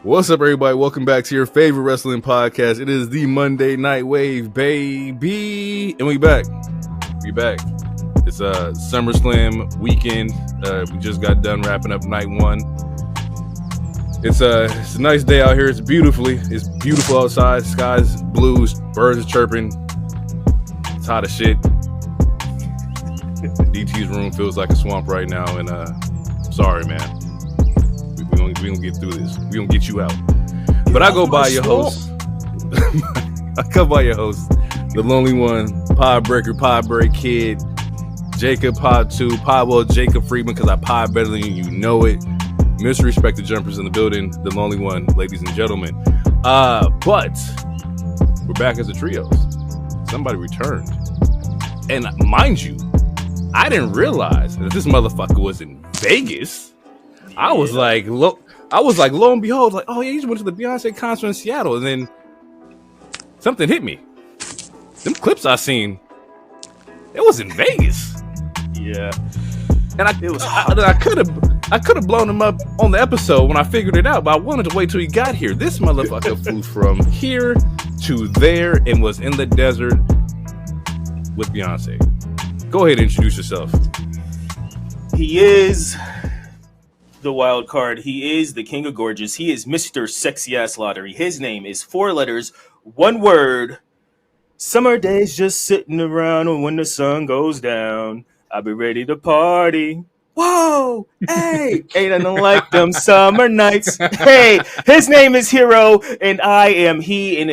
What's up, everybody? Welcome back to your favorite wrestling podcast. It is the Monday Night Wave, baby. And we back. It's a SummerSlam weekend. We just got done wrapping up night one. It's a nice day out here. It's beautiful outside. Sky's blue, birds are chirping. It's hot as shit. DT's room feels like a swamp right now, and sorry, man. We gonna get through this. We gonna get you out. But I go by your host. I come by your host, the lonely one, Pod Breaker Kid, Jacob Pod 2, Jacob Friedman, because I pod better than you know it. Misrespect the jumpers in the building, the lonely one, ladies and gentlemen. But we're back as a trio. Somebody returned. And mind you, I didn't realize that this motherfucker was in Vegas. I was like, lo and behold, like, oh yeah, you just went to the Beyonce concert in Seattle, and then something hit me. Them clips I seen, it was in Vegas. Yeah, and I could have blown him up on the episode when I figured it out, but I wanted to wait till he got here. This motherfucker flew from here to there and was in the desert with Beyonce. Go ahead and introduce yourself. He is the wild card. He is the king of gorgeous. He is Mr. Sexy Ass Lottery. His name is 4 letters, 1 word. Summer days just sitting around, and when the sun goes down, I'll be ready to party. Whoa, hey, ain't nothing like them summer nights. Hey, his name is Hero, and I am he, and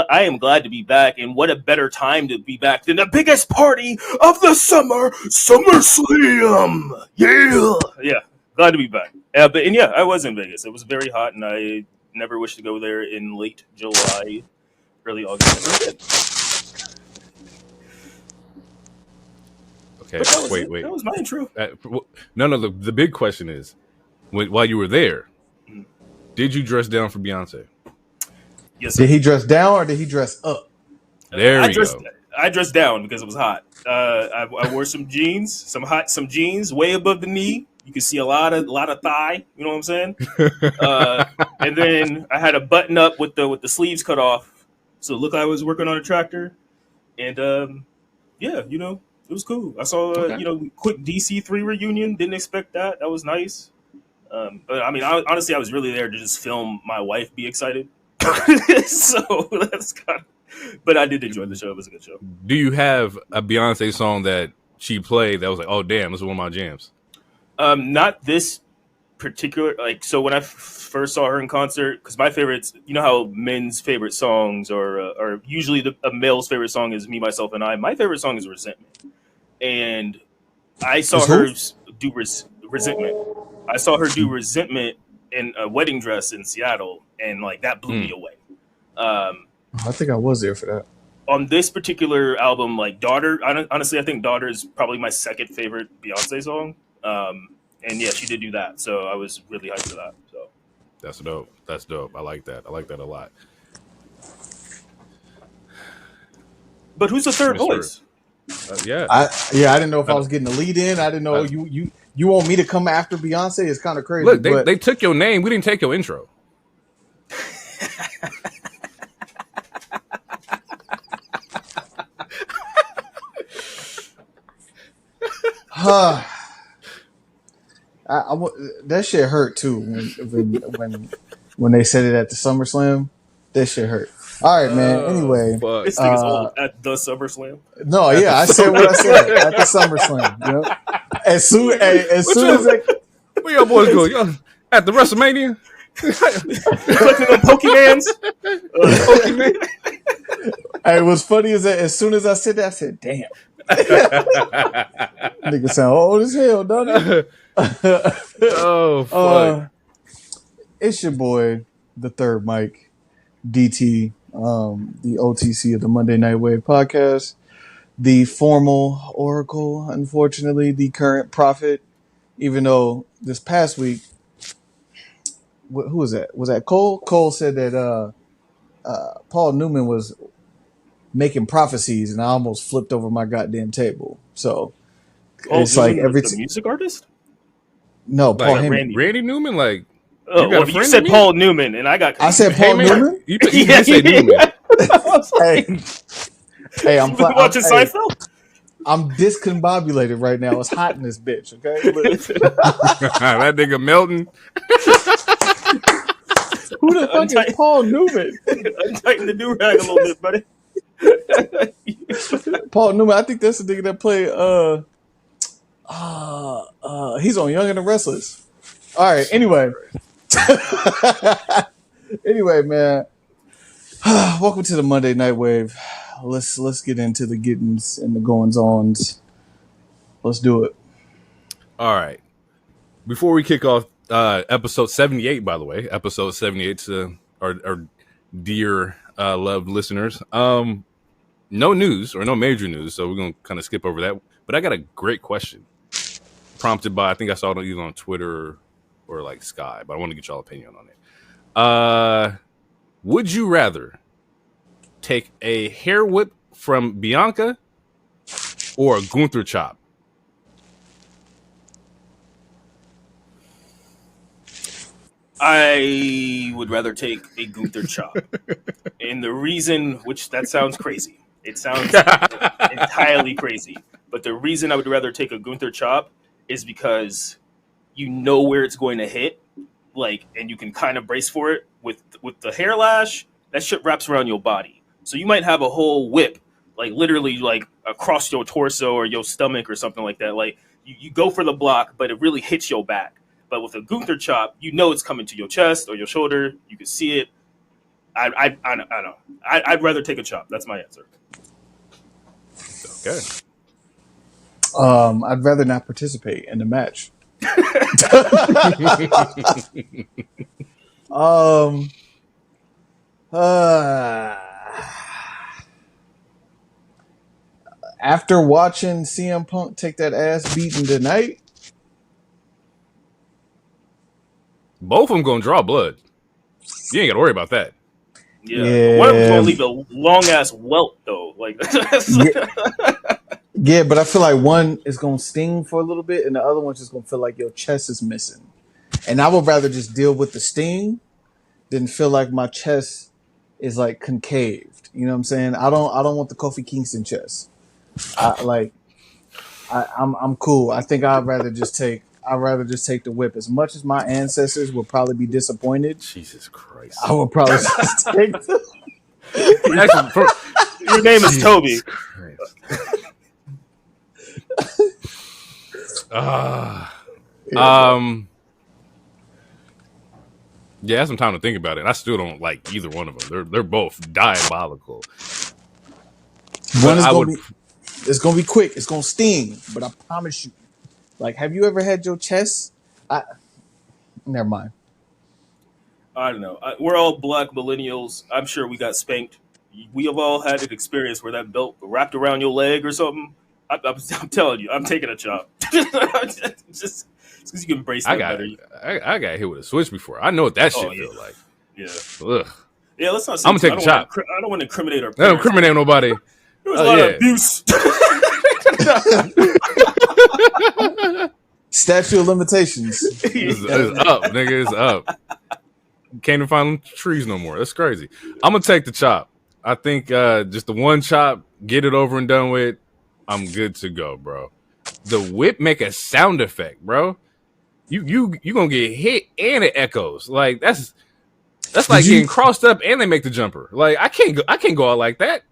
I am glad to be back. And what a better time to be back than the biggest party of the summer, SummerSlam. Yeah, glad to be back. I was in Vegas. It was very hot, and I never wish to go there in late July, early August. Okay, wait. That was my intro. No. The big question is, while you were there, did you dress down for Beyonce? Yes, sir. Did he dress down or did he dress up? There we go. I dressed down because it was hot. I wore some jeans, some jeans way above the knee. You can see a lot of thigh. You know what I'm saying? And then I had a button up with the sleeves cut off, so it looked like I was working on a tractor. And it was cool. I saw quick DC3 reunion. Didn't expect that. That was nice. But I mean, honestly, I was really there to just film my wife be excited. So that's kind of. But I did enjoy the show. It was a good show. Do you have a Beyonce song that she played that was like, oh damn, this is one of my jams? Not this particular. Like, so when I first saw her in concert, because my favorites, you know how men's favorite songs are usually a male's favorite song is Me, Myself, and I. My favorite song is Resentment, and I saw her do Resentment. I saw her do Resentment in a wedding dress in Seattle, and like that blew me away. I think I was there for that. On this particular album, like Daughter, honestly, I think Daughter is probably my second favorite Beyonce song. And yeah, she did do that, so I was really hyped for that. So That's dope. I like that a lot. But who's the third voice? I didn't know if I was getting the lead in. I didn't know you want me to come after Beyonce. It's kind of crazy. Look, they took your name. We didn't take your intro. That shit hurt too when they said it at the SummerSlam. That shit hurt. All right, man. Anyway, this thing is old at the SummerSlam. No, yeah, I said what I said at the SummerSlam. You know? As soon as where your boys go? Y'all at the WrestleMania? Collecting them Pokemans. Hey, what's funny is that as soon as I said that, I said, "Damn." Nigga sound old as hell, don't it? Oh, fuck. It's your boy, the third Mike, DT, the OTC of the Monday Night Wave podcast, the formal oracle, unfortunately, the current prophet, even though this past week, who was that? Was that Cole? Cole said that Paul Newman was making prophecies, and I almost flipped over my goddamn table. So it's like every music artist. No, like Paul Heyman. Randy Newman, like Oh, You got a you friend said in me? Paul Newman, and I got I said Hey, Paul man, Newman. you did say Newman. I was like, Hey, you been watching Seinfeld? I'm discombobulated right now. It's hot in this bitch. Okay, look. That nigga Melton. Who the fuck is Paul Newman? Untighten the do-rag a little bit, buddy. Paul Newman. I think that's the nigga that played. He's on Young and the Restless. All right. Anyway. Anyway, man. Welcome to the Monday Night Wave. Let's get into the gettings and the goings-ons. Let's do it. All right. Before we kick off episode 78, by the way, episode 78 to our dear loved listeners. No news or no major news, so we're going to kind of skip over that. But I got a great question prompted by, I think I saw it either on Twitter or like Sky, but I want to get y'all opinion on it. Would you rather take a hair whip from Bianca or a Gunther chop? I would rather take a Gunther chop. And the reason, which that sounds crazy. It sounds entirely crazy. But the reason I would rather take a Gunther chop is because you know where it's going to hit, like, and you can kind of brace for it. With the hair lash, that shit wraps around your body. So you might have a whole whip, like literally like across your torso or your stomach or something like that. Like you go for the block, but it really hits your back. But with a Gunther chop, you know it's coming to your chest or your shoulder. You can see it. I know. I'd rather take a chop. That's my answer. Okay. I'd rather not participate in the match. After watching CM Punk take that ass beating tonight, Both of them gonna draw blood. You ain't gotta worry about that. Yeah. One of them's gonna leave a long ass welt though. Like yeah, but I feel like one is gonna sting for a little bit, and the other one's just gonna feel like your chest is missing. And I would rather just deal with the sting than feel like my chest is like concaved. You know what I'm saying? I don't want the Kofi Kingston chest. I'm cool. I think I'd rather just take the whip. As much as my ancestors would probably be disappointed, Jesus Christ, I would probably just take the. Your name is Toby. Yeah, I had some time to think about it. I still don't like either one of them. They're both diabolical. One is it's gonna be quick. It's gonna sting, but I promise you. Like, have you ever had your chest? Never mind. I don't know. We're all black millennials. I'm sure we got spanked. We have all had an experience where that belt wrapped around your leg or something. I'm telling you, I'm taking a chop. Just because you can brace that better. I got hit with a switch before. I know what that shit feels like. Yeah. Ugh. Yeah, let's not say I'm going to take a chop. I don't want to incriminate our I parents. don't incriminate nobody. There was a lot of abuse. Statute of limitations. It's up, nigga. It's up. Can't even find trees no more. That's crazy. I'm going to take the chop. I think just the one chop, get it over and done with. I'm good to go, bro. The whip make a sound effect, bro. You gonna get hit and it echoes. Like that's like getting crossed up and they make the jumper. Like I can't go out like that.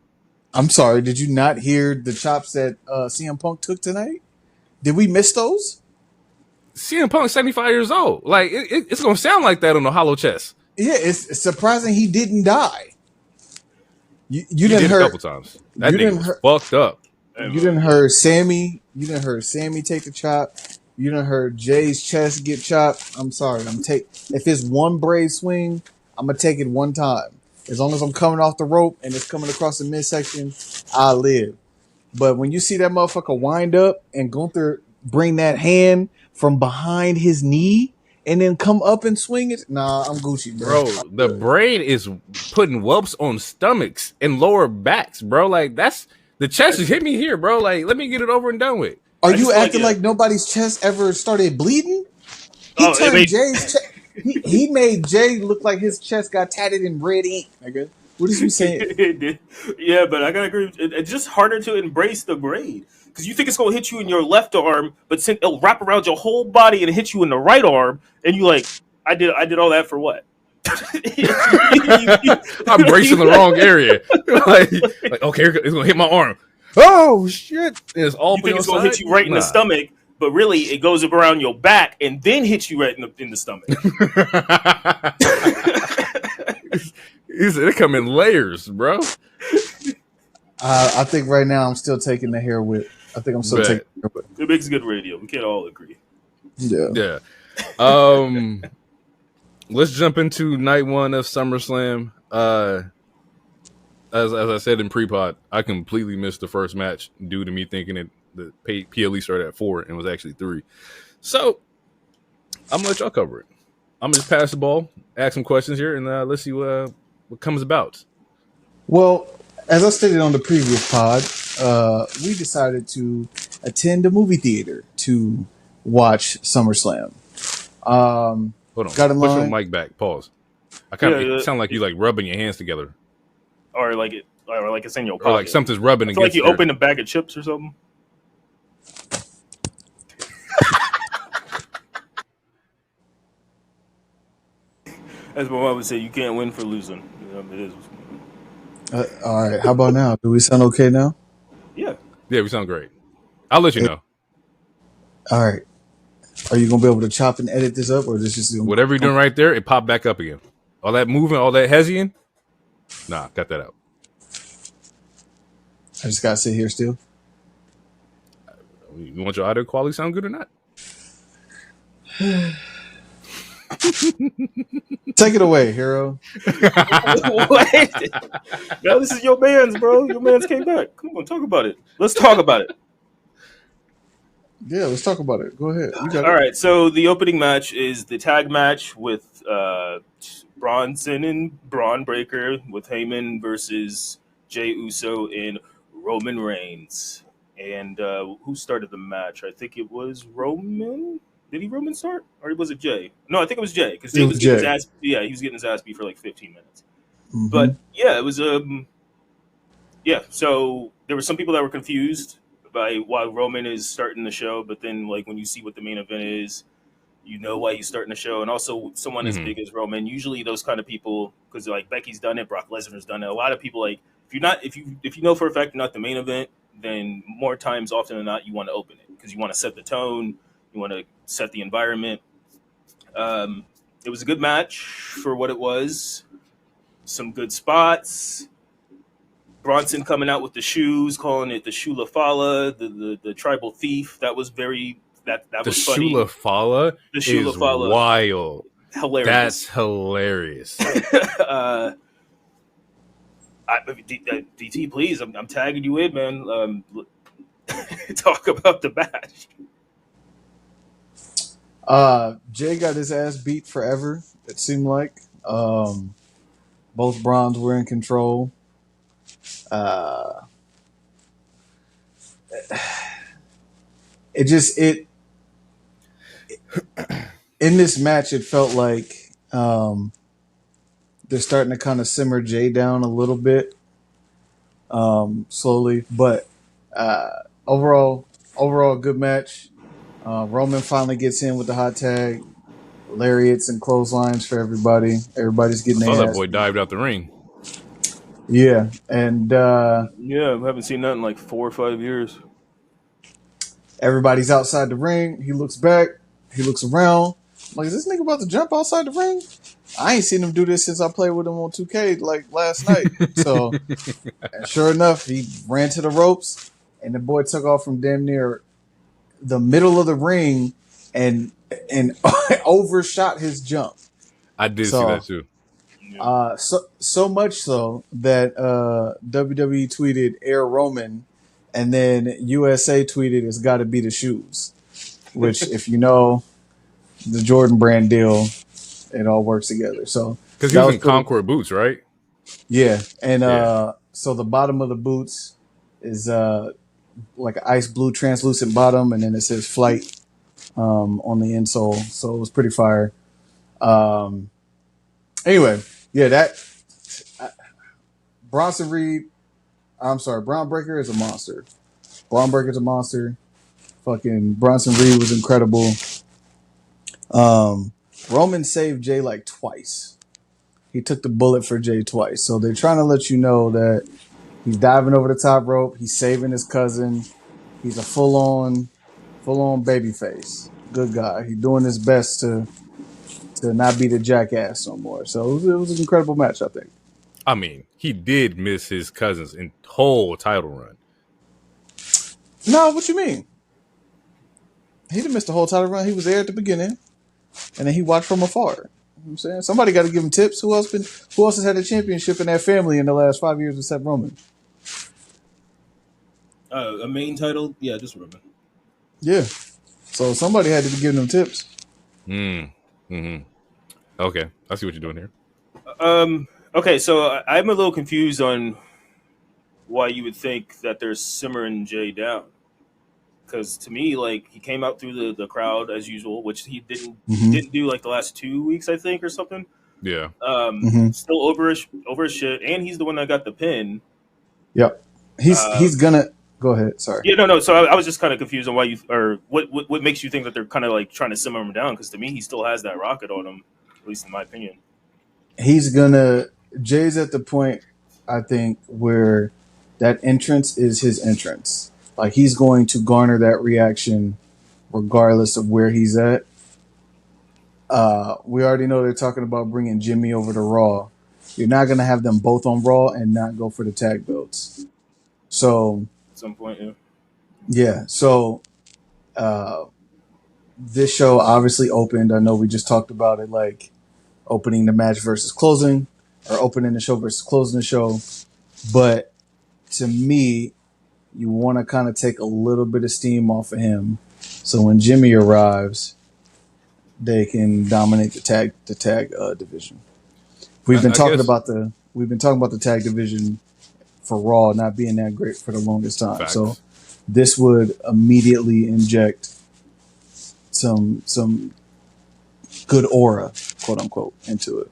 I'm sorry. Did you not hear the chops that CM Punk took tonight? Did we miss those? CM Punk 75 years old. Like it's gonna sound like that on the hollow chest. Yeah, it's surprising he didn't die. You didn't hear a couple times. That nigga was fucked up. You didn't heard Sammy. You didn't heard Sammy take the chop. You done heard Jay's chest get chopped. I'm sorry. If it's one braid swing, I'm gonna take it one time. As long as I'm coming off the rope and it's coming across the midsection, I live. But when you see that motherfucker wind up and Gunther bring that hand from behind his knee and then come up and swing it, nah, I'm Gucci, bro. The braid is putting whelps on stomachs and lower backs, bro. Like that's the chest is hit me here, bro. Like let me get it over and done with. Are you acting like nobody's chest ever started bleeding? He turned Jay's chest. he made Jay look like his chest got tatted in red ink. Nigga, what is you saying? Yeah, but I gotta agree. It's just harder to embrace the braid because you think it's gonna hit you in your left arm, but it'll wrap around your whole body and hit you in the right arm, and you like, I did all that for what? I'm bracing the wrong area. like okay, it's gonna hit my arm. Oh shit! It's all you think it's gonna hit you right in the stomach, but really it goes up around your back and then hits you right in the stomach. They come in layers, bro. I think right now I'm still taking the hair whip. I think I'm still taking the hair whip. It makes good radio. We can't all agree. Yeah. Let's jump into night one of SummerSlam. As I said in pre-pod, I completely missed the first match due to me thinking it the PLE started at 4 and was actually 3. So I'm gonna let y'all cover it. I'm gonna just pass the ball, ask some questions here, and let's see what comes about. Well, as I stated on the previous pod, we decided to attend a movie theater to watch SummerSlam. Hold on, got in push line. your mic back. Pause. It sound like you like rubbing your hands together, or like it's in your pocket, or like something's rubbing against. Like you open a bag of chips or something. As my mom would say, you can't win for losing. It is. All right, how about now? Do we sound okay now? Yeah, we sound great. I'll let you know. All right. Are you gonna be able to chop and edit this up, or this just whatever you're doing right there? It popped back up again. All that moving, all that hezzying. Nah, cut that out. I just gotta sit here still. You want your audio quality to sound good or not? Take it away, hero. What? Now this is your man's, bro. Your man's came back. Come on, talk about it. Let's talk about it. Yeah, let's talk about it. Go ahead. You got All it. right, so the opening match is the tag match with Bronson and Bron Breakker with Heyman versus Jey Uso and Roman Reigns. And who started the match? I think it was Roman. Did Roman start? Or was it Jey? No, I think it was Jey. Because Jey was getting his ass. Yeah, he was getting his ass beat for like 15 minutes. Mm-hmm. But yeah, it was so there were some people that were confused by why Roman is starting the show, but then like when you see what the main event is, you know why he's starting the show. And also someone as big as Roman, usually those kind of people, because like Becky's done it, Brock Lesnar's done it. A lot of people, like if you know for a fact you're not the main event, then more times often than not you want to open it because you want to set the tone, you want to set the environment. It was a good match for what it was. Some good spots. Bronson coming out with the shoes, calling it the Shula Fala, the tribal thief. That was very that was funny. The Shula Fala is wild. Hilarious. That's hilarious. DT, please, I'm tagging you in, man. Talk about the match. Jay got his ass beat forever. It seemed like both Brons were in control. It in this match it felt like they're starting to kind of simmer Jay down a little bit slowly, but overall good match. Roman finally gets in with the hot tag, lariats and clotheslines for everybody. Everybody's getting their ass. That boy dived out the ring. Yeah, and I haven't seen that in like 4 or 5 years. Everybody's outside the ring. He looks back. He looks around. I'm like, is this nigga about to jump outside the ring? I ain't seen him do this since I played with him on 2K like last night. So, and sure enough, he ran to the ropes, and the boy took off from damn near the middle of the ring and overshot his jump. I did see that too. So much so that WWE tweeted Air Roman, and then USA tweeted it's got to be the shoes. Which, if you know the Jordan brand deal, it all works together. So because he was in Concord boots, right? Yeah, and so the bottom of the boots is like an ice blue translucent bottom, and then it says Flight on the insole. So it was pretty fire. Um, anyway, yeah, Bronson Reed. I'm sorry, Bron Breakker is a monster. Bron Breakker's a monster. Fucking Bronson Reed was incredible. Roman saved Jay like twice. He took the bullet for Jay twice. So they're trying to let you know that he's diving over the top rope. He's saving his cousin. He's a full on baby face. Good guy. He's doing his best to not be the jackass no more. So it was an incredible match, I think. I mean, he did miss his cousin's whole title run. No, what you mean? He didn't miss the whole title run. He was there at the beginning, and then he watched from afar. You know what I'm saying, somebody got to give him tips. Who else has had a championship in their family in the last 5 years except Roman? A main title, yeah, just Roman. Yeah, so somebody had to be giving them tips. Mm-hmm. Okay, I see what you're doing here. Okay, so I'm a little confused on why you would think that they're simmering Jay down. Because to me, like, he came out through the crowd as usual, which he didn't do like the last 2 weeks, I think, or something. Yeah. Still over his shit, and he's the one that got the pin. Yep. He's gonna go ahead. Sorry. Yeah, no. So I was just kind of confused on why what makes you think that they're kind of like trying to simmer him down? Because to me, he still has that rocket on him, at least in my opinion. Jay's at the point, I think, where that entrance is his entrance. Like, he's going to garner that reaction regardless of where he's at. We already know they're talking about bringing Jimmy over to Raw. You're not going to have them both on Raw and not go for the tag belts. So At some point, yeah. Yeah. So this show obviously opened. I know we just talked about it, like opening the match versus closing, or opening the show versus closing the show. But to me, you want to kind of take a little bit of steam off of him, so when Jimmy arrives, they can dominate the tag division. We've been talking about the tag division for Raw not being that great for the longest time. Facts. So this would immediately inject some good aura, quote unquote, into it.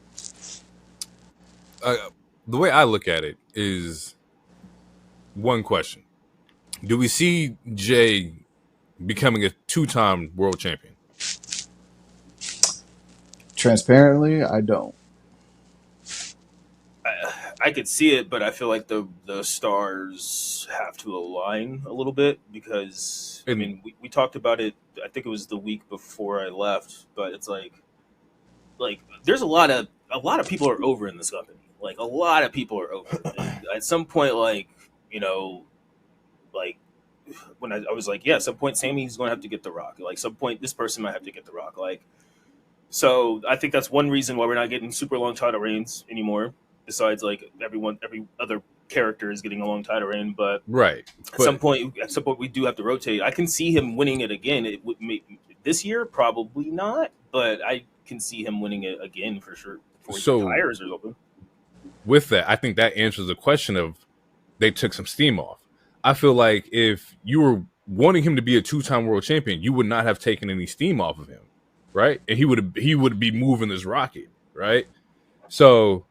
The way I look at it is one question: do we see Jay becoming a 2-time world champion? Transparently, I don't. I could see it, but I feel like the stars have to align a little bit because I mean we talked about it. I think it was the week before I left, but it's like there's a lot of people are over in this company. Like, a lot of people are over. And at some point, like, you know, like when I was like, yeah, at some point Sammy's going to have to get the Rock. Like, some point this person might have to get the Rock. Like, so I think that's one reason why we're not getting super long title reigns anymore. Besides, like, every other character is getting a long title reign, but right. At some point, we do have to rotate. I can see him winning it again. It would this year, probably not, but I can see him winning it again for sure before he retires or something. With that, I think that answers the question of they took some steam off. I feel like if you were wanting him to be a 2-time world champion, you would not have taken any steam off of him, right? And he would be moving this rocket, right? So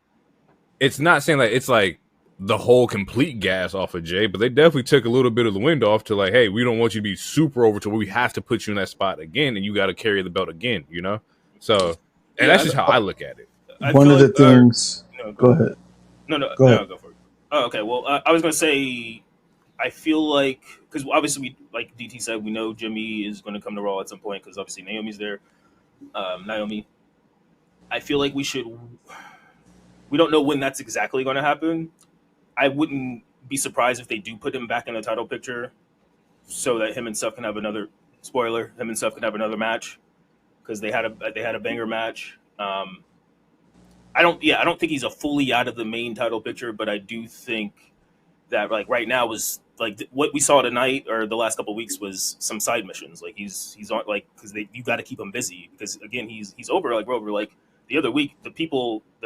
it's not saying like it's like the whole complete gas off of Jay, but they definitely took a little bit of the wind off to like, hey, we don't want you to be super over to where we have to put you in that spot again, and you got to carry the belt again, you know? So, and that's just how I look at it. One of the things. Go ahead. No, go ahead. Go for it. Oh, okay. Well, I was going to say, I feel like, because obviously, like DT said, we know Jimmy is going to come to Raw at some point because obviously Naomi's there. Naomi. I feel like we don't know when that's exactly going to happen. I wouldn't be surprised if they do put him back in the title picture so that him and Seth can have another match because they had a banger match. I don't think he's a fully out of the main title picture, but I do think that like right now was like what we saw tonight or the last couple of weeks was some side missions. Like he's on like because you got to keep him busy because again he's over like the other week the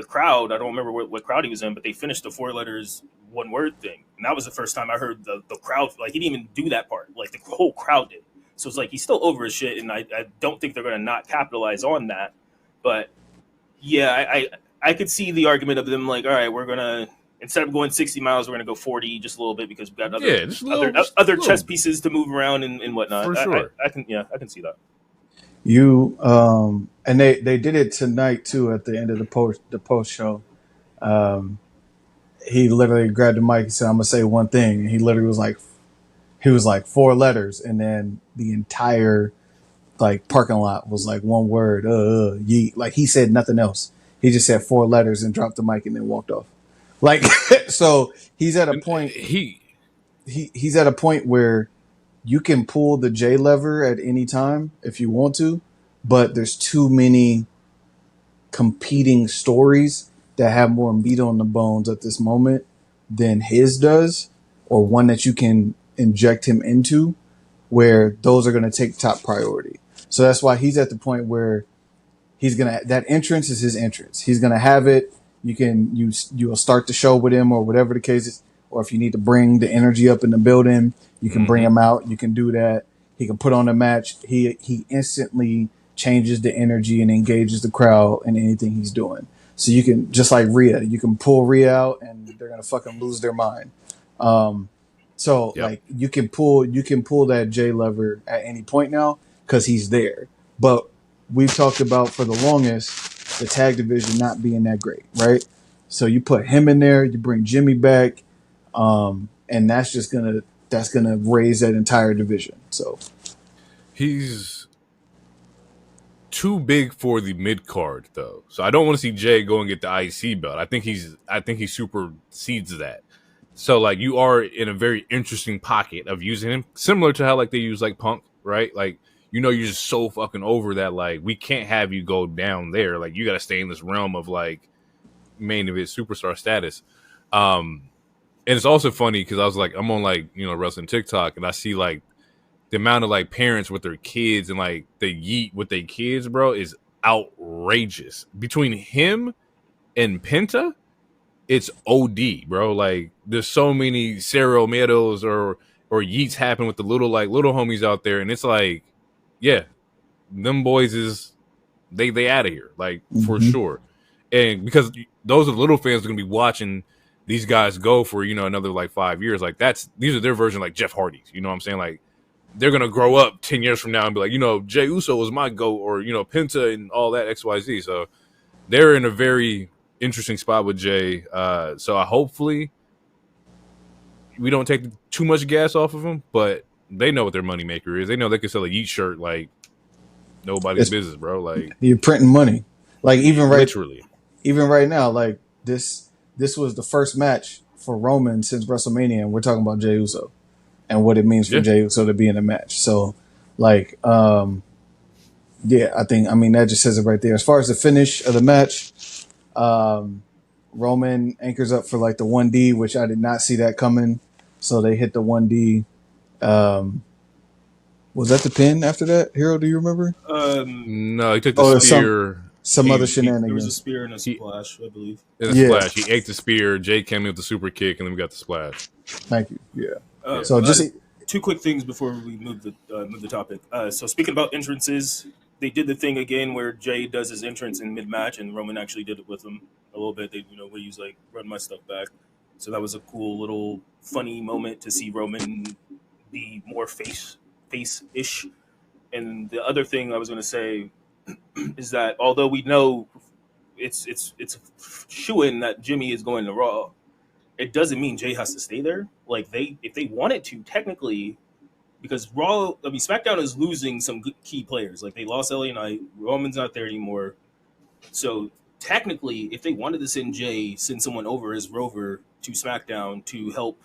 crowd, I don't remember what crowd he was in, but they finished the 4 letters 1 word thing, and that was the first time I heard the crowd, like he didn't even do that part, like the whole crowd did. So it's like he's still over his shit, and I don't think they're going to not capitalize on that. But Yeah, I could see the argument of them like, all right, we're gonna instead of going 60 miles, we're gonna go 40 just a little bit because we've got Yeah, just other a little chess pieces to move around and whatnot. for sure. I can see that. You and they did it tonight too at the end of the post show. Um, he literally grabbed the mic and said, "I'm gonna say one thing." And he was like 4 letters, and then the entire like parking lot was like one word, yeet. Like he said nothing else. He just said 4 letters and dropped the mic and then walked off. Like so, he's at a And point. he He's at a point where you can pull the J lever at any time if you want to, but there's too many competing stories that have more meat on the bones at this moment than his does, or one that you can inject him into, where those are going to take top priority. So that's why he's at the point where that entrance is his entrance. He's gonna have it. You'll start the show with him or whatever the case is. Or if you need to bring the energy up in the building, you can bring him out. You can do that. He can put on a match. He instantly changes the energy and engages the crowd in anything he's doing. So you can, just like Rhea, you can pull Rhea out and they're gonna fucking lose their mind. Um, so Yep. like you can pull that J lever at any point now because he's there. But we've talked about for the longest the tag division not being that great, right? So you put him in there, you bring Jimmy back, and that's gonna raise that entire division. So he's too big for the mid card though. So I don't want to see Jay go and get the IC belt. I think he supersedes that. So like you are in a very interesting pocket of using him, similar to how like they use like Punk, right? Like you're just so fucking over that like we can't have you go down there. Like you got to stay in this realm of like main event superstar status. And it's also funny because I was like I'm on like wrestling TikTok and I see like the amount of like parents with their kids and like the yeet with their kids, bro, is outrageous. Between him and Penta, it's OD, bro. Like there's so many Cerro Meadows or yeets happen with the little homies out there, and it's like, yeah, them boys is they out of here, like for mhm. sure. And because those are the little fans are gonna be watching these guys go for another like 5 years. Like these are their version like Jeff Hardy's. You know what I'm saying? Like they're gonna grow up 10 years from now and be like, Jey Uso was my GOAT, or Penta and all that XYZ. So they're in a very interesting spot with Jay. So hopefully we don't take too much gas off of them, but they know what their moneymaker is. They know they can sell a Yeet shirt like nobody's It's, business, bro. Like you're printing money. Like literally. even right now, like this was the first match for Roman since WrestleMania, and we're talking about Jey Uso and what it means for Yeah. Jey Uso to be in a match. So like yeah, I mean that just says it right there. As far as the finish of the match, Roman anchors up for like the 1D, which I did not see that coming. So they hit the 1D. Was that the pin after that? Hero, do you remember? No, he took the Oh, there's spear. some other He There was a shenanigans. spear and a he splash, I believe. in a Yeah, splash. He ate the spear. Jay came in with the super kick, and then we got the splash. thank you. Yeah. Yeah. So just Two quick things before we move the topic. So speaking about entrances, they did the thing again where Jay does his entrance in mid match, and Roman actually did it with him a little bit. They where he's like, "Run my stuff back." So that was a cool little funny moment to see Roman be more face ish. And the other thing I was going to say is that although we know it's a shoo-in that Jimmy is going to Raw, it doesn't mean Jay has to stay there. Like if they wanted to, technically, because SmackDown is losing some good key players. Like they lost LA Knight, Roman's not there anymore. So technically, if they wanted to send someone over as Rover to SmackDown to help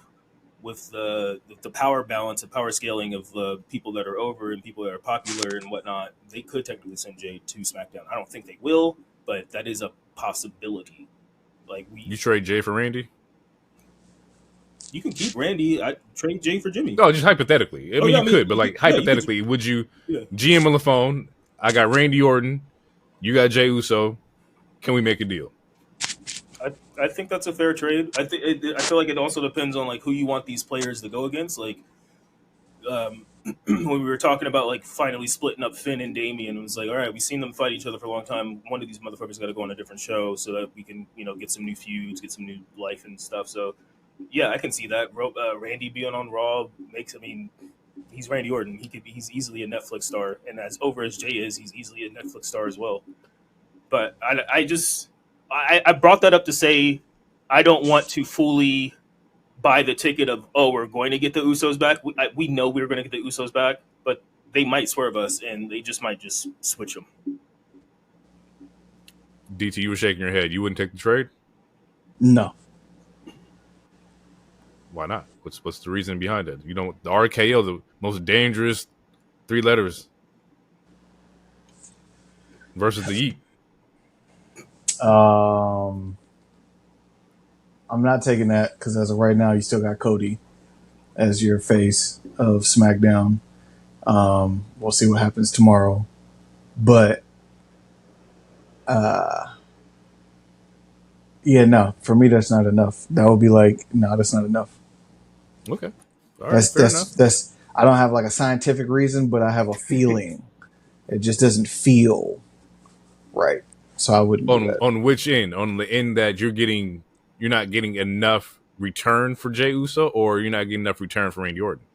with the power balance and power scaling of people that are over and people that are popular and whatnot, they could technically send Jay to SmackDown. I don't think they will, but that is a possibility. Like You trade Jay for Randy? you can keep Randy. I trade Jay for Jimmy. No, just hypothetically. I mean, Yeah, you could, but like yeah, you could. hypothetically, would you Yeah. GM on the phone? I got Randy Orton. You got Jey Uso. Can we make a deal? I think that's a fair trade. I feel like it also depends on like who you want these players to go against. Like when we were talking about like finally splitting up Finn and Damian, it was like, all right, we've seen them fight each other for a long time. One of these motherfuckers got to go on a different show so that we can, get some new feuds, get some new life and stuff. So, yeah, I can see that. Randy being on Raw makes. I mean, he's Randy Orton. He's easily a Netflix star, and as over as Jay is, he's easily a Netflix star as well. But I brought that up to say I don't want to fully buy the ticket of, oh, we're going to get the Usos back. We know we were going to get the Usos back, but they might swerve us and they just might just switch them. DT, you were shaking your head. You wouldn't take the trade? No. Why not? What's the reason behind it? The RKO, the most dangerous 3 letters versus the Yeet. I'm not taking that because as of right now, you still got Cody as your face of SmackDown. We'll see what happens tomorrow. But, yeah, no, for me, that's not enough. That would be like, no, that's not enough. Okay. All right, that's I don't have like a scientific reason, but I have a feeling. It just doesn't feel right. So I wouldn't do that. On which end? On the end that you're not getting enough return for Jey Uso, or you're not getting enough return for Randy Orton?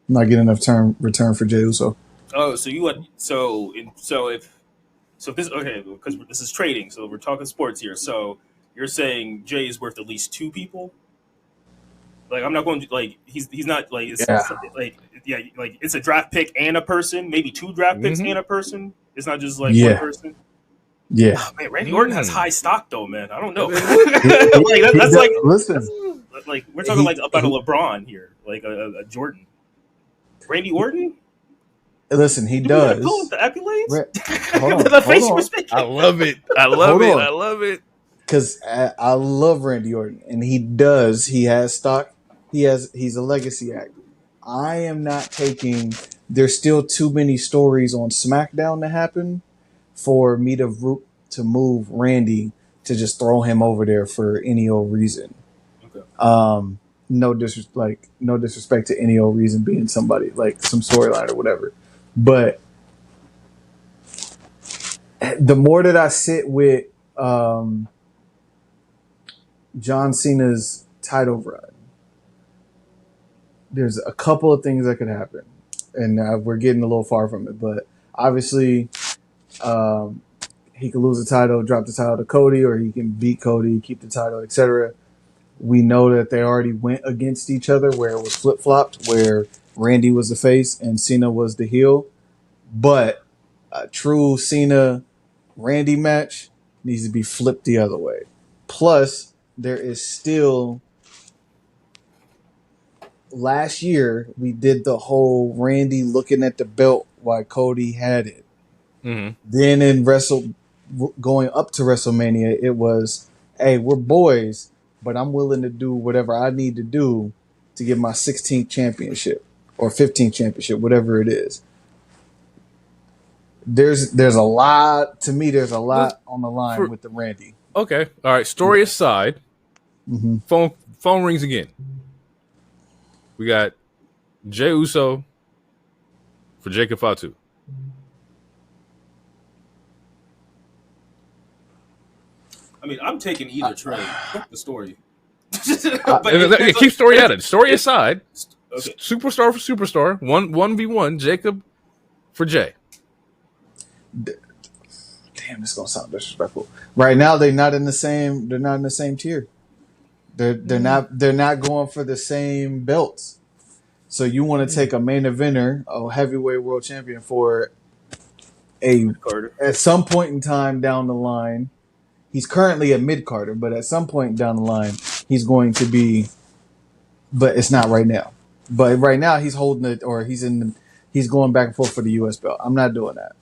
I'm not getting enough return for Jey Uso. Oh, so you want if this, okay, because this is trading, so we're talking sports here. So you're saying Jay is worth at least 2 people? Like, I'm not going to, like, he's not like it's like it's a draft pick and a person, maybe 2 draft picks and a person. It's not just like one person. Yeah, oh, man, Randy Orton has high stock though, man. I don't know. That's like, listen, like we're talking like about a LeBron here, like a Jordan. Randy Orton. Listen, he does. Pull up the accolades. Hold on, the face you was making. I love it. I love it. Because I love Randy Orton, and he does. He has stock. He's a legacy act. I am not taking. There's still too many stories on SmackDown to happen for me to move Randy to just throw him over there for any old reason. Okay. No disrespect to any old reason being somebody like some storyline or whatever. But the more that I sit with John Cena's title run, there's a couple of things that could happen. And we're getting a little far from it. But obviously, he could lose the title, drop the title to Cody, or he can beat Cody, keep the title, etc. We know that they already went against each other where it was flip-flopped, where Randy was the face and Cena was the heel. But a true Cena-Randy match needs to be flipped the other way. Plus, there is still... Last year, we did the whole Randy looking at the belt while Cody had it. Mm-hmm. Then going up to WrestleMania, it was, hey, we're boys, but I'm willing to do whatever I need to do to get my 16th championship or 15th championship, whatever it is. There's a lot, to me, there's a lot on the line with the Randy. Okay. All right. Story aside, phone rings again. We got Jey Uso for Jacob Fatu. I mean, I'm taking either trade. Fuck the story. Keep story at it. Story aside, okay. Superstar for superstar, 1v1, Jacob for Jay. Damn, this is gonna sound disrespectful. Right now, they're not in the same. They're not in the same tier. They're not going for the same belts. So you want to take a main eventer, a heavyweight world champion for at some point in time down the line. He's currently a mid-carder, but at some point down the line, he's going to be. But it's not right now. But right now, he's holding it, or he's going back and forth for the U.S. belt. I'm not doing that.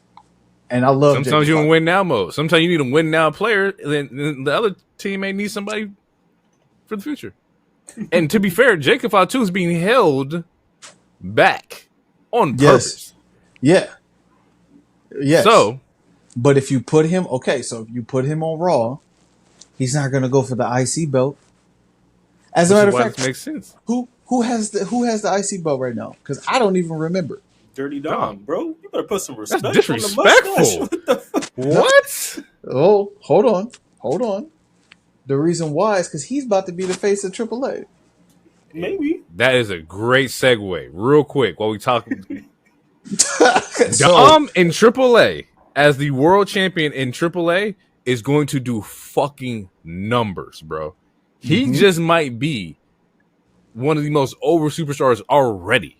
And I love. Sometimes you can win now mode. Sometimes you need a win now player. Then the other team may need somebody for the future. And to be fair, Jacob Fatu is being held back on purpose. Yes. So, but if you put him if you put him on Raw, he's not going to go for the IC belt. As a matter of fact, makes sense. Who has the IC belt right now? Because I don't even remember. Dirty Dom. Dom, bro. You better put some That's respect disrespectful. on the mustache. What the fuck? What? Oh, hold on. The reason why is because he's about to be the face of AAA. Maybe. That is a great segue. Real quick, while we talk, So Dom in AAA as the world champion in AAA is going to do fucking numbers, bro. He just might be one of the most over superstars already.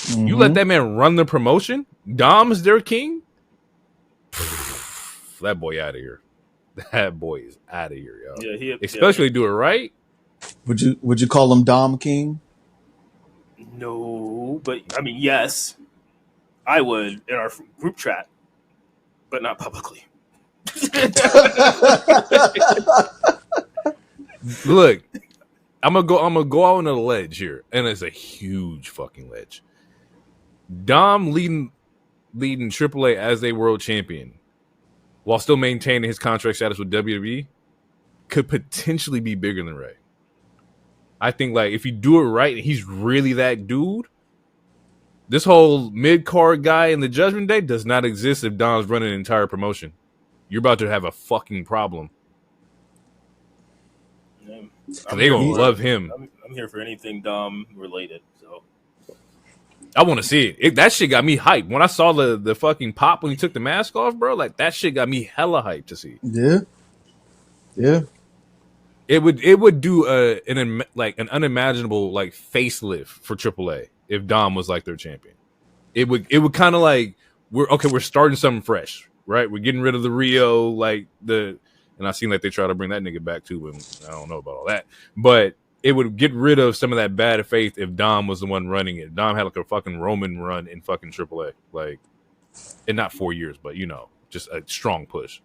You let that man run the promotion. Dom's their king. That boy out of here. That boy is out of here, yo. Yeah, Especially do it right. would you call him Dom King? No, but I mean, yes, I would in our group chat, but not publicly. Look, I'm gonna go out on a ledge here, and it's a huge fucking ledge. Dom leading AAA as a world champion while still maintaining his contract status with WWE could potentially be bigger than Ray. I think like if you do it right and he's really that dude, this whole mid-card guy in the Judgment Day does not exist if Dom's running an entire promotion. You're about to have a fucking problem. Yeah. They're going to love him. I'm here for anything Dom related. So I want to see it. That shit got me hyped. When I saw the fucking pop when he took the mask off, bro, like that shit got me hella hyped to see. Yeah. It would do an unimaginable like facelift for AAA if Dom was like their champion. It would kind of like we're starting something fresh, right? We're getting rid of the Rio and I seen like they try to bring that nigga back too, but I don't know about all that. But it would get rid of some of that bad faith if Dom was the one running it. Dom had like a fucking Roman run in fucking AAA, like, and not 4 years, but just a strong push.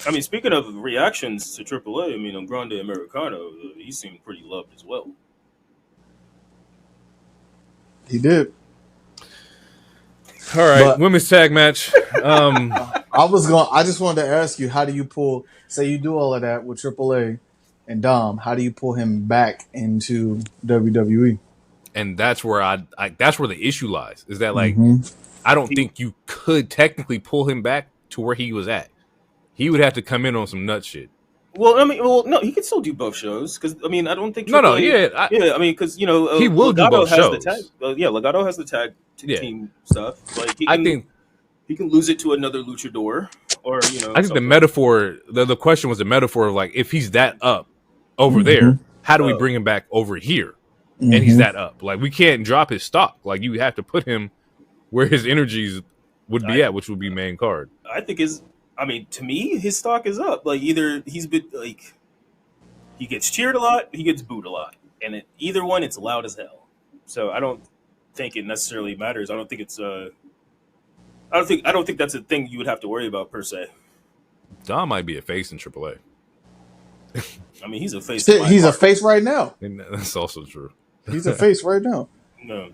I mean, speaking of reactions to AAA, I mean, on Grande Americano, he seemed pretty loved as well. He did. All right, women's tag match. I just wanted to ask you, how do you pull? Say you do all of that with AAA and Dom. How do you pull him back into WWE? And that's where that's where the issue lies. Is that like I don't think you could technically pull him back to where he was at. He would have to come in on some nut shit. Well, no, he could still do both shows because I mean, I don't think I mean, because he will do both shows. Legato has the tag team stuff. Like I think he can lose it to another luchador, or I think something. The metaphor, the question was a metaphor of like if he's that up over there, how do we bring him back over here? And he's that up. Like we can't drop his stock. Like you have to put him where his energies would be at, which would be main card. I mean, to me, his stock is up. Like either he's been like he gets cheered a lot, he gets booed a lot, and either one, it's loud as hell. So I don't think it necessarily matters. I don't think it's I don't think that's a thing you would have to worry about per se. Dom might be a face in AAA. I mean, he's a face. He's a face right now. And that's also true. He's a face right now. No.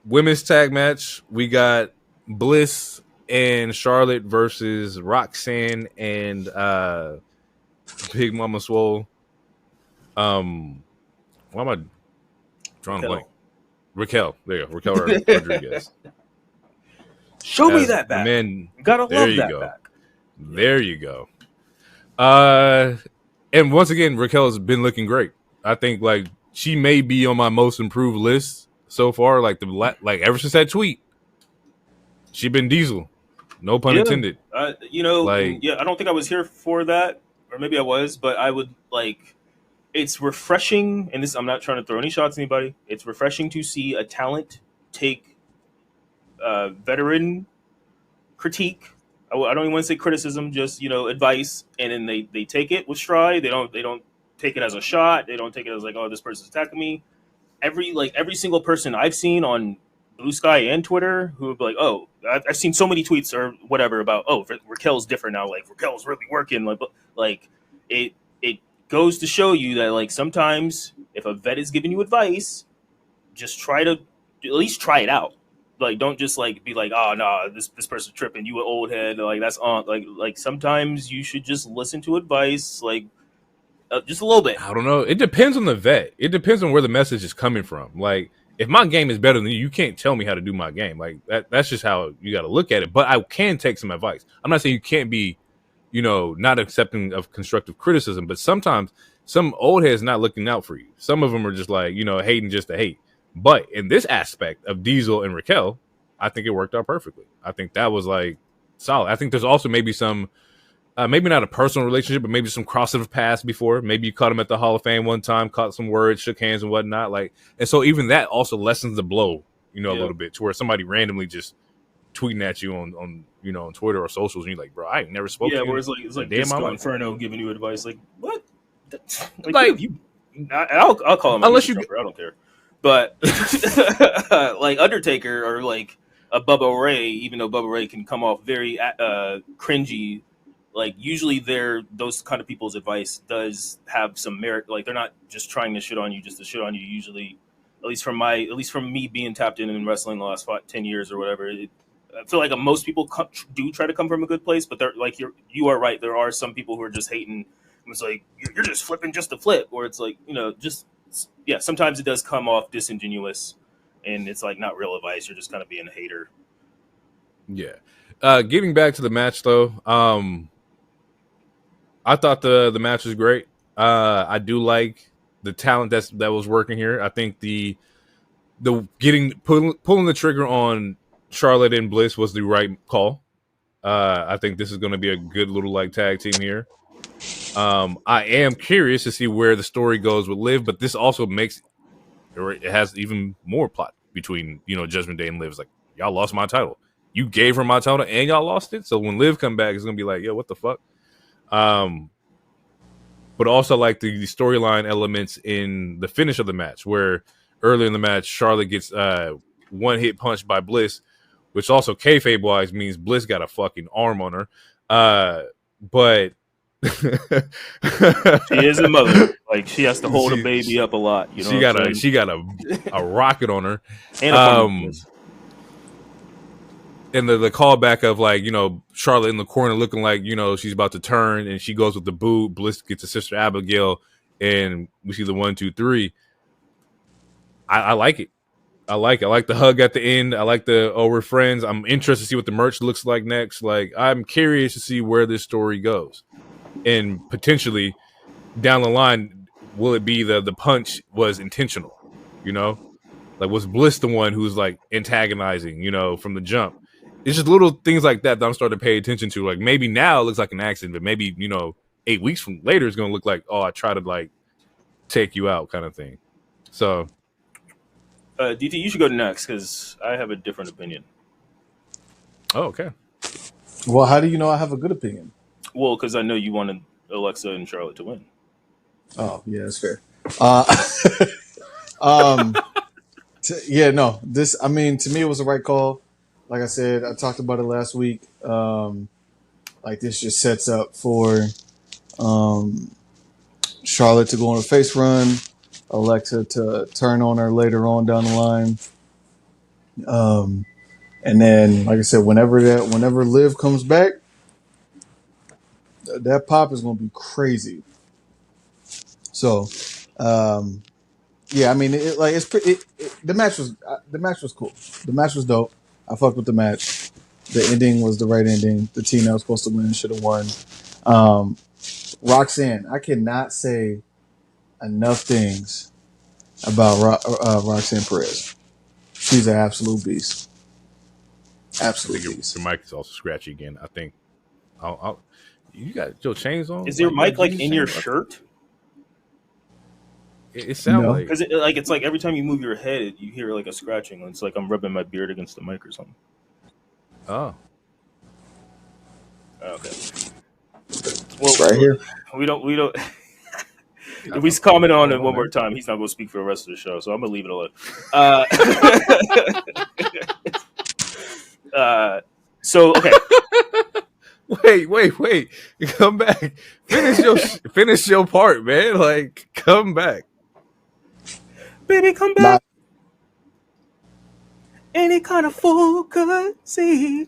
Women's tag match. We got Bliss and Charlotte versus Roxanne and Big Mama Swole. Why am I drawing a blank? Raquel. There you go. Raquel Rodriguez. Show me that back. Man, gotta love that back. There you go. And once again, Raquel has been looking great. I think like she may be on my most improved list so far. Like ever since that tweet, she been Diesel. No pun intended. I don't think I was here for that, or maybe I was, but I would like. It's refreshing, and this I'm not trying to throw any shots at anybody. It's refreshing to see a talent take veteran critique. I don't even want to say criticism, just advice, and then they take it with stride. They don't take it as a shot. They don't take it as like, oh, this person's attacking me. Every single person I've seen on Blue Sky and Twitter who would be like, oh, I've seen so many tweets or whatever about, oh, Raquel's different now. Like Raquel's really working. Like it goes to show you that like sometimes if a vet is giving you advice, just try to at least try it out. Like don't just like be like, oh no, this person's tripping, you an old head, like that's on like sometimes you should just listen to advice, like just a little bit. I don't know. It depends on the vet. It depends on where the message is coming from. Like, if my game is better than you, you can't tell me how to do my game. Like that's just how you got to look at it. But I can take some advice. I'm not saying you can't be, not accepting of constructive criticism. But sometimes some old heads not looking out for you. Some of them are just like, hating just to hate. But in this aspect of Diesel and Raquel, I think it worked out perfectly. I think that was like solid. I think there's also maybe some. Maybe not a personal relationship, but maybe some crossover paths before. Maybe you caught him at the Hall of Fame one time, caught some words, shook hands and whatnot. And so even that also lessens the blow, a little bit, to where somebody randomly just tweeting at you on Twitter or socials, and you're like, bro, I ain't never spoken. Yeah, where it's like Disco Inferno giving you advice, like what? I'll call him unless you. I don't care, but like Undertaker or like a Bubba Ray, even though Bubba Ray can come off very cringy. Like usually those kind of people's advice does have some merit. Like they're not just trying to shit on you just to shit on you. Usually, at least from me being tapped in wrestling the last 10 years or whatever, I feel like most people do try to come from a good place. But they're like you are right. There are some people who are just hating. It's like you're just flipping just to flip, or it's like sometimes it does come off disingenuous, and it's like not real advice. You're just kind of being a hater. Yeah. Getting back to the match though. I thought the match was great. I do like the talent that was working here. I think the pulling the trigger on Charlotte and Bliss was the right call. I think this is going to be a good little tag team here. I am curious to see where the story goes with Liv, but this also it has even more plot between Judgment Day and Liv. It's like, y'all lost my title. You gave her my title and y'all lost it. So when Liv come back, it's gonna be like, yo, what the fuck? But also like the storyline elements in the finish of the match, where early in the match Charlotte gets one hit punch by Bliss, which also kayfabe wise means Bliss got a fucking arm on her. But she is a mother. Like she has to hold a baby up a lot. She got a rocket on her. And the callback of Charlotte in the corner looking like she's about to turn, and she goes with the boot. Bliss gets a Sister Abigail, and we see the 1, 2, 3. I like it. I like the hug at the end. I like we're friends. I'm interested to see what the merch looks like next. Like I'm curious to see where this story goes, and potentially down the line, will it be the punch was intentional? Was Bliss the one who's antagonizing? From the jump. It's just little things like that I'm starting to pay attention to. Like maybe now it looks like an accident, but maybe 8 weeks from later it's gonna look like, oh, I try to take you out kind of thing. So, DT, you should go next because I have a different opinion. Oh, okay. Well, how do you know I have a good opinion? Well, because I know you wanted Alexa and Charlotte to win. Oh, yeah, that's fair. To me it was the right call. Like I said, I talked about it last week. This just sets up for Charlotte to go on a face run, Alexa to turn on her later on down the line. And then, like I said, whenever Liv comes back, that pop is going to be crazy. So, the match was cool. The match was dope. I fucked with the match. The ending was the right ending. The team that was supposed to win should have won. Roxanne, I cannot say enough things about Roxanne Perez. She's an absolute beast. Absolute beast. Your mic is also scratchy again. I think. You got your chains on? Is your mic in your shirt? It sounds like because it's like every time you move your head, you hear a scratching. It's like I'm rubbing my beard against the mic or something. Oh. Okay. Well, right here. We don't. If we comment on it one more time, he's not going to speak for the rest of the show. So I'm going to leave it alone. So okay. Wait! Come back. Finish your part, man. Come back. Baby, come back. Any kind of fool could see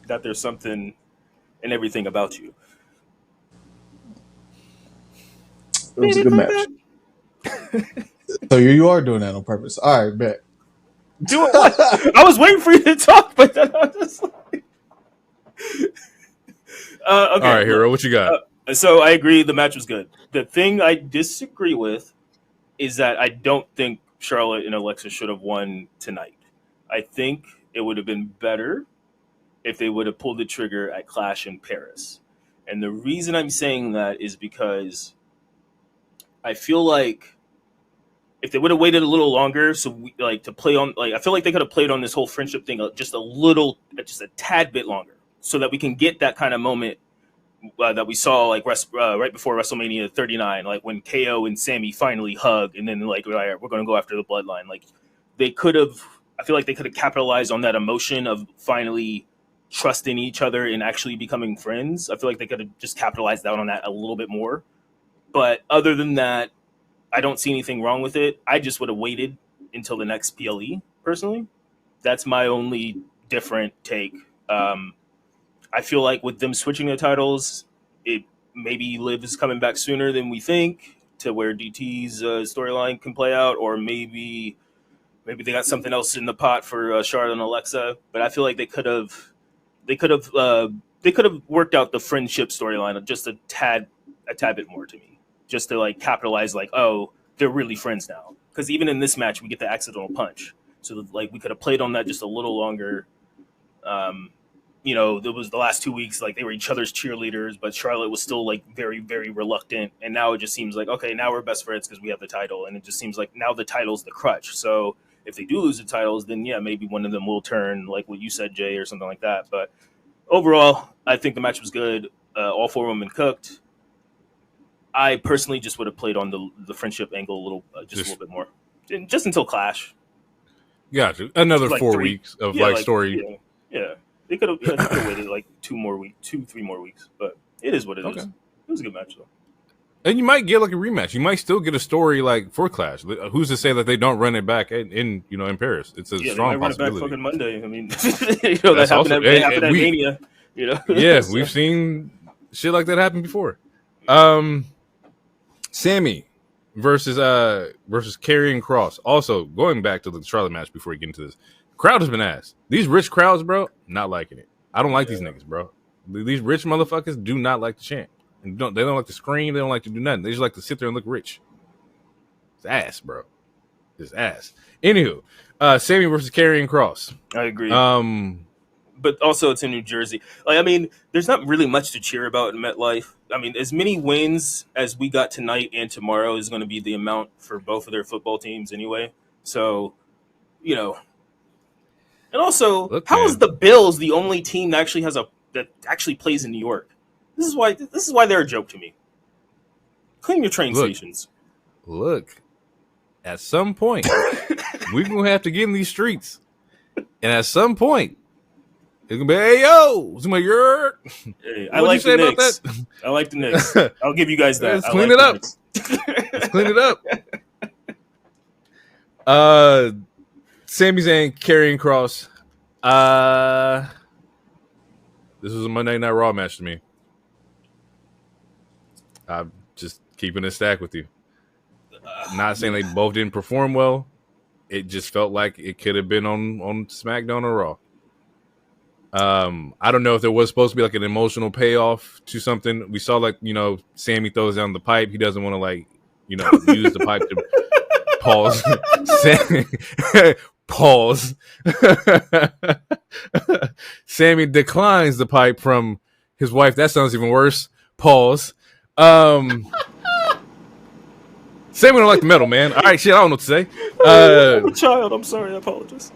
that there's something and everything about you. It was a good match. So you are doing that on purpose. All right, bet. Doing what? I was waiting for you to talk, but then I was just like, okay. All right, Hero, what you got? So I agree, the match was good. The thing I disagree with is that I don't think Charlotte and Alexa should have won tonight. I think it would have been better if they would have pulled the trigger at Clash in Paris. And the reason I'm saying that is because I feel like if they would have waited a little longer, so we, like to play on, like I feel like they could have played on this whole friendship thing just a tad bit longer, so that we can get that kind of moment that we saw like right before WrestleMania 39, like when KO and Sami finally hug, and then like we're going to go after the Bloodline. Like they could have, I feel like they could have capitalized on that emotion of finally trusting each other and actually becoming friends. I feel like they could have just capitalized down on that a little bit more. But other than that, I don't see anything wrong with it. I just would have waited until the next PLE, personally. That's my only different take. I feel like with them switching the titles, it maybe Liv is coming back sooner than we think to where DT's storyline can play out, or maybe they got something else in the pot for Charlotte and Alexa. But I feel like they could have worked out the friendship storyline just a tad bit more to me, just to like capitalize, like, oh, they're really friends now. Because even in this match, we get the accidental punch, so like we could have played on that just a little longer. There was the last 2 weeks, like they were each other's cheerleaders, but Charlotte was still like very, very reluctant. And now it just seems like, okay, now we're best friends because we have the title. And it just seems like now the title's the crutch. So if they do lose the titles, then yeah, maybe one of them will turn, like what you said, Jay, or something like that. But overall, I think the match was good. All four women cooked. I personally just would have played on the friendship angle a little bit more, just until Clash. Gotcha. Another like 4 weeks of story. Yeah. They could have waited like 3 more weeks, but it is what it is. It was a good match though. And you might get like a rematch. You might still get a story like for Clash. Who's to say that they don't run it back in Paris? It's a strong possibility. Run it back fucking Monday. I mean, that happened at Mania. Yeah, we've seen shit like that happen before. Sammy versus Karrion Kross. Also, going back to the Charlotte match before we get into this, crowd has been asked. These rich crowds, bro, not liking it. I don't like these niggas, bro. These rich motherfuckers do not like to chant. And they don't like to scream. They don't like to do nothing. They just like to sit there and look rich. It's ass, bro. It's ass. Anywho, Sammy versus Karrion Kross. I agree. But also it's in New Jersey. Like, I mean, there's not really much to cheer about in MetLife. I mean, as many wins as we got tonight and tomorrow is going to be the amount for both of their football teams anyway. So, And also, how is the Bills the only team that actually plays in New York? This is why they're a joke to me. Clean your train stations. Look, at some point, we're going to have to get in these streets. And at some point, it's going to be, hey, yo, somebody, hey, I like the Knicks. I like the Knicks. I'll give you guys that. Let's clean it up. Let's clean it up. Sami Zayn, Karrion Kross. This was a Monday Night Raw match to me. I'm just keeping it stacked with you. Not saying they both didn't perform well. It just felt like it could have been on SmackDown or Raw. I don't know if there was supposed to be like an emotional payoff to something. We saw Sammy throws down the pipe. He doesn't want to use the pipe to pause. Pause. Sammy declines the pipe from his wife. That sounds even worse. Pause. Sammy don't like the metal, man. All right, shit, I don't know what to say. I'm a child. I'm sorry. I apologize.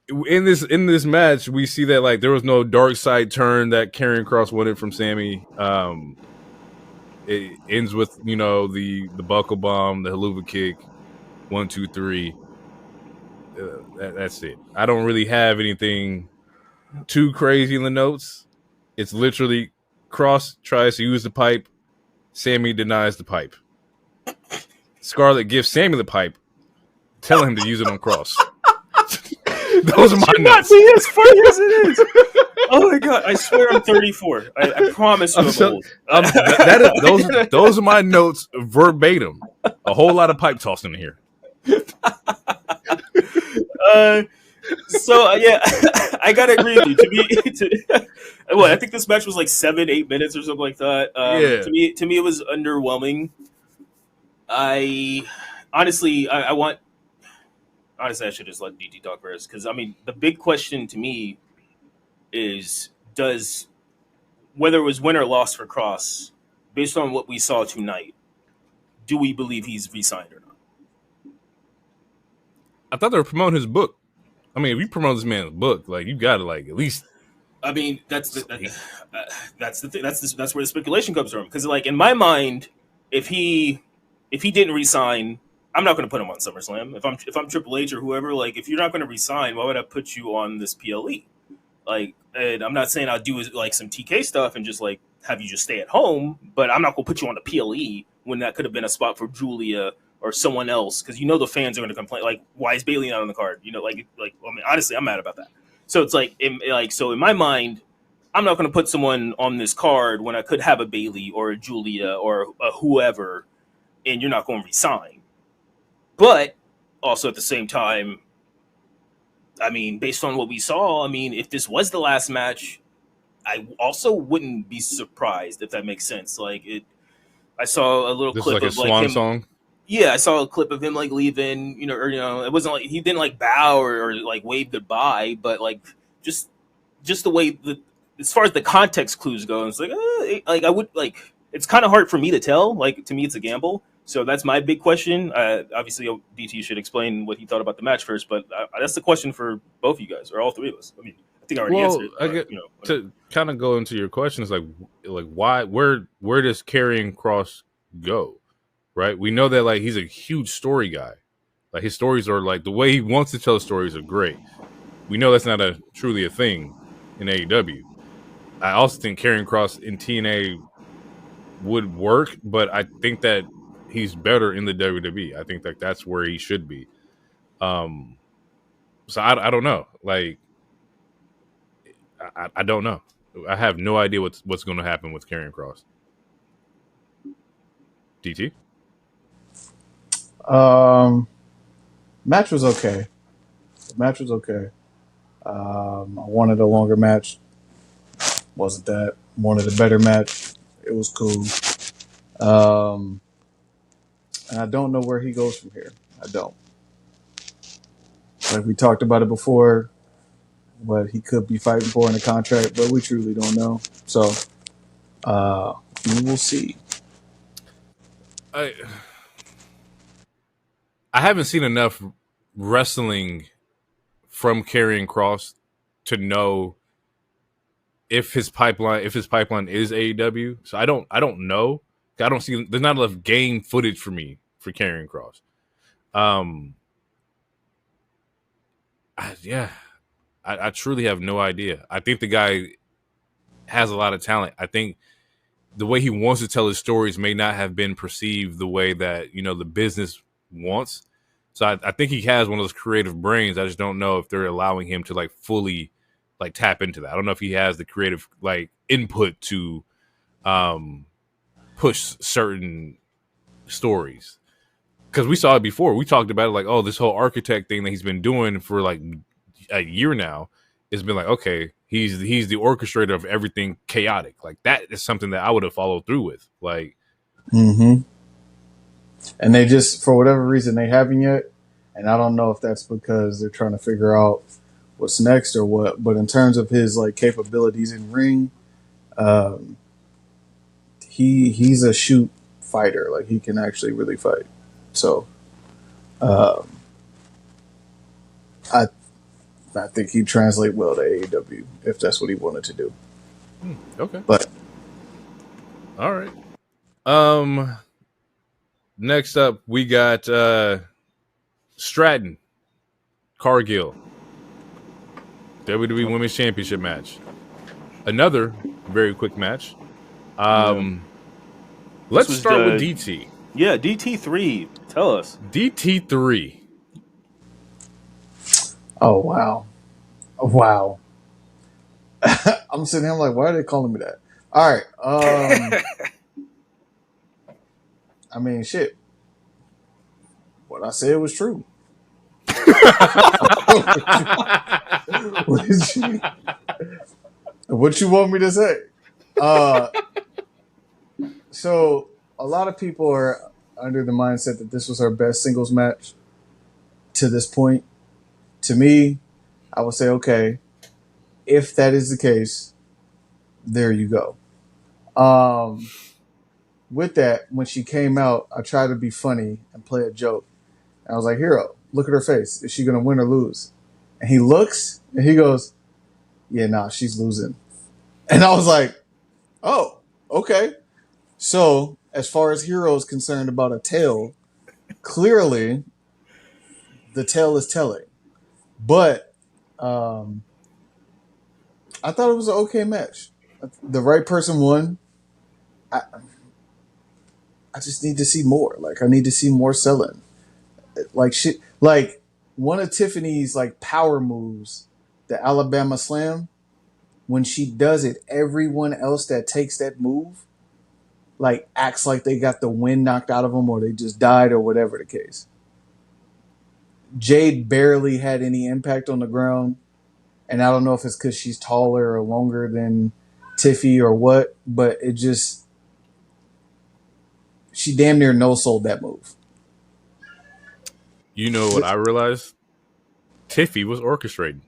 In this match, we see that there was no dark side turn that Karrion Kross wanted from Sammy. It ends with the buckle bomb, the haluva kick, 1, 2, 3. That's it. I don't really have anything too crazy in the notes. It's literally Kross tries to use the pipe, Sammy denies the pipe. Scarlett gives Sammy the pipe, telling him to use it on Kross. Those are my notes. Be as funny as it is. Oh my god! I swear I'm 34. I promise you I'm old. Those are my notes verbatim. A whole lot of pipe tossing in here. Yeah, I gotta agree with you. I think this match was like 7-8 minutes or something like that. Yeah. To me, it was underwhelming. I honestly, I should just let DT talk first because I mean, the big question to me is whether it was win or loss for Kross, based on what we saw tonight, do we believe he's re-signed or not? I thought they were promoting his book. I mean, if you promote this man's book, like you got to like at least. I mean, that's the thing. That's where the speculation comes from. Because like in my mind, if he didn't resign, I'm not going to put him on SummerSlam. If I'm Triple H or whoever, like if you're not going to resign, why would I put you on this PLE? Like, and I'm not saying I'll do like some TK stuff and just like have you just stay at home, but I'm not going to put you on the PLE when that could have been a spot for Julia or someone else, because you know the fans are going to complain. Like, why is Bayley not on the card? You know, like I mean, honestly, I'm mad about that. So it's like, in my mind, I'm not going to put someone on this card when I could have a Bayley or a Julia or a whoever, and you're not going to resign. But also at the same time, I mean, based on what we saw, I mean, if this was the last match, I also wouldn't be surprised, if that makes sense. Like I saw a little This clip is like of a like him. song. Yeah, I saw a clip of him like leaving, it wasn't like he didn't like bow or like wave goodbye, but like just the way as far as the context clues go, it's like like I would like it's kind of hard for me to tell. Like to me, it's a gamble. So that's my big question. Obviously, DT should explain what he thought about the match first, but that's the question for both of you guys or all three of us. I mean, I think I already answered it. To kind of go into your question is like why where does Karrion Kross go? Right, we know that like he's a huge story guy. Like his stories are like the way he wants to tell stories are great. We know that's not truly a thing in AEW. I also think Karrion Kross in TNA would work, but I think that he's better in the WWE. I think that that's where he should be. So I don't know. Like I don't know. I have no idea what's going to happen with Karrion Kross. DT. Match was okay. I wanted a longer match. Wasn't that? Wanted a better match. It was cool. And I don't know where he goes from here. I don't. Like we talked about it before, what he could be fighting for in a contract, but we truly don't know. So we will see. I haven't seen enough wrestling from Karrion Kross to know if his pipeline is AEW. So I don't know. I don't see. There's not enough game footage for me for Karrion Kross. I truly have no idea. I think the guy has a lot of talent. I think the way he wants to tell his stories may not have been perceived the way that the business wants. So I think he has one of those creative brains. I just don't know if they're allowing him to like fully like tap into that. I don't know if he has the creative like input to push certain stories. Because we saw it before. We talked about it like, oh, this whole architect thing that he's been doing for like a year now has been like, okay, he's the orchestrator of everything chaotic. Like that is something that I would have followed through with. Like, and they just, for whatever reason, they haven't yet. And I don't know if that's because they're trying to figure out what's next or what. But in terms of his like capabilities in ring, he's a shoot fighter. Like he can actually really fight. So, I think he'd translate well to AEW if that's what he wanted to do. Okay. But all right. Next up we got Stratton, Cargill, WWE Women's Championship match. Another very quick match. Let's start with DT. Yeah, DT3. Tell us. DT3. oh wow. Wow. I'm sitting here, I'm like, why are they calling me that? All right. I mean, shit. What I said was true. What you want me to say? So a lot of people are under the mindset that this was her best singles match to this point. To me, I would say, okay, if that is the case, there you go. With that, when she came out, I tried to be funny and play a joke. And I was like, Hero, look at her face. Is she going to win or lose? And he looks and he goes, yeah, nah, she's losing. And I was like, oh, okay. So as far as Hero is concerned about a tail, clearly the tail is telling. But I thought it was an okay match. The right person won. I just need to see more. Like, I need to see more selling. Like shit. Like one of Tiffany's like power moves, the Alabama Slam. When she does it, everyone else that takes that move, like acts like they got the wind knocked out of them or they just died or whatever the case. Jade barely had any impact on the ground, and I don't know if it's because she's taller or longer than Tiffy or what, but it just she damn near no sold that move. You know what I realized? Tiffy was orchestrating.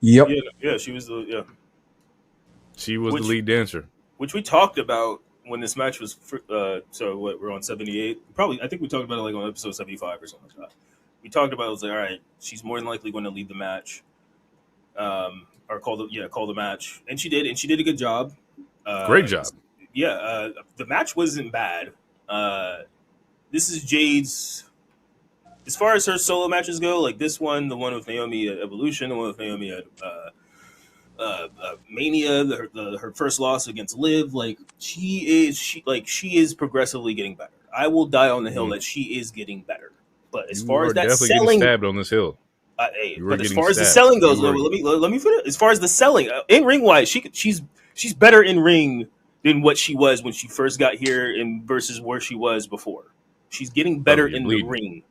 Yep. Yeah, she was the She was the lead dancer. which we talked about when this match was. So what, we're on 78. Probably, I think we talked about it like on episode 75 or something like that. We talked about it, was like, all right, she's more than likely going to lead the match, or call the match, and she did a good job. Great job. The match wasn't bad. This is Jade's. As far as her solo matches go, like this one, the one with Naomi at Evolution, the one with Naomi at Mania, her first loss against Liv, like she is progressively getting better. I will die on the hill that she is getting better. But as far as that definitely selling, getting stabbed on this hill. But as far as the selling goes, let me finish. As far as the selling, in ring wise, she's better in ring than what she was when she first got here, and versus where she was before. She's getting better in the ring.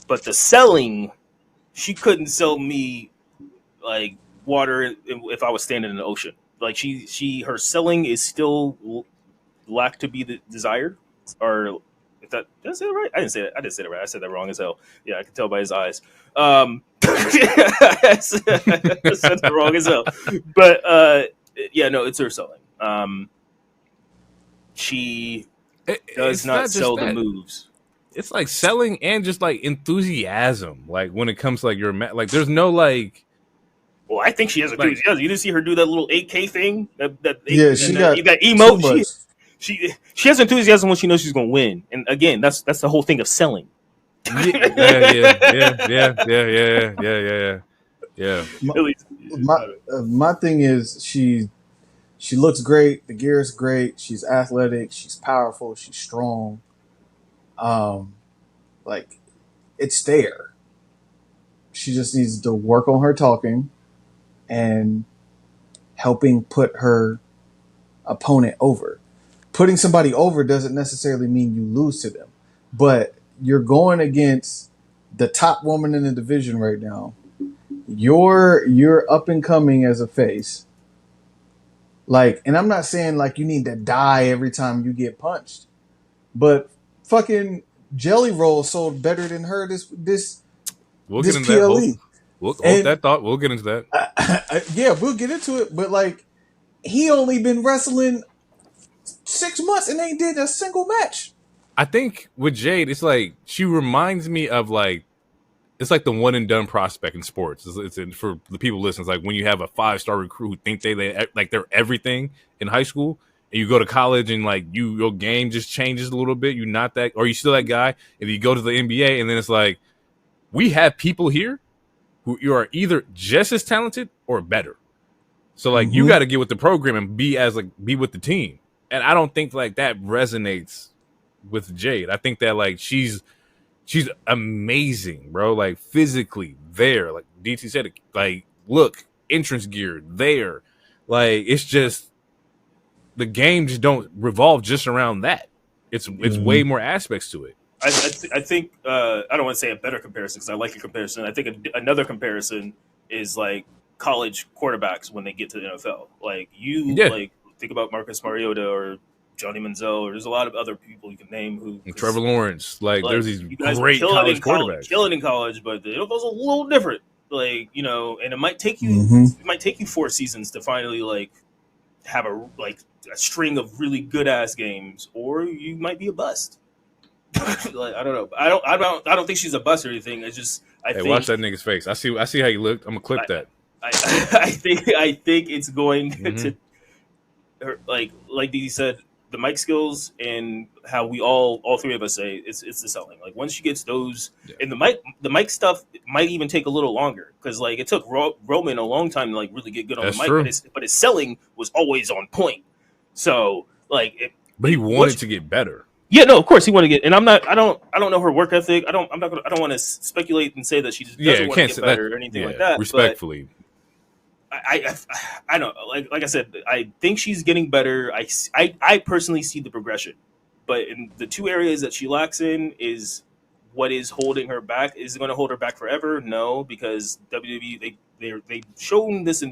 But the selling, she couldn't sell me like water if I was standing in the ocean. Like her selling is still lack to be desired. Or if that, did I say it right? I didn't say it. I didn't say it right. I said that wrong as hell. Yeah, I can tell by his eyes. I said that wrong as hell. But yeah, no, it's her selling. She does not sell the moves. It's like selling and just like enthusiasm. Like when it comes to like your like, there's no like. Well, I think she has enthusiasm. You didn't see her do that little 8K thing. She got that emo. She has enthusiasm when she knows she's going to win. And again, that's the whole thing of selling. Yeah. My thing is she looks great. The gear is great. She's athletic. She's powerful. She's strong. Like it's there. She just needs to work on her talking and helping put her opponent over. Putting somebody over doesn't necessarily mean you lose to them, but you're going against the top woman in the division right now. You're up and coming as a face. Like, and I'm not saying like you need to die every time you get punched, but fucking Jelly Roll sold better than her this we'll this get into PLE. That. We'll hold that thought. We'll get into that. Yeah, we'll get into it. But like, he only been wrestling 6 months and ain't did a single match. I think with Jade, it's like she reminds me of like it's like the one and done prospect in sports. It's for the people listening. It's like when you have a 5-star recruit who think they like they're everything in high school, and you go to college and like your game just changes a little bit. You're not that, or you still that guy. If you go to the NBA, and then it's like we have people here who you are either just as talented or better. So like you got to get with the program and be with the team. And I don't think like that resonates with Jade. I think that like she's amazing, bro. Like physically there, like DT said, like look, entrance gear there. Like, it's just the game just don't revolve just around that. It's way more aspects to it. I think I don't want to say a better comparison because I like a comparison. I think another comparison is like college quarterbacks when they get to the NFL. Like like think about Marcus Mariota or Johnny Manziel, or there's a lot of other people you can name who Trevor Lawrence. Like there's these you guys great college quarterbacks. Kill it in college, but those are a little different. Like, you know, and it might take you it might take you 4 seasons to finally like have a string of really good ass games, or you might be a bust. Like, I don't know. I don't think she's a bust or anything. It's just I think, watch that nigga's face. I see how you looked. I'm gonna clip that. I think it's going to like Dee said, the mic skills and how we all 3 of us say it's the selling. Like once she gets those, and the mic stuff might even take a little longer because like it took Roman a long time to like really get good on the mic, but his selling was always on point. So like, but he wanted to get better. Yeah, no, of course he wanted to get, and I don't know her work ethic. I don't want to speculate and say that she just doesn't want to get better or anything like that. Respectfully, I don't like I said, I think she's getting better. I personally see the progression, but in the 2 areas that she lacks in is what is holding her back. Is it going to hold her back forever? No, because WWE they've shown this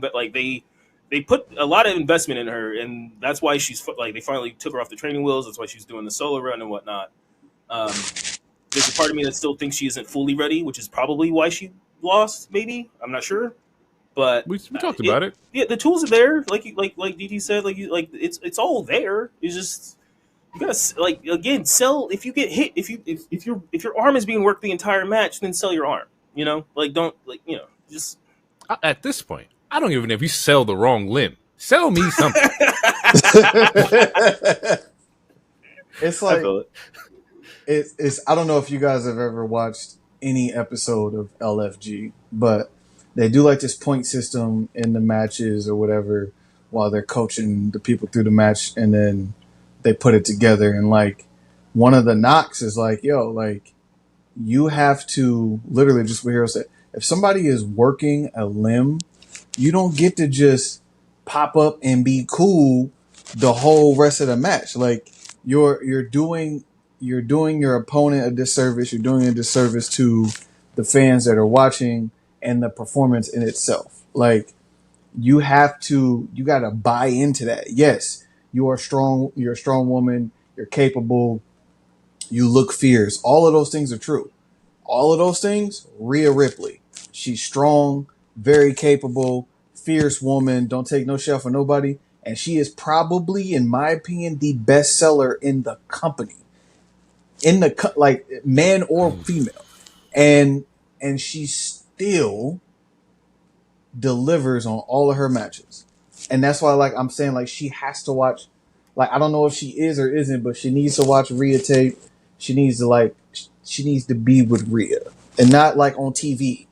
they put a lot of investment in her, and that's why she's like they finally took her off the training wheels. That's why she's doing the solo run and whatnot. There's a part of me that still thinks she isn't fully ready, which is probably why she lost. Maybe I'm not sure, but we talked about it. Yeah, the tools are there, like DT said. It's all there. It's just you gotta sell. If you get hit, if your arm is being worked the entire match, then sell your arm. You know, don't just at this point. I don't even know if you sell the wrong limb. Sell me something. It's like it's. I don't know if you guys have ever watched any episode of LFG, but they do like this point system in the matches or whatever while they're coaching the people through the match, and then they put it together. And like one of the knocks is like, yo, like you have to literally just what Hero said. If somebody is working a limb, you don't get to just pop up and be cool the whole rest of the match. Like you're doing your opponent a disservice. You're doing a disservice to the fans that are watching and the performance in itself. Like you got to buy into that. Yes, you are strong. You're a strong woman. You're capable. You look fierce. All of those things are true. All of those things, Rhea Ripley. She's strong, very capable, fierce woman. Don't take no shit for nobody. And she is probably, in my opinion, the best seller in the company. Like man or female. And she still delivers on all of her matches. And that's why like I'm saying like she has to watch, like I don't know if she is or isn't, but she needs to watch Rhea tape. She needs to be with Rhea. And not like on TV,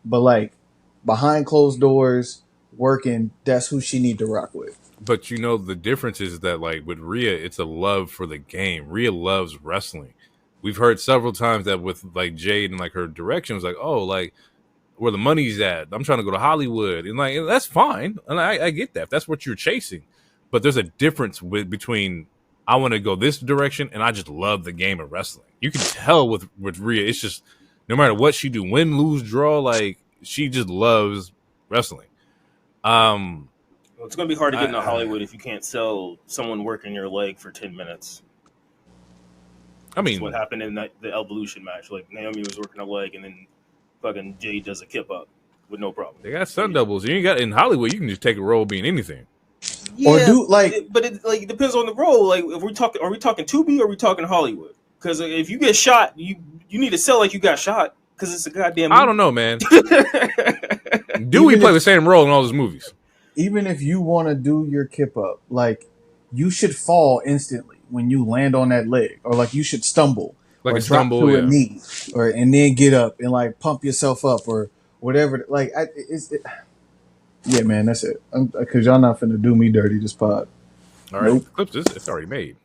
but like behind closed doors, working, that's who she need to rock with. But you know, the difference is that like with Rhea, it's a love for the game. Rhea loves wrestling. We've heard several times that with like Jade and like her direction was like, oh, like where the money's at. I'm trying to go to Hollywood. And like, that's fine. And I get that. If that's what you're chasing. But there's a difference between I want to go this direction and I just love the game of wrestling. You can tell with Rhea, it's just no matter what she do, win, lose, draw, like she just loves wrestling. Well, it's going to be hard to get into Hollywood if you can't sell someone working your leg for 10 minutes. I mean, that's what happened in the Evolution match. Like Naomi was working her leg, and then fucking Jade does a kip up with no problem. They got sun doubles. You ain't got in Hollywood. You can just take a role being anything. Yeah, or do like, but it depends on the role. Like, if we talking, are we talking Tubi or are we talking Hollywood? Because if you get shot, you need to sell like you got shot. Because it's a goddamn movie. I don't know, man. Dewey play the same role in all his movies. Even if you want to do your kip up, like you should fall instantly when you land on that leg, or like you should stumble, like or a stumble, drop to a knee, and then get up and like pump yourself up or whatever. Like, yeah, man, that's it. Because y'all not finna do me dirty this pod. All right, clips this. It's already made.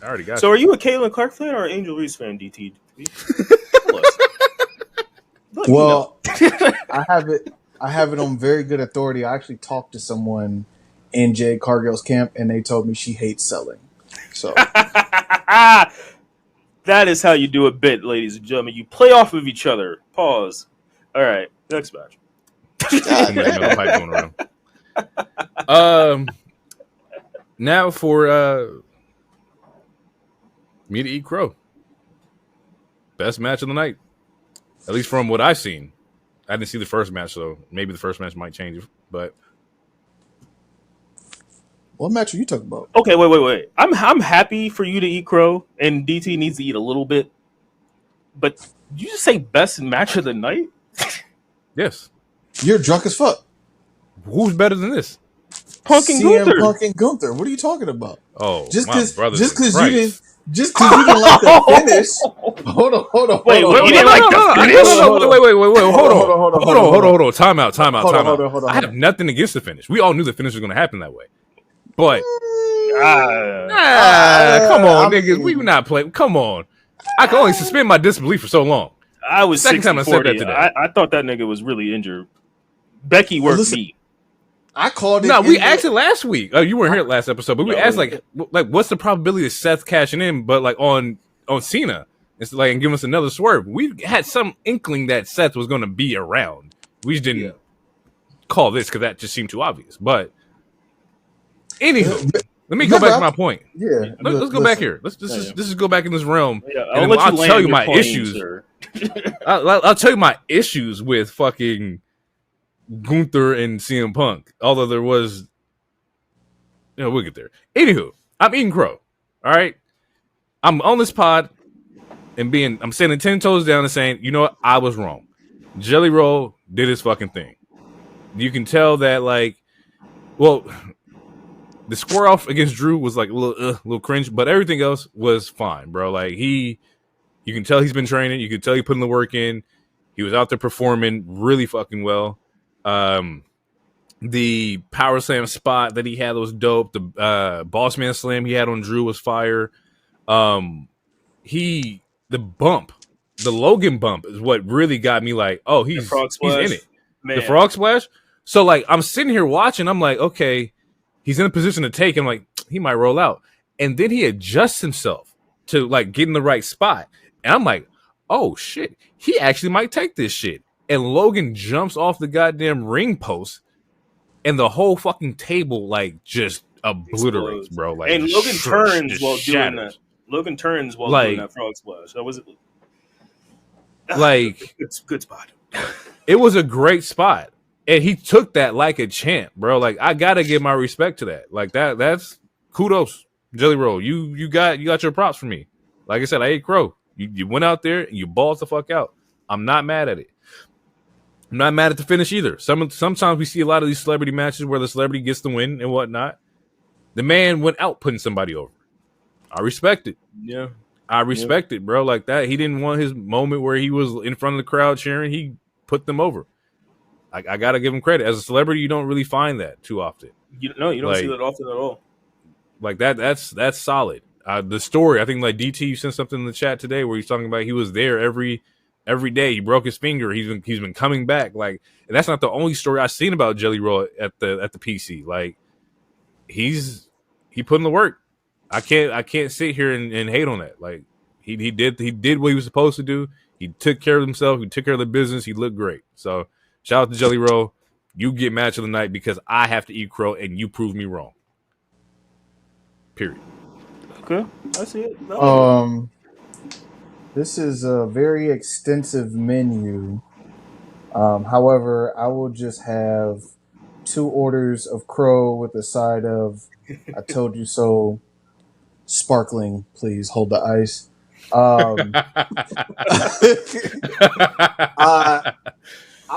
I already got. So, are you a Caitlin Clark fan or an Angel Reese fan, DT? Well, I have it. I have it on very good authority. I actually talked to someone in Jade Cargill's camp, and they told me she hates selling. So That is how you do a bit, ladies and gentlemen. You play off of each other. Pause. All right, next match. Too much Miller hype going around. Now for me to eat crow. Best match of the night, at least from what I've seen. I didn't see the first match, so maybe the first match might change. But what match are you talking about? Okay, wait. I'm happy for you to eat crow, and DT needs to eat a little bit. But did you just say best match of the night? yes, you're drunk as fuck. Who's better than this? Punk and Gunther. Punk and Gunther. What are you talking about? Oh, just because you didn't like the finish. Hold on. Wait, Hold on. Time out. I have nothing against the finish. We all knew the finish was going to happen that way. But come on, niggas. We were not playing. Come on. I can only suspend my disbelief for so long. I was second time I said that today. I thought that nigga was really injured. Becky worked me. I called it. No, we asked it last week. You weren't here last episode, but we asked like, what's the probability of Seth cashing in? But like on Cena, it's like and give us another swerve. We had some inkling that Seth was going to be around. We just didn't call this because that just seemed too obvious. But anywho, let me go back to my point. Yeah, let's go back here. Let's just go back in this realm. Yeah, and I'll tell you my issues. I'll tell you my issues with fucking Gunther and CM Punk. Although there was, we'll get there. Anywho, I'm eating crow. All right, I'm on this pod and I'm standing 10 toes down and saying, you know what, I was wrong. Jelly Roll did his fucking thing. You can tell that, like, well, the square off against Drew was like a little cringe, but everything else was fine, bro. Like you can tell he's been training. You can tell he putting the work in. He was out there performing really fucking well. The power slam spot that he had was dope. The boss man slam he had on Drew was fire. The Logan bump is what really got me like, oh, he's in it. Man. The frog splash. So like I'm sitting here watching, I'm like, okay, he's in a position to take. I'm like, he might roll out. And then he adjusts himself to like get in the right spot. And I'm like, oh shit, he actually might take this shit. And Logan jumps off the goddamn ring post, and the whole fucking table like just obliterates, bro. Like, and Logan turns while doing that. Logan turns while doing that frog splash. That was like it's a good spot. It was a great spot, and he took that like a champ, bro. Like I gotta give my respect to that. Like that's kudos, Jelly Roll. You got your props for me. Like I said, I ate crow. You went out there and you balled the fuck out. I'm not mad at it. I'm not mad at the finish either. Sometimes we see a lot of these celebrity matches where the celebrity gets the win and whatnot. The man went out putting somebody over. I respect it. Yeah. I respect it, bro. Like that. He didn't want his moment where he was in front of the crowd cheering. He put them over. I got to give him credit. As a celebrity, you don't really find that too often. You don't see that often at all. Like that's solid. The story, I think like DT sent something in the chat today where he's talking about he was there every day. He broke his finger. He's been coming back. Like, and that's not the only story I've seen about Jelly Roll at the PC. Like, he put in the work. I can't sit here and hate on that. Like, he did what he was supposed to do. He took care of himself. He took care of the business. He looked great. So shout out to Jelly Roll. You get match of the night because I have to eat crow and you proved me wrong. Period. Okay, I see it. This is a very extensive menu. However, I will just have 2 orders of crow with a side of I told you so sparkling. Please hold the ice. I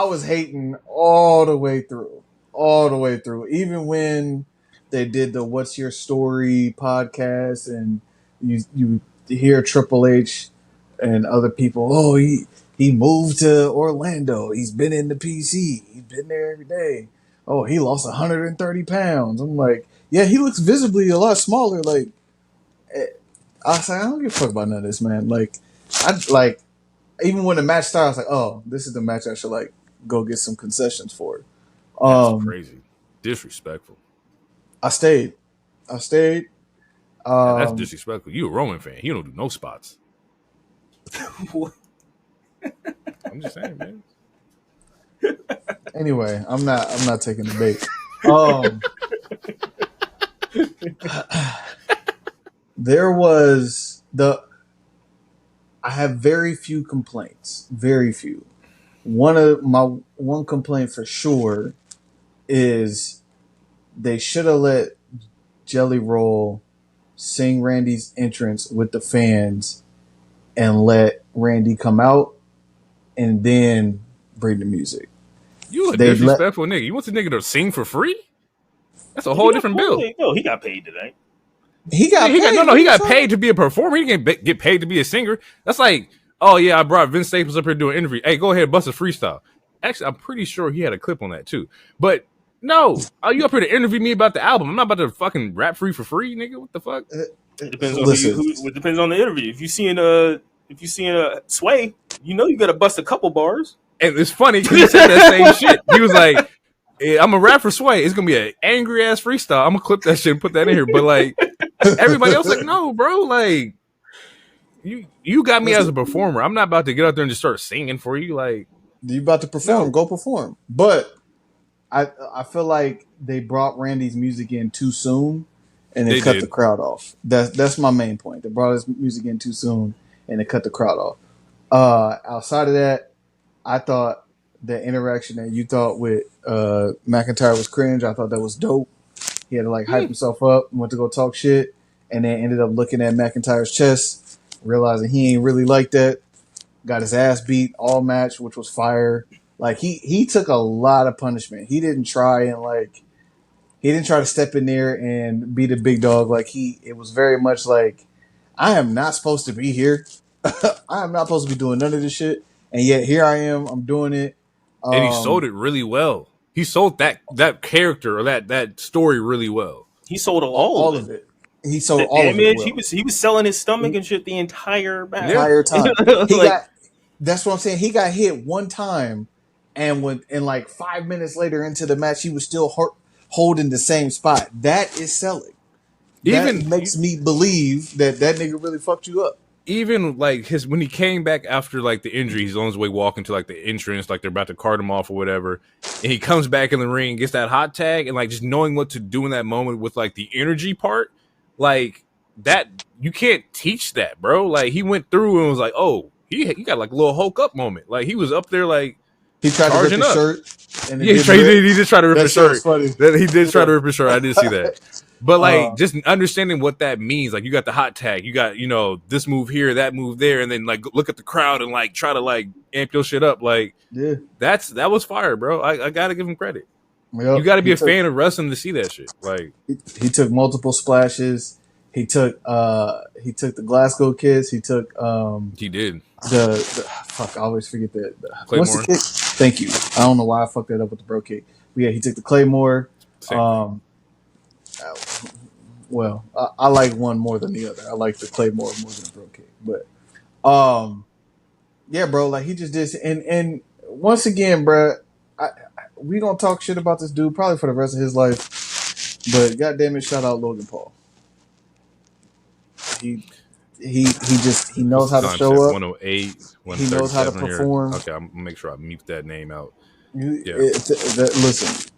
was hating all the way through. Even when they did the What's Your Story podcast and you hear Triple H and other people, oh, he moved to Orlando. He's been in the PC. He's been there every day. Oh, he lost 130 pounds. I'm like, yeah, he looks visibly a lot smaller. Like, I was like, I don't give a fuck about none of this, man. Like, even when the match started, I was like, oh, this is the match I should like. go get some concessions for it. That's crazy. Disrespectful. I stayed. That's disrespectful. You a Roman fan. You don't do no spots. I'm just saying, man. Anyway, I'm not taking the bait. There was I have very few complaints. Very few. One complaint for sure is they should have let Jelly Roll sing Randy's entrance with the fans and let Randy come out and then bring the music. You a disrespectful nigga. You want the nigga to sing for free? That's a whole different bill. No, he got paid tonight. He got paid to be a performer. He didn't get paid to be a singer. That's like, oh yeah, I brought Vince Staples up here to do an interview. Hey, go ahead, bust a freestyle. Actually, I'm pretty sure he had a clip on that too. But no, are you up here to interview me about the album? I'm not about to fucking rap for free, nigga. What the fuck? It depends on it depends on the interview. If you seeing a Sway, you know you got to bust a couple bars. And it's funny because he said that same shit. He was like, yeah, I'm a rap for Sway. It's gonna be an angry ass freestyle. I'm gonna clip that shit and put that in here. But like everybody else, like, no, bro, like you got me as a performer. I'm not about to get out there and just start singing for you. Like, you about to perform? No. Go perform. But I feel like they brought Randy's music in too soon, and they cut the crowd off. That's my main point. They brought his music in too soon, and they cut the crowd off. Outside of that, I thought the interaction that you thought with McIntyre was cringe. I thought that was dope. He had to like hype himself up, went to go talk shit, and then ended up looking at McIntyre's chest, realizing he ain't really like that. Got his ass beat all match, which was fire. Like he took a lot of punishment. He didn't try to step in there and be the big dog. Like it was very much like, I am not supposed to be here. I am not supposed to be doing none of this shit. And yet here I am. I'm doing it. And he sold it really well. He sold that character or that story really well. He sold all of it. He sold all of it. Well. He was selling his stomach and shit the entire match. The entire time. That's what I'm saying. He got hit one time, and like 5 minutes later into the match, he was still holding the same spot. That is selling. That makes me believe that nigga really fucked you up. Even like when he came back after like the injury, he's on his way walking to like the entrance, like they're about to cart him off or whatever, and he comes back in the ring, gets that hot tag, and like just knowing what to do in that moment with like the energy part, like that you can't teach that, bro. Like he went through and was like, oh, he got like a little Hulk up moment, like he was up there like he tried to rip his shirt. And he did try to rip his shirt. He did try to rip his shirt. I did see that. But like just understanding what that means, like you got the hot tag, you got this move here, that move there, and then like look at the crowd and like try to like amp your shit up. Like that was fire, bro. I gotta give him credit. Yep. You got to be a fan of wrestling to see that shit. Like he took multiple splashes. He took the Glasgow kiss. He took he did the fuck. I always forget that. Claymore. What's the kick? Thank you. I don't know why I fucked that up with the bro kick. But yeah, he took the Claymore. Well, I like one more than the other. I like the Claymore more than the bro kick. But yeah, bro, like he just did. And once again, bro, we gonna talk shit about this dude probably for the rest of his life. But goddamn it, shout out Logan Paul. He knows how to show up. 108. He knows how to perform. Okay, I'm gonna make sure I mute that name out. Listen,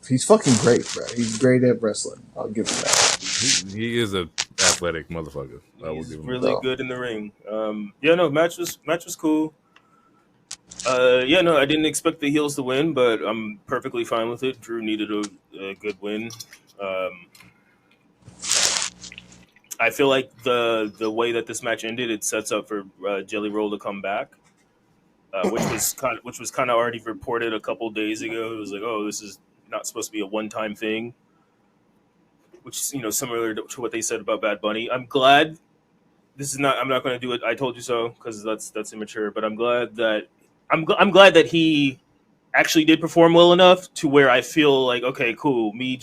he's fucking great, bro. He's great at wrestling. I'll give him that. He is a athletic motherfucker. He's really good in the ring. Match was cool. I didn't expect the heels to win, but I'm perfectly fine with it. Drew needed a good win. I feel like the way that this match ended, it sets up for Jelly Roll to come back, which was kind of already reported a couple days ago. It was like, oh, this is not supposed to be a one-time thing, which is similar to what they said about Bad Bunny. I'm glad this is not. I'm not going to do it. I told you so because that's immature. But I'm glad that he actually did perform well enough to where I feel like, okay, cool. Me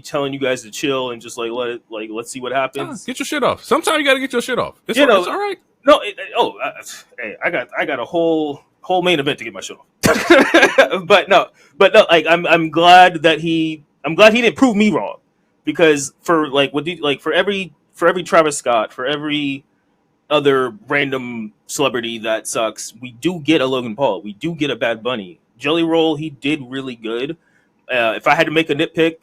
telling you guys to chill and just let's see what happens. Get your shit off. Sometimes you got to get your shit off. It's all right. No, hey, I got a whole whole main event to get my shit off. but no, like I'm glad he didn't prove me wrong, because for like for every Travis Scott, for every other random celebrity that sucks, we do get a Logan Paul, we do get a Bad Bunny. Jelly Roll, he did really good. If I had to make a nitpick,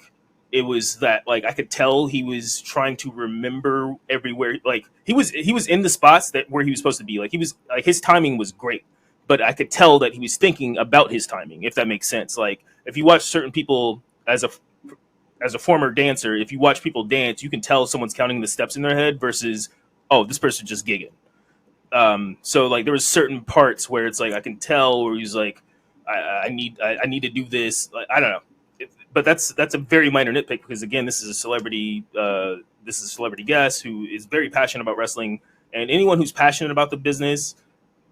it was that like I could tell he was trying to remember everywhere. Like he was in the spots that where he was supposed to be. Like he was like his timing was great, but I could tell that he was thinking about his timing. If that makes sense. Like if you watch certain people as a former dancer, if you watch people dance, you can tell someone's counting the steps in their head versus, oh, this person just gigging. So like there was certain parts where it's like I can tell where he's like, I need to do this. Like, I don't know. But that's a very minor nitpick, because again, this is a celebrity guest who is very passionate about wrestling, and anyone who's passionate about the business,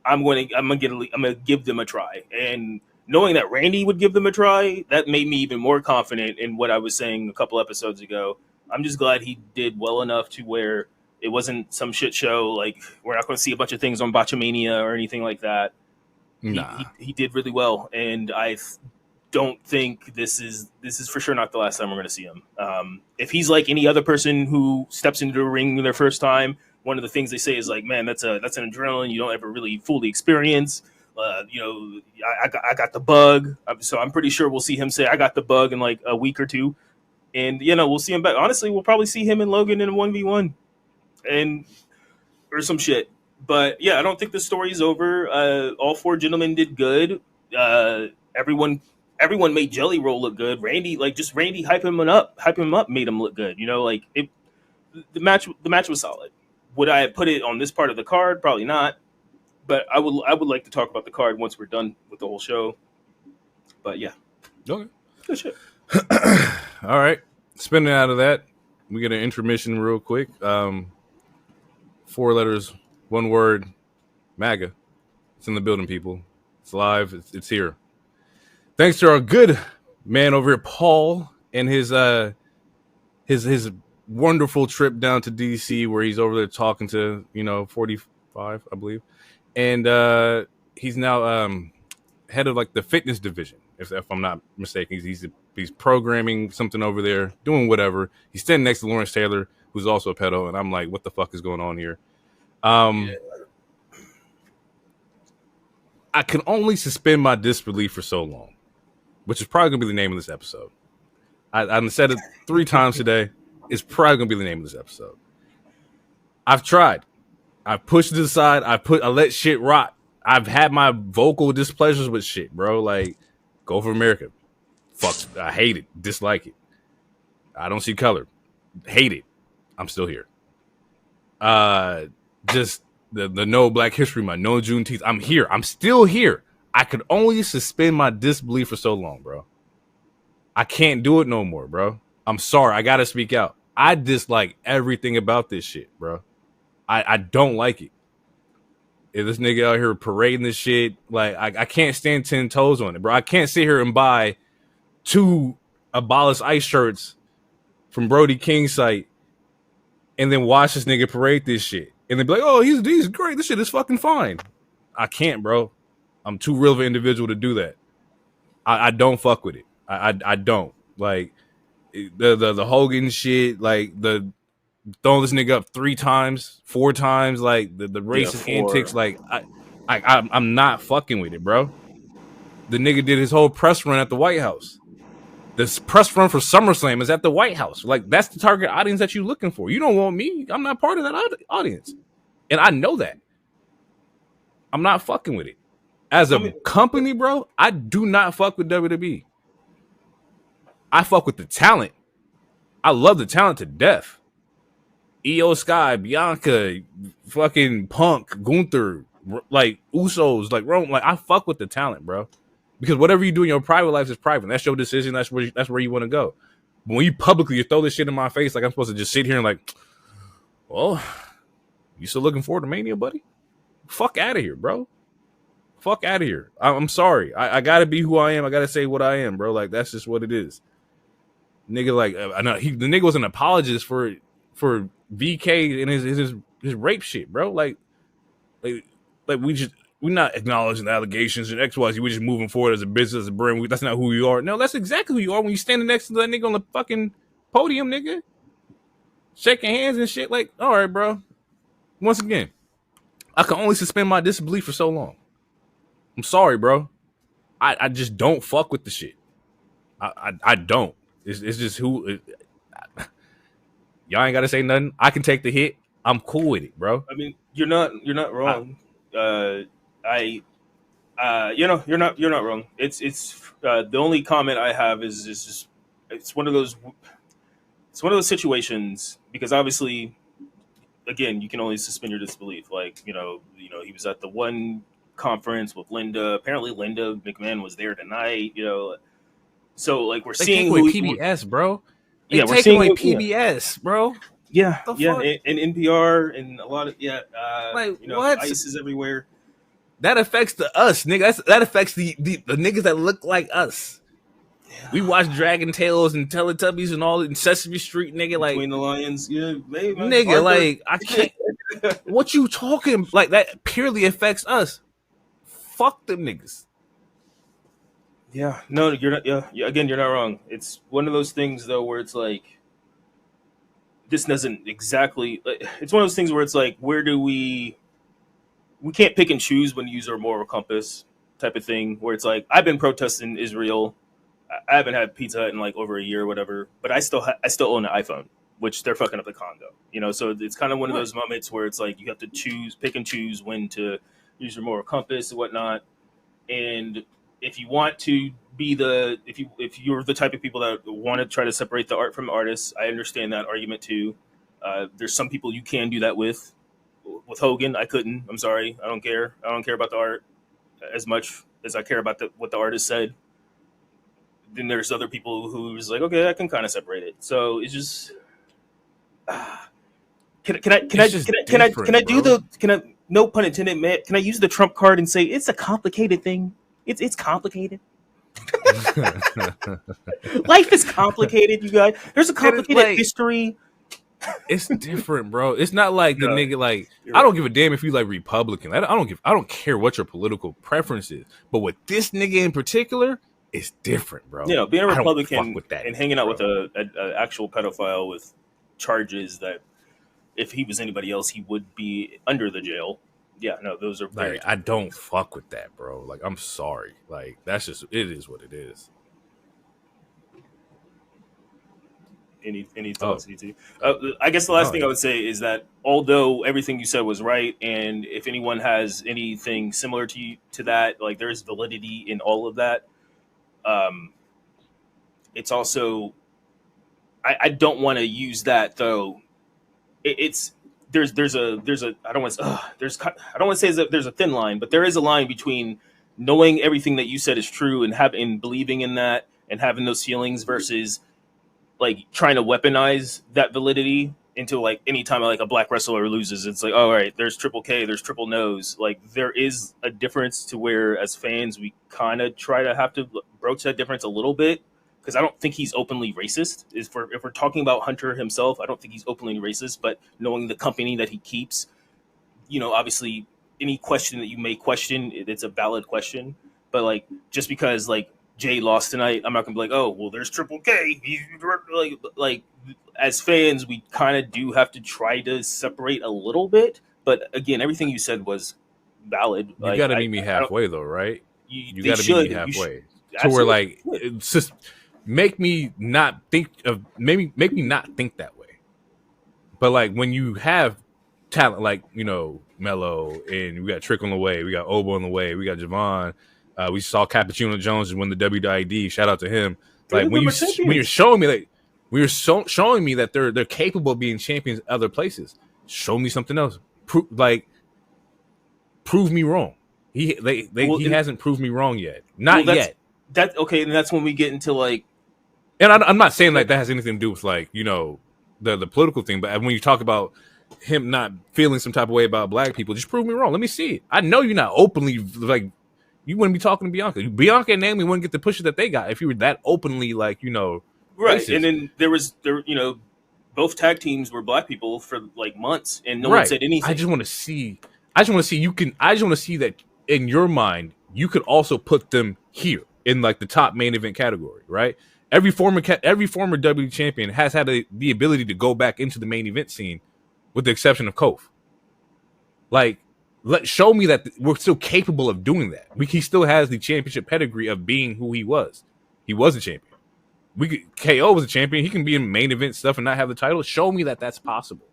I'm gonna give them a try. And knowing that Randy would give them a try, that made me even more confident in what I was saying a couple episodes ago. I'm just glad he did well enough to where it wasn't some shit show. Like we're not going to see a bunch of things on Botchamania or anything like that. Nah. He did really well, and I don't think this is for sure not the last time we're going to see him. If he's like any other person who steps into the ring their first time, one of the things they say is like, man, that's an adrenaline you don't ever really fully experience. I got the bug, so I'm pretty sure we'll see him say I got the bug in like a week or two, and we'll see him back. Honestly, we'll probably see him and Logan in a 1v1 and or some shit. But yeah, I don't think the story's over. All four gentlemen did good. Everyone made Jelly Roll look good. Randy hype him up, made him look good. The match was solid. Would I have put it on this part of the card? Probably not. But I would like to talk about the card once we're done with the whole show. But yeah. Okay. Good shit. All right. Spinning out of that, we get an intermission real quick. 4 letters, 1 word, MAGA. It's in the building, people. It's live. It's here. Thanks to our good man over here, Paul, and his wonderful trip down to DC, where he's over there talking to 45, I believe, and he's now head of like the fitness division, if I'm not mistaken. He's programming something over there, doing whatever. He's standing next to Lawrence Taylor, who's also a pedo, and I'm like, what the fuck is going on here? I can only suspend my disbelief for so long, which is probably gonna be the name of this episode. I said it 3 times today. It's probably gonna be the name of this episode. I've tried. I pushed it aside. I let shit rot. I've had my vocal displeasures with shit, bro. Like, Go for America. Fuck. I hate it. Dislike it. I don't see color. Hate it. I'm still here. Just the no Black History Month, no Juneteenth. I'm here. I'm still here. I could only suspend my disbelief for so long, bro. I can't do it no more, bro. I'm sorry. I gotta speak out. I dislike everything about this shit, bro. I don't like it. If this nigga out here parading this shit, like I can't stand 10 toes on it, bro. I can't sit here and buy 2 Abolish ICE shirts from Brody King's site and then watch this nigga parade this shit. And then be like, oh, he's great. This shit is fucking fine. I can't, bro. I'm too real of an individual to do that. I don't fuck with it. I don't. Like, the Hogan shit, like the throwing this nigga up 3 times, 4 times, like the racist antics, like I'm not fucking with it, bro. The nigga did his whole press run at the White House. This press run for SummerSlam is at the White House. Like, that's the target audience that you're looking for. You don't want me. I'm not part of that audience. And I know that. I'm not fucking with it. As a company, bro, I do not fuck with WWE. I fuck with the talent. I love the talent to death. Io Sky, Bianca, fucking Punk, Gunther, like Usos, like Rome. Like, I fuck with the talent, bro. Because whatever you do in your private life is private. That's your decision. That's where you want to go. But when you publicly throw this shit in my face, like I'm supposed to just sit here and like, well, you still looking forward to Mania, buddy? Fuck out of here, bro. Fuck out of here. I'm sorry. I gotta be who I am. I gotta say what I am, bro. Like, that's just what it is. Nigga, like, I know the nigga was an apologist for VK and his rape shit, bro. Like we just, we're not acknowledging the allegations and XYZ. We're just moving forward as a business, as a brand. That's not who you are. No, that's exactly who you are when you standing next to that nigga on the fucking podium, nigga. Shaking hands and shit. Like, all right, bro. Once again, I can only suspend my disbelief for so long. I'm sorry, bro. I just don't fuck with the shit. I don't. It's just who. Y'all ain't got to say nothing. I can take the hit. I'm cool with it, bro. I mean, you're not wrong. You're not wrong. It's the only comment I have is just it's one of those situations, because obviously, again, you can only suspend your disbelief. Like, he was at the one conference with Linda. Apparently, Linda McMahon was there tonight. So like we're seeing who PBS, bro. Yeah, we're taking away PBS, bro. Yeah, and NPR and a lot of what? ICE is everywhere. That affects us, nigga. That affects the niggas that look like us. Yeah. We watch Dragon Tales and Teletubbies and all in Sesame Street, nigga. Like Between the Lions, yeah, maybe, nigga. Arthur. Like I can't. What you talking like? That purely affects us. Fuck them niggas. Yeah, no, you're not. Yeah, again, you're not wrong. It's one of those things though where it's like, this doesn't exactly. It's one of those things where it's like, where do we can't pick and choose when to use our moral compass type of thing. Where it's like, I've been protesting Israel. I haven't had Pizza Hut in like over a year or whatever, but I still own an iPhone, which they're fucking up the Congo. So it's kind of one of those moments where it's like you have to pick and choose when to use your moral compass and whatnot. And if you want to be if you're the type of people that want to try to separate the art from the artists, I understand that argument too. There's some people you can do that with. With Hogan, I couldn't. I'm sorry. I don't care. I don't care about the art as much as I care about what the artist said. Then there's other people who's like, okay, I can kind of separate it. So it's just, can I no pun intended, man, can I use the Trump card and say it's a complicated thing? It's complicated. Life is complicated, you guys. There's a complicated history. It's different, bro. It's not like the nigga like I don't give a damn if you like Republican. I don't care what your political preference is. But with this nigga in particular, it's different, bro. Being a Republican and hanging out with an actual pedophile with charges that if he was anybody else, he would be under the jail. Yeah, no, those are very. Like, I don't fuck with that, bro. Like, I'm sorry. Like, that's just it is what it is. Any thoughts, DT? I guess the last thing I would say is that although everything you said was right, and if anyone has anything similar to that, like there is validity in all of that. It's also, I don't want to use that though. There's a I don't want to say that there's a thin line, but there is a line between knowing everything that you said is true and believing in that and having those feelings versus like trying to weaponize that validity into like anytime like a black wrestler loses, it's like, all right, there's triple K, there's triple no's. Like there is a difference to where as fans we kind of try to have to broach that difference a little bit, because I don't think he's openly racist. If we're talking about Hunter himself, I don't think he's openly racist, but knowing the company that he keeps, obviously any question that you may question, it's a valid question. But like just because like Jay lost tonight, I'm not gonna be like, oh well, there's Triple K. Like as fans, we kind of do have to try to separate a little bit. But again, everything you said was valid. You gotta meet me halfway, though, right? You gotta meet me halfway to where like it's just make me not think make me not think that way. But like when you have talent like Melo, and we got Trick on the way, we got Obo on the way, we got Javon. We saw Cappuccino Jones win the WID. Shout out to him. Like when you're showing me showing me that they're capable of being champions other places. Show me something else. Prove me wrong. He hasn't proved me wrong yet. Not yet. That okay, and that's when we get into like. And I'm not saying like that has anything to do with like the political thing, but when you talk about him not feeling some type of way about black people, just prove me wrong. Let me see it. I know you're not openly like. You wouldn't be talking to Bianca. Bianca and Naomi wouldn't get the pushes that they got if you were that openly, like, right. Racist. And then there both tag teams were black people for like months, and no one said anything. I just want to see that in your mind, you could also put them here in like the top main event category, right? Every former WWE champion has had the ability to go back into the main event scene, with the exception of Kofi. Like, show me that we're still capable of doing that. He still has the championship pedigree of being who he was. He was a champion. KO was a champion. He can be in main event stuff and not have the title. Show me that that's possible.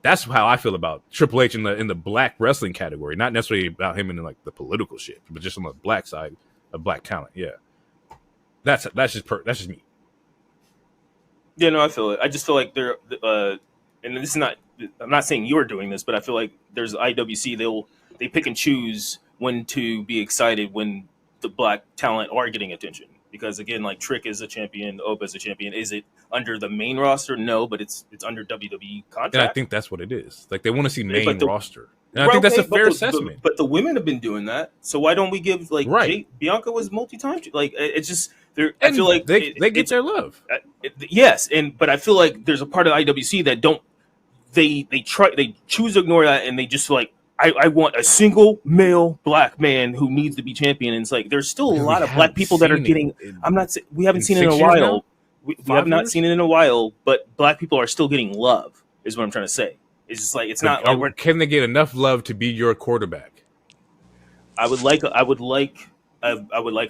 That's how I feel about Triple H in the black wrestling category, not necessarily about him in like the political shit, but just on the black side of black talent. Yeah, that's just me. Yeah, no, I feel it. I just feel like and this is not. I'm not saying you're doing this, but I feel like there's IWC. They pick and choose when to be excited when the black talent are getting attention. Because again, like Trick is a champion, Oba is a champion. Is it under the main roster? No, but it's under WWE contract. And I think that's what it is. Like they want to see main roster. And I think that's a fair assessment. But the women have been doing that, so why don't we give like Bianca was multi-time? Like it's just I feel like they get their love. Yes, but I feel like there's a part of IWC that don't. They choose to ignore that, and they just like I want a single male black man who needs to be champion. And it's like there's still a lot of black people that are getting. We haven't seen it in a while. We have not seen it in a while, but black people are still getting love. Is what I'm trying to say. It's just like it's not. Like can they get enough love to be your quarterback? I would like a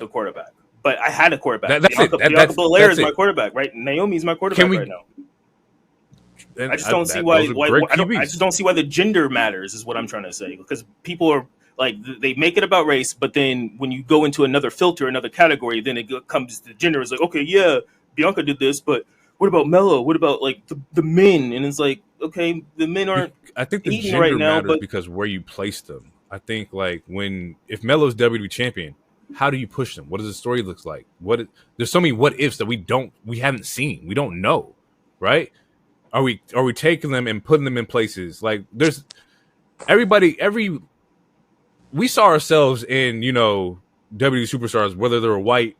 quarterback, but I had a quarterback. That's Bianca Belair is my quarterback, right? Naomi's my quarterback right now. I just don't see why. I just don't see why the gender matters. Is what I'm trying to say. Because people are like they make it about race, but then when you go into another filter, another category, then it comes to gender. It's like, okay, yeah, Bianca did this, but what about Melo? What about like the men? And it's like, okay, the men aren't. I think the gender right now, matters because where you place them. I think like if Melo's WWE champion, how do you push them? What does the story look like? There's so many what ifs that we haven't seen. We don't know, right? Are we taking them and putting them in places like there's we saw ourselves in WWE superstars, whether they were white,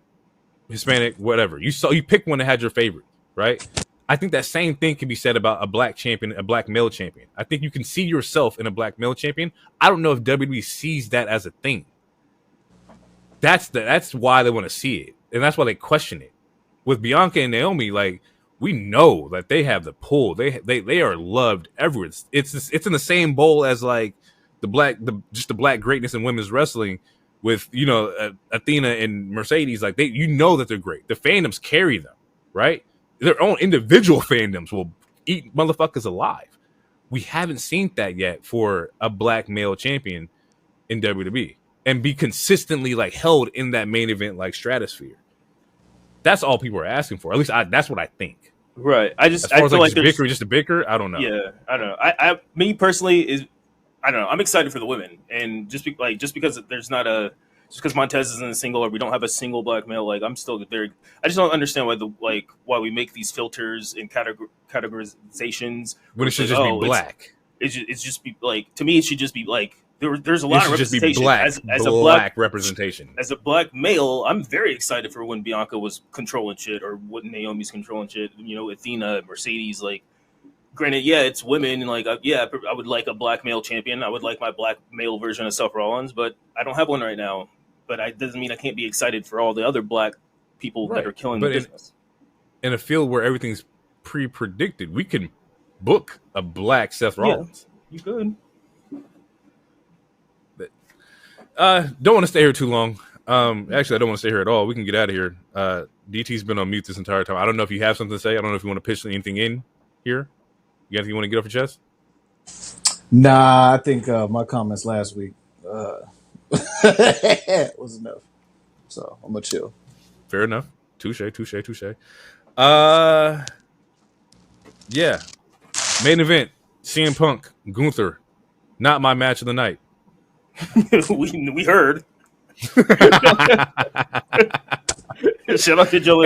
Hispanic, whatever. You pick one that had your favorite, right? I think that same thing can be said about a black champion, a black male champion. I think you can see yourself in a black male champion. I don't know if WWE sees that as a thing. That's why they want to see it, and that's why they question it. With Bianca and Naomi, like. We know that they have the pull. They are loved everywhere. It's in the same bowl as like the black greatness in women's wrestling with Athena and Mercedes. Like that they're great. The fandoms carry them, right? Their own individual fandoms will eat motherfuckers alive. We haven't seen that yet for a black male champion in WWE and be consistently like held in that main event like stratosphere. That's all people are asking for. At least that's what I think. Right. I feel like there's just a bicker. I don't know. Yeah, I don't know. Me personally I don't know. I'm excited for the women, and just because there's not just because Montez isn't a single or we don't have a single black male, like I'm still there. I just don't understand why we make these filters and categorizations when it should just be black. It's just be like to me. It should just be like. There's a lot of representation. Just be black, as a black representation. As a black male, I'm very excited for when Bianca was controlling shit or when Naomi's controlling shit. Athena, Mercedes. Like, granted, yeah, it's women, and like, I would like a black male champion. I would like my black male version of Seth Rollins, but I don't have one right now. But it doesn't mean I can't be excited for all the other black people that are killing the business. In a field where everything's pre-predicted, we can book a black Seth Rollins. Yeah, you could. Don't want to stay here too long. Actually, I don't want to stay here at all. We can get out of here. DT's been on mute this entire time. I don't know if you have something to say. I don't know if you want to pitch anything in here. You got anything you want to get off your chest? Nah, I think my comments last week was enough. So I'm gonna chill. Fair enough. Touche. Yeah. Main event. CM Punk, Gunther. Not my match of the night. we heard. Shout out to Joe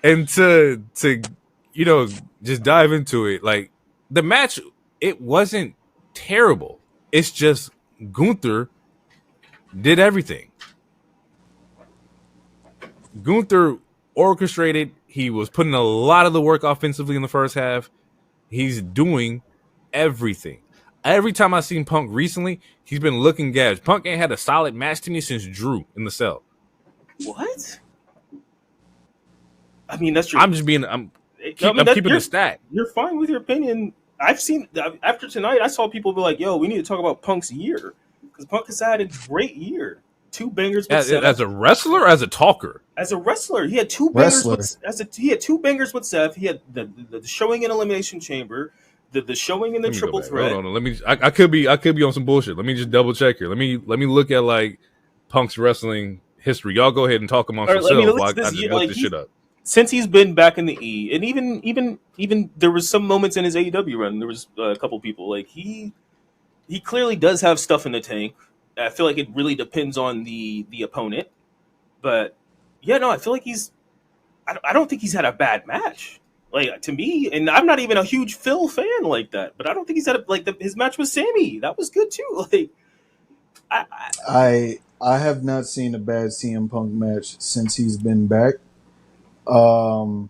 and to just dive into it. Like the match, it wasn't terrible. It's just Gunther did everything. Gunther orchestrated. He was putting a lot of the work offensively in the first half. He's doing everything. every time I've seen Punk recently, he's been looking gassed. Punk ain't had a solid match to me since Drew in the cell. What? I mean, that's your. I'm just being. I'm keeping the stat. You're fine with your opinion. I've seen after tonight. I saw people be like, "Yo, we need to talk about Punk's year because Punk has had a great year. 2 bangers with Seth. As a wrestler, or as a talker. As a wrestler, he had 2 bangers. He had 2 bangers with Seth. He had the showing in Elimination Chamber, the showing in the Triple Threat. Hold on, let me. I could be on some bullshit. Let me just double check here. Let me look at like Punk's wrestling history. Y'all go ahead and talk amongst yourselves while I just look this shit up. Since he's been back in the E, and even there was some moments in his AEW run. There was a couple people like he clearly does have stuff in the tank. I feel like it really depends on the opponent, but yeah, no, I feel like I don't think he's had a bad match. Like to me, and I'm not even a huge Phil fan like that, but I don't think he's had his match with Sami. That was good too. Like I have not seen a bad CM Punk match since he's been back. I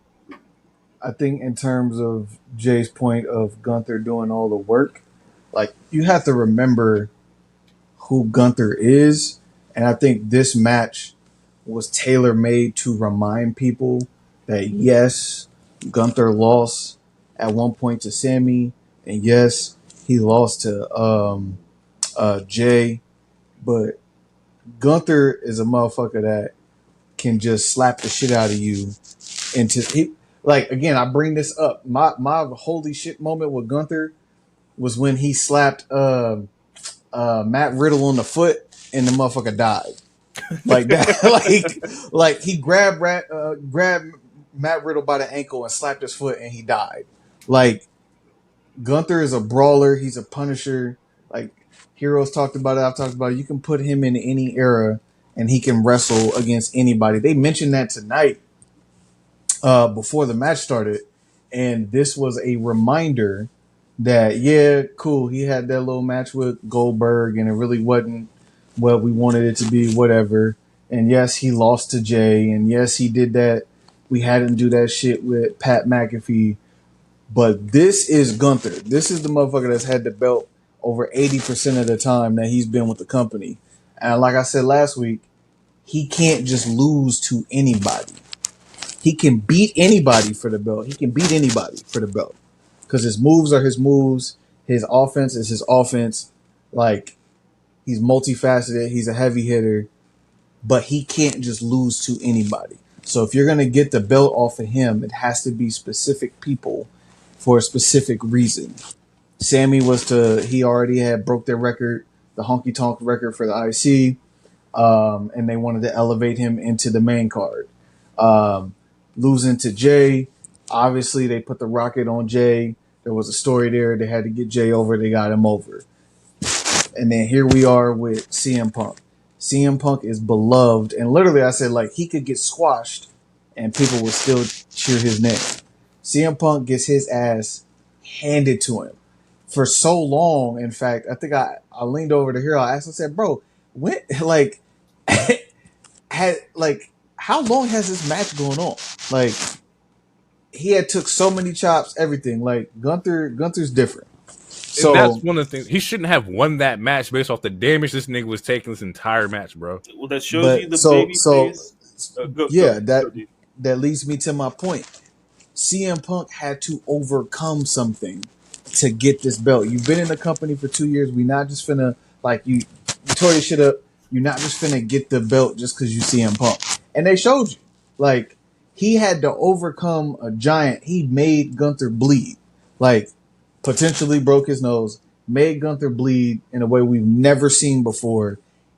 think in terms of Jay's point of Gunther doing all the work, like you have to remember who Gunther is, and I think this match was tailor-made to remind people that yes, Gunther lost at one point to Sami, and yes, he lost to Jay, but Gunther is a motherfucker that can just slap the shit out of you again, I bring this up. My holy shit moment with Gunther was when he slapped Matt Riddle on the foot and the motherfucker died. Like that, like he grabbed Matt Riddle by the ankle and slapped his foot and he died. Like Gunther is a brawler, he's a punisher. Like Heroes talked about it, I've talked about it. You can put him in any era and he can wrestle against anybody. They mentioned that tonight before the match started, and this was a reminder that yeah, cool, he had that little match with Goldberg and it really wasn't what we wanted it to be, whatever. And yes, he lost to Jay, and yes, he did that. We had him do that shit with Pat McAfee. But this is Gunther. This is the motherfucker that's had the belt over 80% of the time that he's been with the company. And like I said last week, he can't just lose to anybody. He can beat anybody for the belt. He can beat anybody for the belt. Because his moves are his moves. His offense is his offense. Like, he's multifaceted. He's a heavy hitter. But he can't just lose to anybody. So if you're going to get the belt off of him, it has to be specific people for a specific reason. Sami he already had broke their record, the honky tonk record for the IC. And they wanted to elevate him into the main card. Losing to Jay, obviously they put the rocket on Jay. There was a story there. They had to get Jay over. They got him over. And then here we are with CM Punk. CM Punk is beloved. And literally I said, like, he could get squashed and people would still cheer his name. CM Punk gets his ass handed to him for so long. In fact, I think I leaned over to Hero. I asked him, I said, bro, when, like, how long has this match going on? Like, he had took so many chops, everything. Like, Gunther's different. So and that's one of the things. He shouldn't have won that match based off the damage this nigga was taking this entire match, bro. Well, that shows you the baby face. That leads me to my point. CM Punk had to overcome something to get this belt. You've been in the company for 2 years. We not just finna, like, you tore your shit up. You're not just finna get the belt just because you CM Punk. And they showed you. Like, he had to overcome a giant. He made Gunther bleed. Like, potentially broke his nose, made Gunther bleed in a way we've never seen before,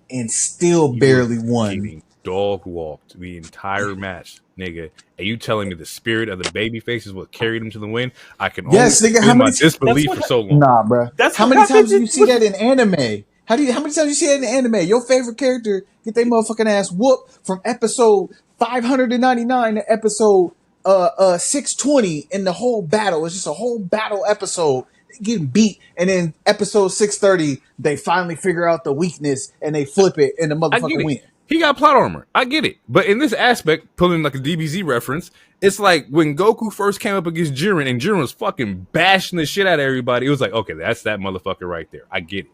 and still barely won. Dog walked the entire match, nigga. And you telling me the spirit of the babyface is what carried him to the win? I can only feel my disbelief for so long. Nah, bro. How many times do you see that in anime? How many times you see that in anime? Your favorite character get their motherfucking ass whooped from episode 599 to episode 620 in the whole battle. It's just a whole battle episode getting beat, and then episode 630 they finally figure out the weakness and they flip it and the motherfucker win. He got plot armor. I get it. But in this aspect, pulling like a DBZ reference, it's like when Goku first came up against Jiren and Jiren was fucking bashing the shit out of everybody. It was like, okay, that's that motherfucker right there. I get it.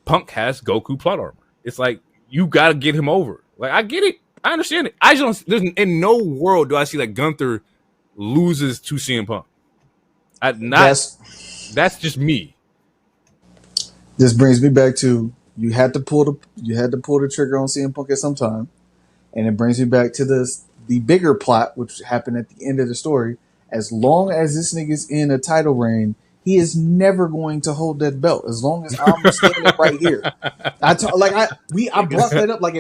Punk has Goku plot armor. It's like, you got to get him over. Like, I get it. I understand it. I just don't, there's in no world do I see that Gunther loses to CM Punk. That's just me. This brings me back to you had to pull the trigger on CM Punk at some time, and it brings me back to the bigger plot, which happened at the end of the story. As long as this nigga's in a title reign, he is never going to hold that belt. As long as I'm standing right here, I brought that up. Like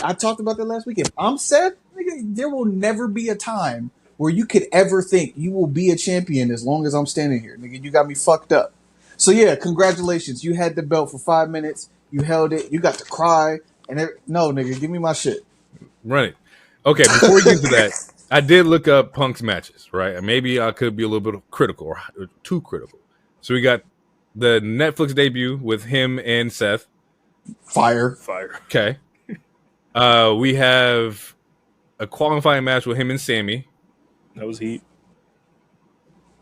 I talked about that last week. If I'm Seth, nigga, there will never be a time where you could ever think you will be a champion as long as I'm standing here, nigga. You got me fucked up. So yeah, congratulations. You had the belt for 5 minutes. You held it. You got to cry. No, nigga, give me my shit. Run it. Okay, before we get to that, I did look up Punk's matches, right? And maybe I could be a little bit critical or too critical. So we got the Netflix debut with him and Seth. Fire. Okay. We have a qualifying match with him and Sami. That was heat.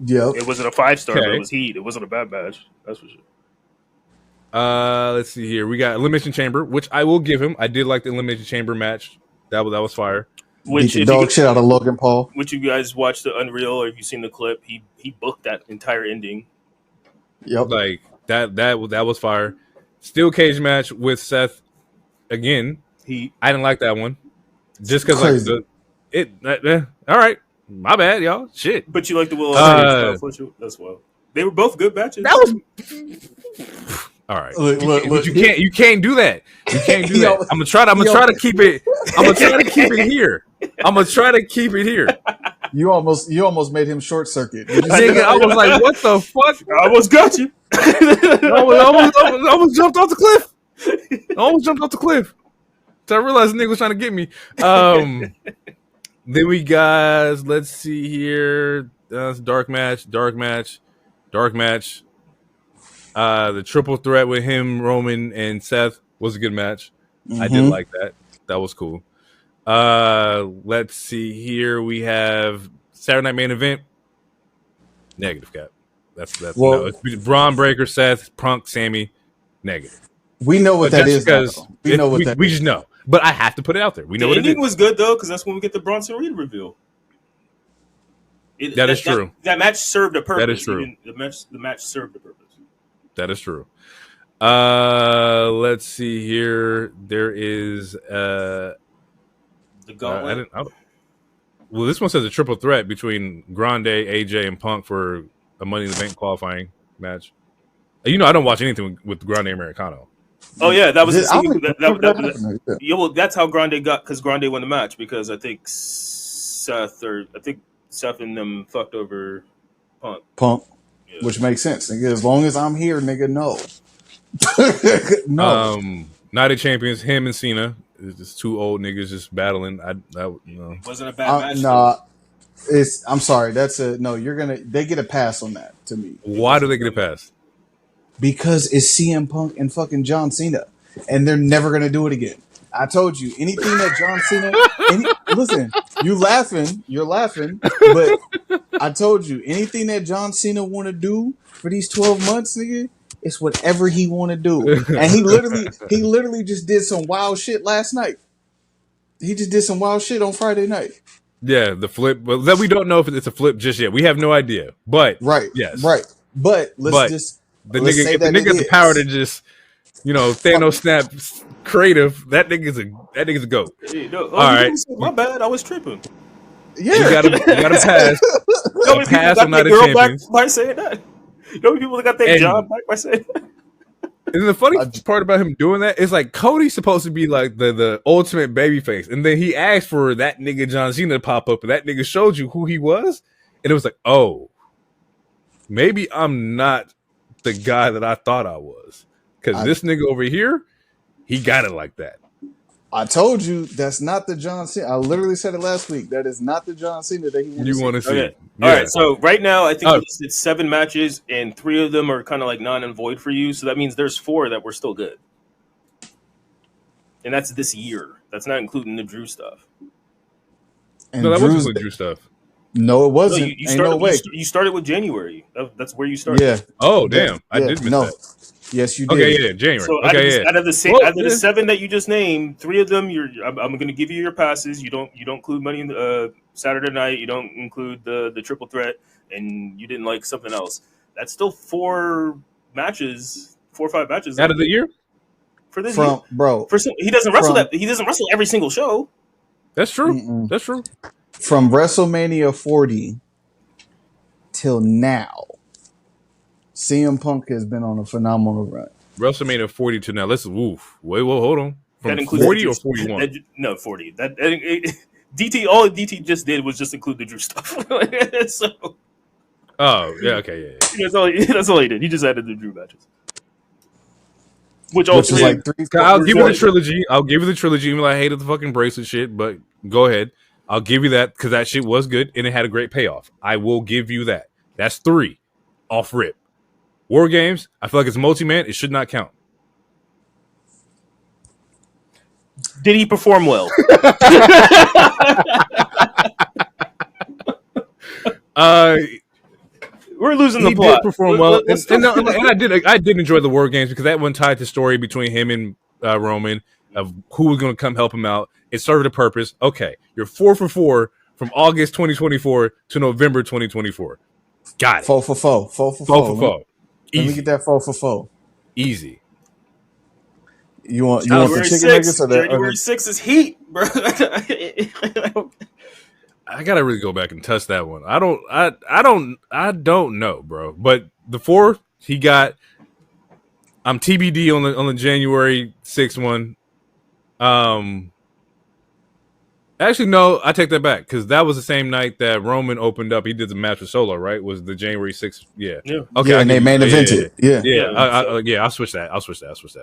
Yep. It wasn't a 5-star, Okay. but it was heat. It wasn't a bad match. That's for sure. Let's see here. We got Elimination Chamber, which I will give him. I did like the Elimination Chamber match. That was fire. Beat the dog shit out of Logan Paul. Which you guys watched the Unreal or have you seen the clip? He booked that entire ending. Yep. Like that was fire. Steel cage match with Seth again. I didn't like that one. Just because all right. My bad, y'all. Shit. But you like the Will Ospreay stuff. That's well. They were both good matches. That was all right. Look, you can't do that. You can't do that. I'm gonna try to keep it. I'm gonna try to keep it here. I'm gonna try to keep it here. You almost made him short circuit. Nigga, I was like, what the fuck? I almost got you. I almost jumped off the cliff. So I realized the nigga was trying to get me. Then we got, let's see here. Dark match. The triple threat with him, Roman, and Seth was a good match. Mm-hmm. I did like that. That was cool. Let's see here. We have Saturday Night Main Event. Negative, Cap. That's no. It's Bron Breakker, Seth, Punk, Sami. Negative. We know what that is. We just know. But I have to put it out there. We know what it is. The ending was good though, because that's when we get the Bronson Reed reveal. That is true. That match served a purpose. That is true. The match served a purpose. That is true. Let's see here. There is the gauntlet. Well, this one says a triple threat between Grande, AJ, and Punk for a Money in the Bank qualifying match. I don't watch anything with Grande Americano. Oh yeah, that was well, that's how Grande got, because Grande won the match because I think Seth and them fucked over Punk, yeah. Which makes sense. Nigga, as long as I'm here, nigga, no. No. Night of Champions, him and Cena. It's just two old niggas just battling. It wasn't a bad match. Nah, I'm sorry. They get a pass on that to me. Why do they get a pass? Because it's CM Punk and fucking John Cena, and they're never gonna do it again. I told you, anything that John Cena. Listen, you're laughing, but I told you, anything that John Cena want to do for these 12 months, nigga, it's whatever he want to do. And he literally just did some wild shit last night. He just did some wild shit on Friday night. Yeah, the flip. Well, that we don't know if it's a flip just yet. We have no idea. But yes, right. But let's the nigga got the power to just, Thanos snap creative. That nigga's a goat. All right, my bad. I was tripping. Yeah, you got to pass. Pass on Night of Champions by saying that. People got their job back by saying that. And the funny part about him doing that is like Cody's supposed to be like the ultimate babyface, and then he asked for that nigga John Cena to pop up, and that nigga showed you who he was, and it was like, oh, maybe I'm not the guy that I thought I was, because this nigga over here, he got it like that. I told you that's not the John Cena. I literally said it last week. That is not the John Cena that you want to see. Okay. Yeah. All right. So right now, I think it's 7 matches, and 3 of them are kind of like non and void for you. So that means there's 4 that were still good. And that's this year. That's not including the Drew stuff. And No, that Drew's wasn't Drew stuff. No, it No, wasn't. you Ain't started. no way. You started with January. That's where you started. Yeah. Oh, damn. I Yeah. did miss No. that. Yes, you Okay, did. yeah, January. So Okay, out of the yeah. 7 that you just named, 3 of them I'm going to give you your passes. You don't include Money in the Saturday night. You don't include the triple threat, and you didn't like something else. That's still 4 matches, 4 or 5 matches Out of the year? for this year. Bro. He doesn't wrestle He doesn't wrestle every single show. That's true. Mm-mm. That's true. From WrestleMania 40 till now, CM Punk has been on a phenomenal run. WrestleMania 40 to now. Let's woof. Wait, hold on. From That includes 40 or 41? No, 40. DT. All DT just did was just include the Drew stuff. So Oh, yeah, okay, yeah. that's all he did. He just added the Drew matches, which Which is like 3. I'll give you the trilogy. I'll give you the trilogy, even though I hated the fucking bracelet shit, but go ahead. I'll give you that because that shit was good and it had a great payoff. I will give you that. That's 3 off rip. War Games, I feel like it's multi-man. It should not count. Did he perform well? We're losing the He plot. did perform well, and I did enjoy the War Games because that one tied the story between him and Roman of who was going to come help him out. It served a purpose. Okay, you're 4 for 4 from August 2024 to November 2024. Got it. 4 for 4. 4 for 4. 4 for 4. Let me get that 4 for 4. Easy. You want the chicken nuggets or the January 6th is heat, bro. I gotta really go back and touch that one. I don't know, bro. But the 4 he got. I'm TBD on the January 6th one. Actually, no, I take that back because that was the same night that Roman opened up. He did the match with Solo, right? Was the January 6th? Yeah. Okay. Yeah, and they main evented. Yeah. I'll switch that.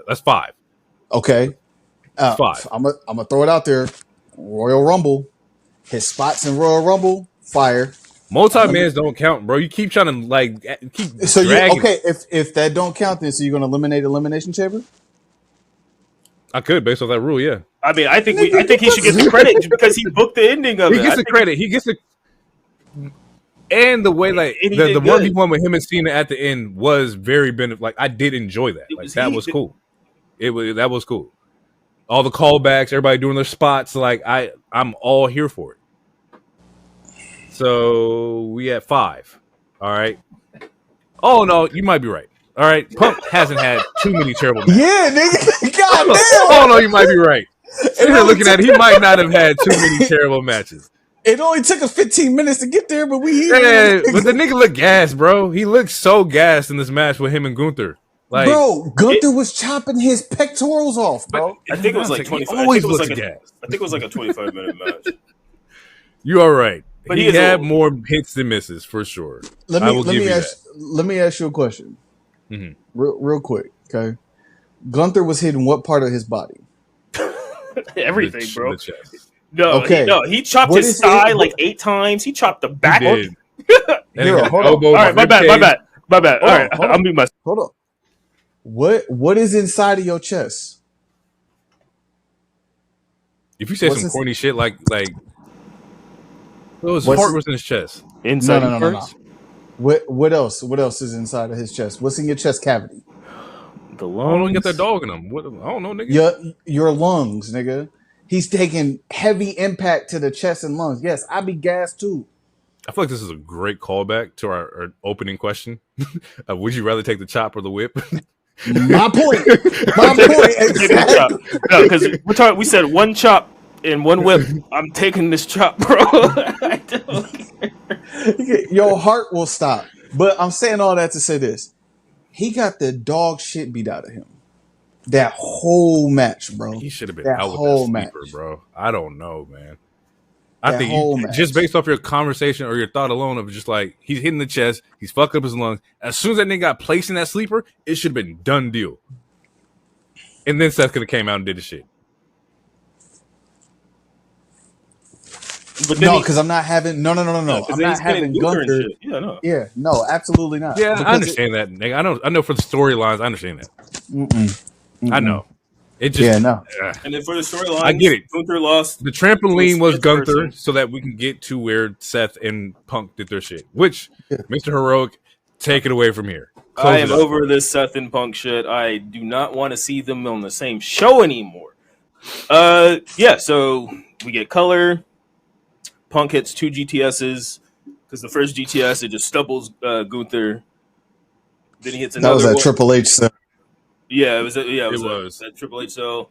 That's 5. Okay. 5. I'm gonna throw it out there. Royal Rumble. His spots in Royal Rumble, fire. Multi-mans don't count, bro. You keep trying to keep so dragging. If that don't count, then so you're gonna eliminate Elimination Chamber? I could based off that rule, yeah. I mean, I think he should get the credit because he booked the ending of it. He gets the credit. He gets the and the way like the 1v1 with him and Cena at the end was very like I did enjoy that. Like that was cool. That was cool. All the callbacks, everybody doing their spots, like I'm all here for it. So we at 5. All right. Oh no, you might be right. All right, Punk hasn't had too many terrible matches. Yeah, nigga. God damn. Oh no, you might be right. Sitting here looking at it, he might not have had too many terrible matches. It only took us 15 minutes to get there, but we yeah, but the nigga looked gassed, bro. He looked so gassed in this match with him and Gunther. Like, bro, Gunther was chopping his pectorals off, bro. I think it was like 25. Always looks I gassed. think it was like a 25-minute match. You are right. But he had more hits than misses for sure. Let me ask you a question, real quick. Okay, Gunther was hitting what part of his body? Everything, bro. The chest. No, okay. He chopped his thigh like 8 times. He chopped the back. Hold on. All right, my bad. All right, I'll mute myself. Hold on. What is inside of your chest? If you say some corny shit like his heart was in his chest. Inside no. What else? What else is inside of his chest? What's in your chest cavity? The lungs. I don't get that dog in them. I don't know, nigga. Your lungs, nigga. He's taking heavy impact to the chest and lungs. Yes, I be gassed too. I feel like this is a great callback to our opening question. Would you rather take the chop or the whip? My point. Exactly. No, because we said one chop and one whip. I'm taking this chop, bro. I don't care. Your heart will stop. But I'm saying all that to say this. He got the dog shit beat out of him. That whole match, bro. He should have been that out whole with that sleeper, match, bro. I don't know, man. I think just based off your conversation or your thought alone of just like he's hitting the chest, he's fucked up his lungs. As soon as that nigga got placed in that sleeper, it should have been done deal. And then Seth could have came out and did the shit. But no, because I'm not having no. I'm not having Gunther. Yeah, no, absolutely not. Yeah, I understand that, nigga. I know for the storylines, I understand that. I know. It just, no. And then for the storylines, I get it. Gunther lost. The trampoline to a was Smith Gunther person. so that we can get to where Seth and Punk did their shit. Which, Yeah. Mr. Heroic, take it away from here. I Close am it up. over this Seth and Punk shit. I do not want to see them on the same show anymore. Yeah, so we get color. Punk hits 2 GTSs because the first GTS it just stumbles Gunther. Then he hits That another was that one. Triple H stuff. Yeah, it was. It was that Triple H show.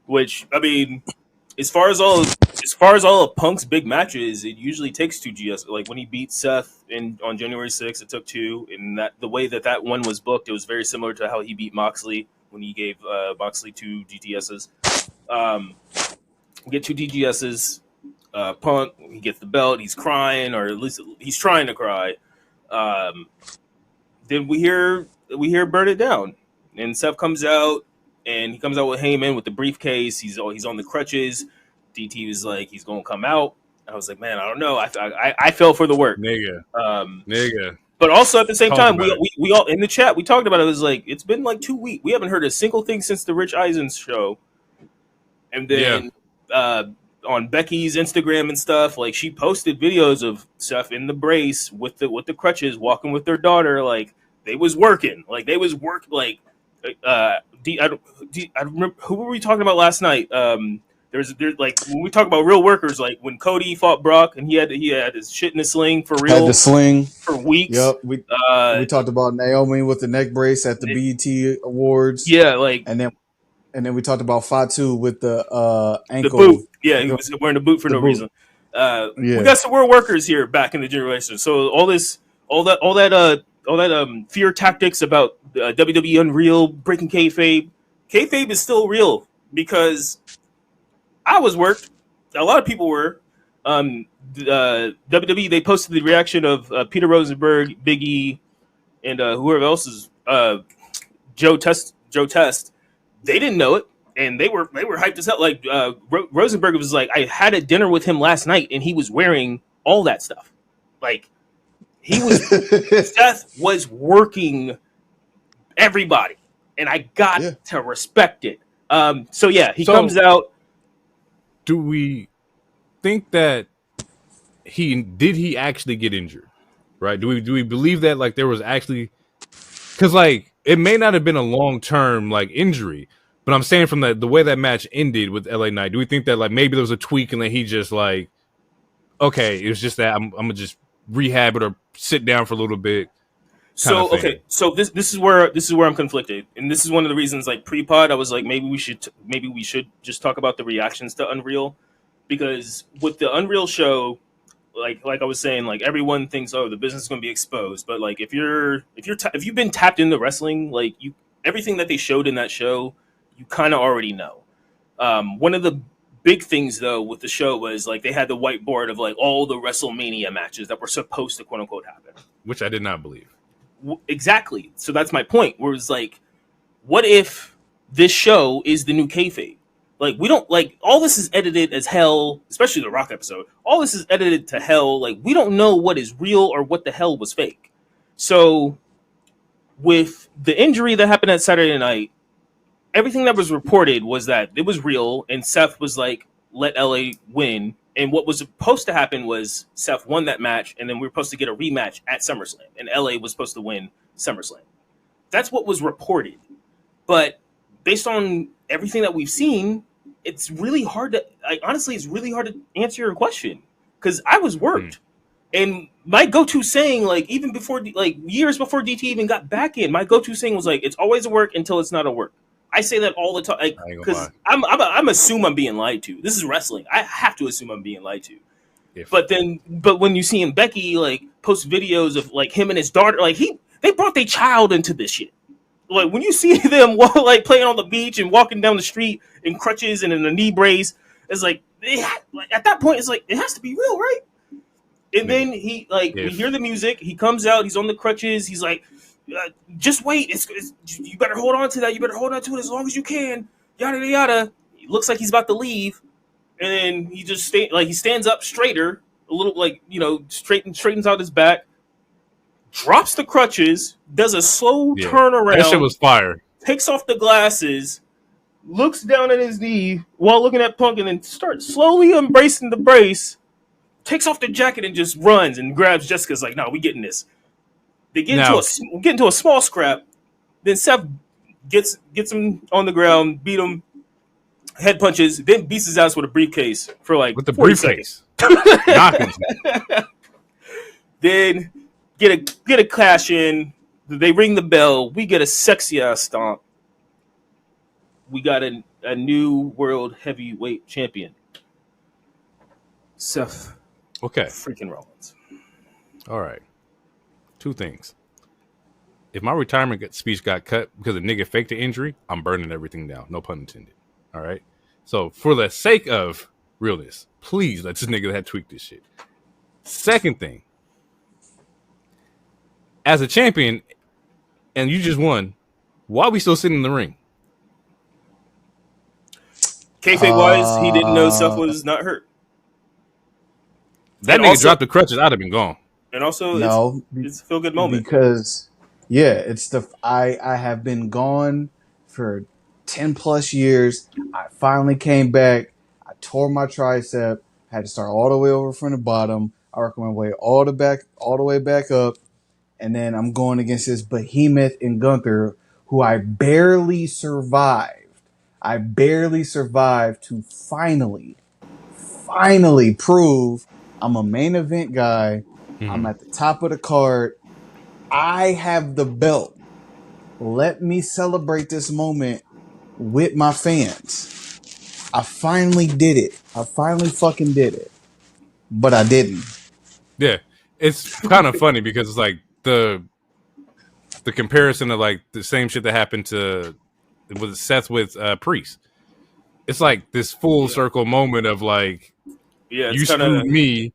Which I mean, as far as all of Punk's big matches, it usually takes 2 GS. Like when he beat Seth on January 6th, it took 2. And that the way that one was booked, it was very similar to how he beat Moxley when he gave Moxley 2 GTSs. Get 2 DGSs. Punk, he gets the belt. He's crying, or at least he's trying to cry. Then we hear "Burn It Down," and Seth comes out, and he comes out with Heyman with the briefcase. He's on the crutches. DT was like, he's gonna come out. I was like, man, I don't know. I fell for the work, Nigga. But also at the same Talk time, about we all in the chat we talked about it. It was like it's been like 2 weeks. We haven't heard a single thing since the Rich Eisen show, and then on Becky's Instagram and stuff, like she posted videos of Seth in the brace with the crutches, walking with their daughter. Like they was working. Like they was work. Like I remember, who were we talking about last night? There's like when we talk about real workers, like when Cody fought Brock and he had his shit in a sling for real. Had the sling for weeks. Yep, we talked about Naomi with the neck brace at the BET Awards. Yeah, like and then we talked about Fatu with the ankle. The boot. Yeah, he was wearing a boot for no reason. We got some real workers here back in the generation. So all that fear tactics about WWE Unreal breaking kayfabe. Kayfabe is still real because I was worked. A lot of people were. WWE, they posted the reaction of Peter Rosenberg, Big E, and whoever else is Joe Test. They didn't know it, and they were hyped as hell. Like Rosenberg was like, I had a dinner with him last night, and he was wearing all that stuff. Like he was, Seth was working everybody, and I got to respect it. So he comes out. Do we think that he actually get injured? Right? Do we believe that like there was actually, because like it may not have been a long-term like injury, but I'm saying from the way that match ended with LA Knight, do we think that like maybe there was a tweak and then he just like, okay, it was just that I'm gonna just rehab it or sit down for a little bit. So this is where I'm conflicted, and this is one of the reasons. Like pre-pod, I was like, maybe we should just talk about the reactions to Unreal, because with the Unreal show, like I was saying, like everyone thinks, oh, the business is going to be exposed, but like if you've been tapped into wrestling, like everything that they showed in that show, you kind of already know. One of the big things though with the show was like they had the whiteboard of like all the WrestleMania matches that were supposed to quote unquote happen, which I did not believe. Exactly. So that's my point. Where it's like, what if this show is the new kayfabe? Like we don't like all this is edited as hell, especially the Rock episode. All this is edited to hell. Like we don't know what is real or what the hell was fake. So with the injury that happened at Saturday night, everything that was reported was that it was real, and Seth was like, let LA win. And what was supposed to happen was Seth won that match, and then we were supposed to get a rematch at SummerSlam, and LA was supposed to win SummerSlam. That's what was reported. But based on everything that we've seen, it's really hard to, like, honestly, it's really hard to answer your question, because I was worked. And my go-to saying, like, even before, like, years before DT even got back in, my go-to saying was, like, it's always a work until it's not a work. I say that all the time, like, because I'm assume I'm being lied to. This is wrestling. I have to assume I'm being lied to. But when you see him, Becky, like, post videos of, like, him and his daughter, like, they brought their child into this shit. Like, when you see them, like, playing on the beach and walking down the street in crutches and in a knee brace, it's like, at that point, it's like, it has to be real, right? And then we hear the music. He comes out. He's on the crutches. He's like, just wait. You better hold on to that. You better hold on to it as long as you can. Yada yada yada. He looks like he's about to leave, and then he just he stands up straighter, a little, like, you know, straightens out his back, drops the crutches, does a slow turnaround. That shit was fire. Takes off the glasses, looks down at his knee while looking at Punk, and then starts slowly embracing the brace, takes off the jacket and just runs and grabs Jessica's like, no, we getting this. They get into a small scrap. Then Seth gets him on the ground, beat him, head punches, then beats his ass with a briefcase for like with the 40 briefcase. Then get a clash in. They ring the bell. We get a sexy ass stomp. We got a new world heavyweight champion. Seth. Okay. Freaking Rollins. All right. Two things. If my retirement speech got cut because a nigga faked the injury, I'm burning everything down. No pun intended. All right. So for the sake of realness, please let this nigga that tweak this shit. Second thing. As a champion, and you just won, why are we still sitting in the ring? Kayfabe wise, he didn't know Seth was not hurt. That nigga dropped the crutches, I'd have been gone. And also, it's a feel good moment because it's I have been gone for 10 plus years. I finally came back. I tore my tricep. Had to start all the way over from the bottom. I worked my way all the way back up, and then I'm going against this behemoth in Gunther, who I barely survived. I barely survived to finally prove I'm a main event guy. Mm-hmm. I'm at the top of the card. I have the belt. Let me celebrate this moment with my fans. I finally did it. I finally fucking did it. But I didn't. Yeah. It's kind of funny because it's like the comparison of like the same shit that happened to with Seth with Priest. It's like this full circle moment of like, you screwed me,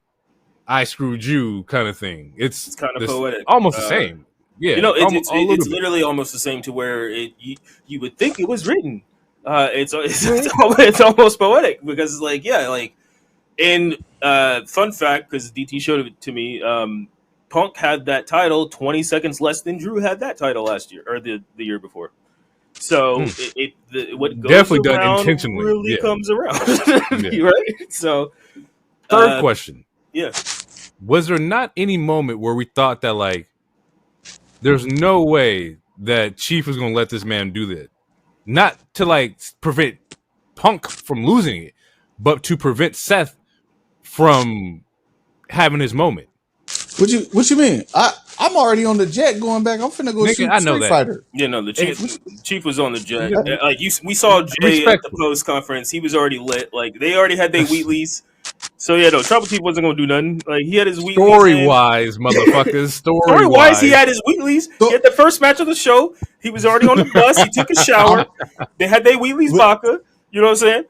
I screwed you kind of thing. It's kind of poetic. Almost the same. Yeah. It's literally almost the same to where you would think it was written. It's almost poetic because it's like, and fun fact, because DT showed it to me, Punk had that title 20 seconds less than Drew had that title last year or the year before. So what goes definitely around done intentionally really comes around, right? So, third question, yeah, was there not any moment where we thought that like there's no way that Chief was going to let this man do that, not to like prevent Punk from losing it, but to prevent Seth from having his moment? What you mean? I'm already on the jet going back. I'm finna go shoot Street Fighter. Yeah, no, the Chief was on the jet. Like we saw Jay at the post conference. He was already lit. Like they already had their Wheatleys. So yeah, no, Tribal Chief wasn't gonna do nothing. Like he had his Wheatleys. Story wise, motherfuckers. Story wise, he had his Wheatleys. He had the first match of the show. He was already on the bus. He took a shower. They had their Wheatleys vodka. You know what I'm saying?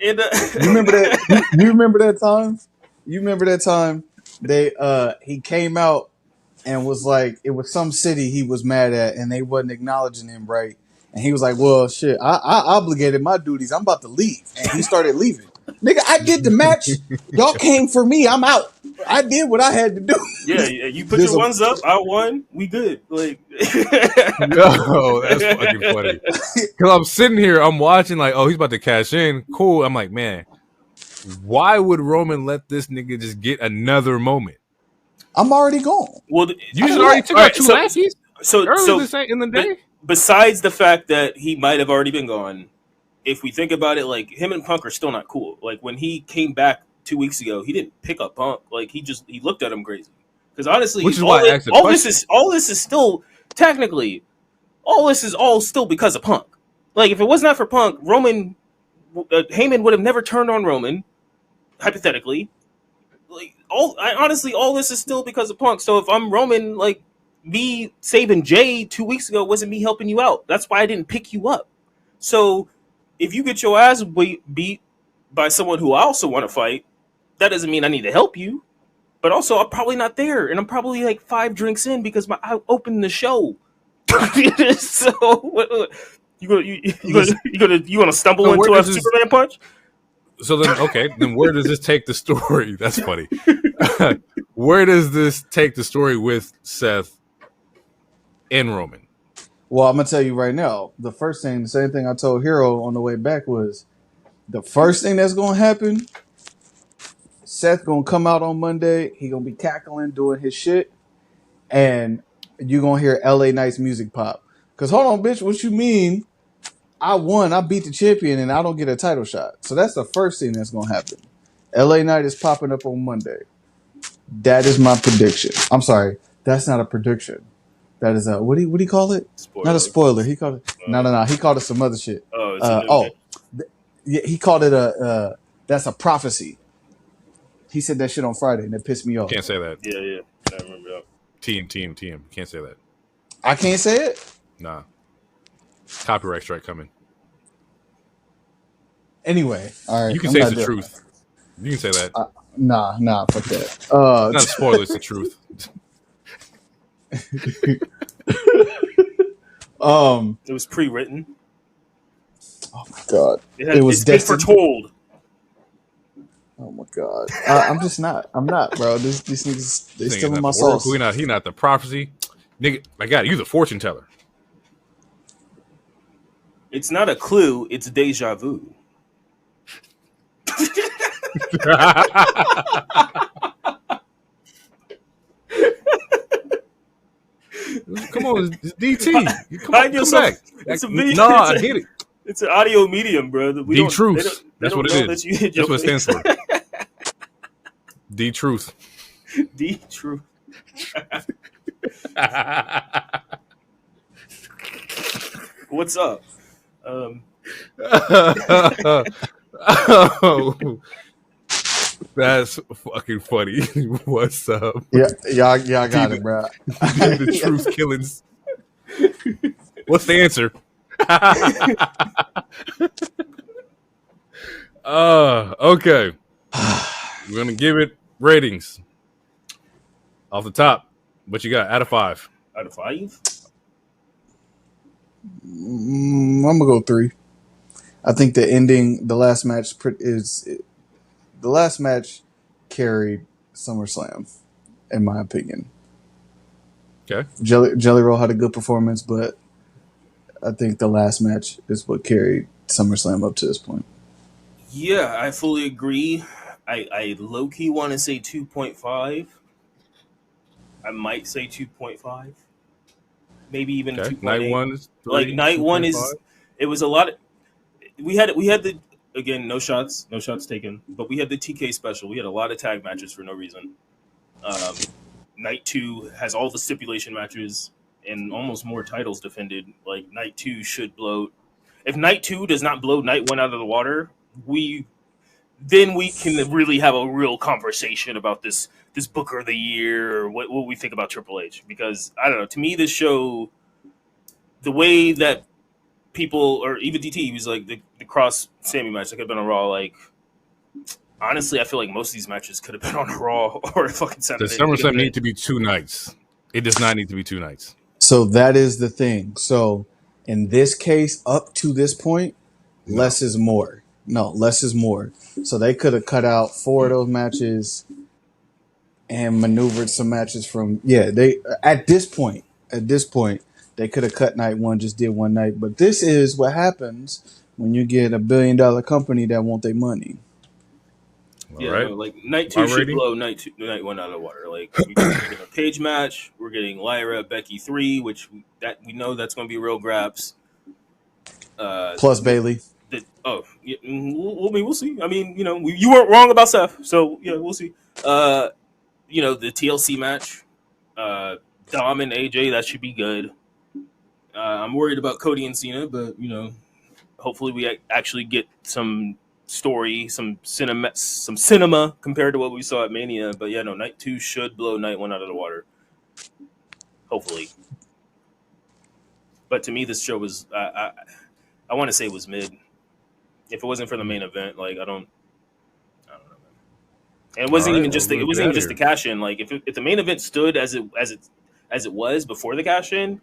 And you remember that? You remember that time? You remember that time? He came out and was like, it was some city he was mad at and they wasn't acknowledging him right. And he was like, well, shit, I obligated my duties. I'm about to leave. And he started leaving. Nigga, I did the match. Y'all came for me. I'm out. I did what I had to do. Yeah, you put your ones up. I won. We good. Like, no, that's fucking funny. Because I'm sitting here, I'm watching like, oh, he's about to cash in. Cool. I'm like, man, why would Roman let this nigga just get another moment? I'm already gone. Well, you just already took out two lackeys in the day. Besides the fact that he might have already been gone, if we think about it, like him and Punk are still not cool. Like when he came back 2 weeks ago, he didn't pick up Punk. Like he looked at him crazy. Because honestly, which is why I asked the question. All this is still technically, all this is all still because of Punk. Like if it was not for Punk, Heyman would have never turned on Roman. Hypothetically, like honestly, all this is still because of Punk. So if I'm Roman, like me saving Jay 2 weeks ago wasn't me helping you out. That's why I didn't pick you up. So if you get your ass beat by someone who I also want to fight, that doesn't mean I need to help you. But also, I'm probably not there, and I'm probably like 5 drinks in because I opened the show. So you gonna stumble into a Superman punch? So then where does this take the story? That's funny. Where does this take the story with Seth and Roman? Well, I'm gonna tell you right now. The first thing, the same thing I told Hero on the way back was the first thing that's gonna happen. Seth gonna come out on Monday. He gonna be cackling, doing his shit, and you gonna hear LA Knight's music pop. Cause hold on, bitch, what you mean? I won. I beat the champion, and I don't get a title shot. So that's the first thing that's gonna happen. LA Knight is popping up on Monday. That is my prediction. I'm sorry, that's not a prediction. That is a what do you call it? Spoiler. Not a spoiler. He called it no. He called it some other shit. Oh, it's a new Yeah, he called it a that's a prophecy. He said that shit on Friday, and it pissed me off. Can't say that. Yeah. I remember that. TM. Can't say that. I can't say it? Nah. Copyright strike coming. Anyway, all right. You can say it's the truth. You can say that. Nah, fuck that. It's not a spoiler, it's the truth. It was pre-written. Oh my god. It's been foretold. Oh my god. I'm just not. I'm not, bro. These niggas, they still in my sauce. He not the prophecy. Nigga, I got it. You the fortune teller. It's not a clue, it's deja vu. Come on, it's DT. Come back. It's a video. No, I get it. It's an audio medium, bro. D-Truth. That's what it is. That's what it stands for. D-Truth. D-Truth. What's up? Oh, that's fucking funny. What's up? Yeah, y'all got it, bro. The truth killings. What's the answer? Okay. We're gonna give it ratings off the top. What you got out of 5? Out of 5? I'm gonna go 3. I think the ending, the last match carried SummerSlam, in my opinion. Okay. Jelly Roll had a good performance, but I think the last match is what carried SummerSlam up to this point. Yeah, I fully agree. I low-key want to say 2.5. I might say 2.5. Maybe even 2.8. Night 1 is 3, like night 2. 1 is. It was a lot. We had the, again, no shots taken, but we had the TK special. We had a lot of tag matches for no reason. Night 2 has all the stipulation matches and almost more titles defended. Like night 2 should blow. If night 2 does not blow night 1 out of the water, we can really have a real conversation about this Booker of the Year or what we think about Triple H. Because I don't know, to me this show, the way that people, or even DT, was like the Cross Sami match that could have been on Raw. Like, honestly, I feel like most of these matches could have been on Raw or a fucking Saturday. Does SummerSlam need to be 2 nights? It does not need to be 2 nights. So that is the thing. So in this case, up to this point, less is more. No, less is more. So they could have cut out 4 of those matches and maneuvered some matches from they at this point they could have cut night 1, just did one night. But this is what happens when you get $1 billion company that want their money. Yeah, right. No, like night 2 should blow night 1 out of the water. Like we're getting a cage match, we're getting Lyra Becky 3, which we know that's going to be real grabs. Plus Bailey. We'll see. I mean, you weren't wrong about Seth, so yeah, we'll see. The TLC match, Dom and AJ, that should be good. I'm worried about Cody and Cena, but hopefully we actually get some story, some cinema compared to what we saw at Mania. But yeah, no, night 2 should blow night 1 out of the water. Hopefully. But to me, this show was I want to say it was mid. If it wasn't for the main event, like I don't know, man. And it wasn't even just the cash in. Like if the main event stood as it was before the cash in,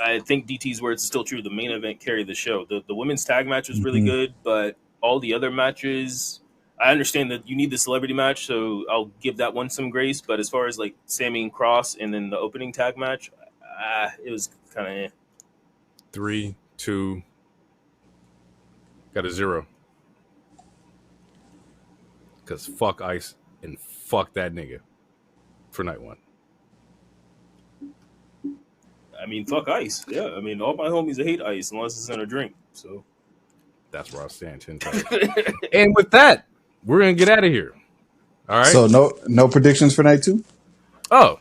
I think DT's words is still true. The main event carried the show. The women's tag match was really good, but all the other matches, I understand that you need the celebrity match, so I'll give that one some grace. But as far as like Sami and Kross and then the opening tag match, it was kind of. 3, 2. Got a 0. Because fuck Ice and fuck that nigga for night 1. I mean, fuck Ice. Yeah, I mean, all my homies hate Ice unless it's in a drink. So that's where I stand 10 times. And with that, we're gonna get out of here. All right. So no predictions for night 2. Oh,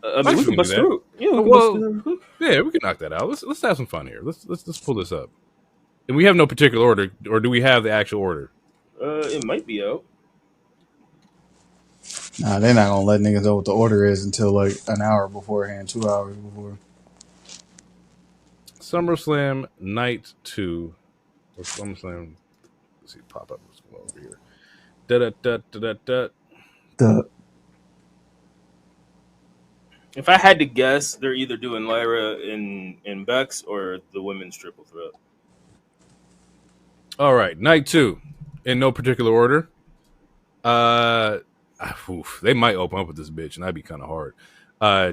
I mean, we can bust through. Yeah, we can knock that out. Let's have some fun here. Let's pull this up. And we have no particular order, or do we have the actual order? It might be out. Nah, they're not gonna let niggas know what the order is until like an hour beforehand, 2 hours before. SummerSlam Night 2. Or SummerSlam. Let's see, pop up. Let's go over here. If I had to guess, they're either doing Lyra in Bex or the women's triple threat. All right, night 2, in no particular order. They might open up with this bitch, and that'd be kind of hard.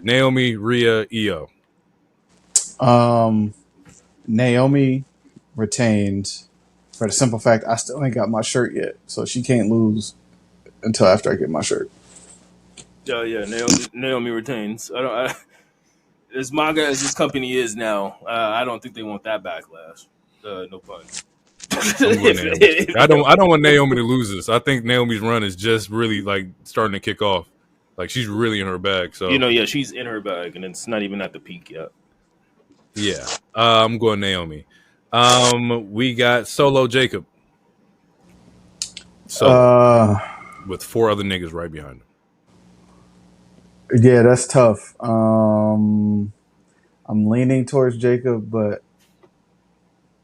Naomi, Rhea, Io. Naomi retained for the simple fact I still ain't got my shirt yet, so she can't lose until after I get my shirt. Yeah. Naomi retains. As manga as this company is now, I don't think they want that backlash. No pun. I don't want Naomi to lose this. I think Naomi's run is just really like starting to kick off. Like she's really in her bag. So she's in her bag, and it's not even at the peak yet. Yeah, I'm going Naomi. We got Solo Jacob. With 4 other niggas right behind him. Yeah, that's tough. I'm leaning towards Jacob, but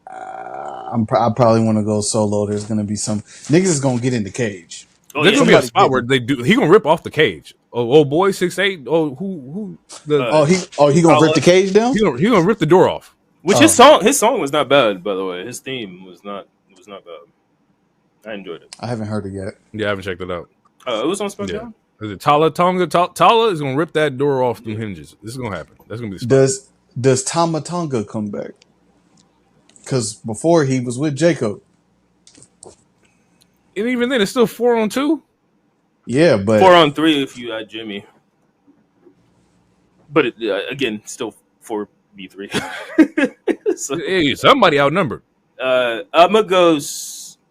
I probably want to go Solo. There's gonna be some niggas is gonna get in the cage. There's gonna be a spot where they do. He gonna rip off the cage. Oh boy, 6'8". Oh who? He gonna rip the cage down. He gonna rip the door off. Which his song was not bad, by the way. His theme was not bad. I enjoyed it. I haven't heard it yet. Yeah, I haven't checked it out. It was on SmackDown. Yeah. Is it Tala Tonga? Tala is gonna rip that door off the hinges. This is gonna happen. That's gonna be the spot. Does Tama Tonga come back? Because before he was with Jacob. And even then, it's still 4-on-2. Yeah, but 4-on-3 if you add Jimmy. But again, still 4v3. So, hey, somebody outnumbered. I'm gonna go slow.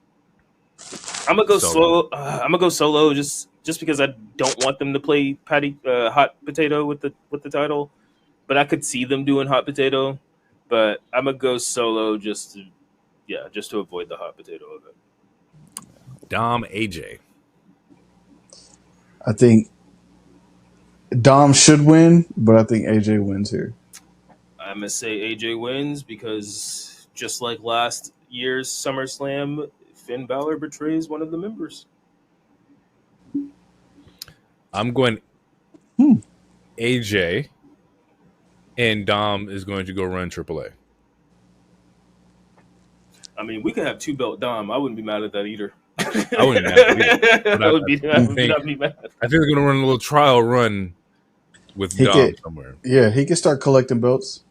I'm gonna go Solo just because I don't want them to play hot potato with the title, but I could see them doing hot potato. But I'm gonna go Solo just to avoid the hot potato of it. Dom AJ. I think Dom should win, but I think AJ wins here. I'm gonna say AJ wins because just like last year's SummerSlam, Finn Balor betrays one of the members. I'm going AJ, and Dom is going to go run AAA. I mean, we could have 2-belt Dom. I wouldn't be mad at that either. I wouldn't be mad at that either. I would not be mad. I think they're going to run a little trial run with Dom somewhere. Yeah, he can start collecting belts.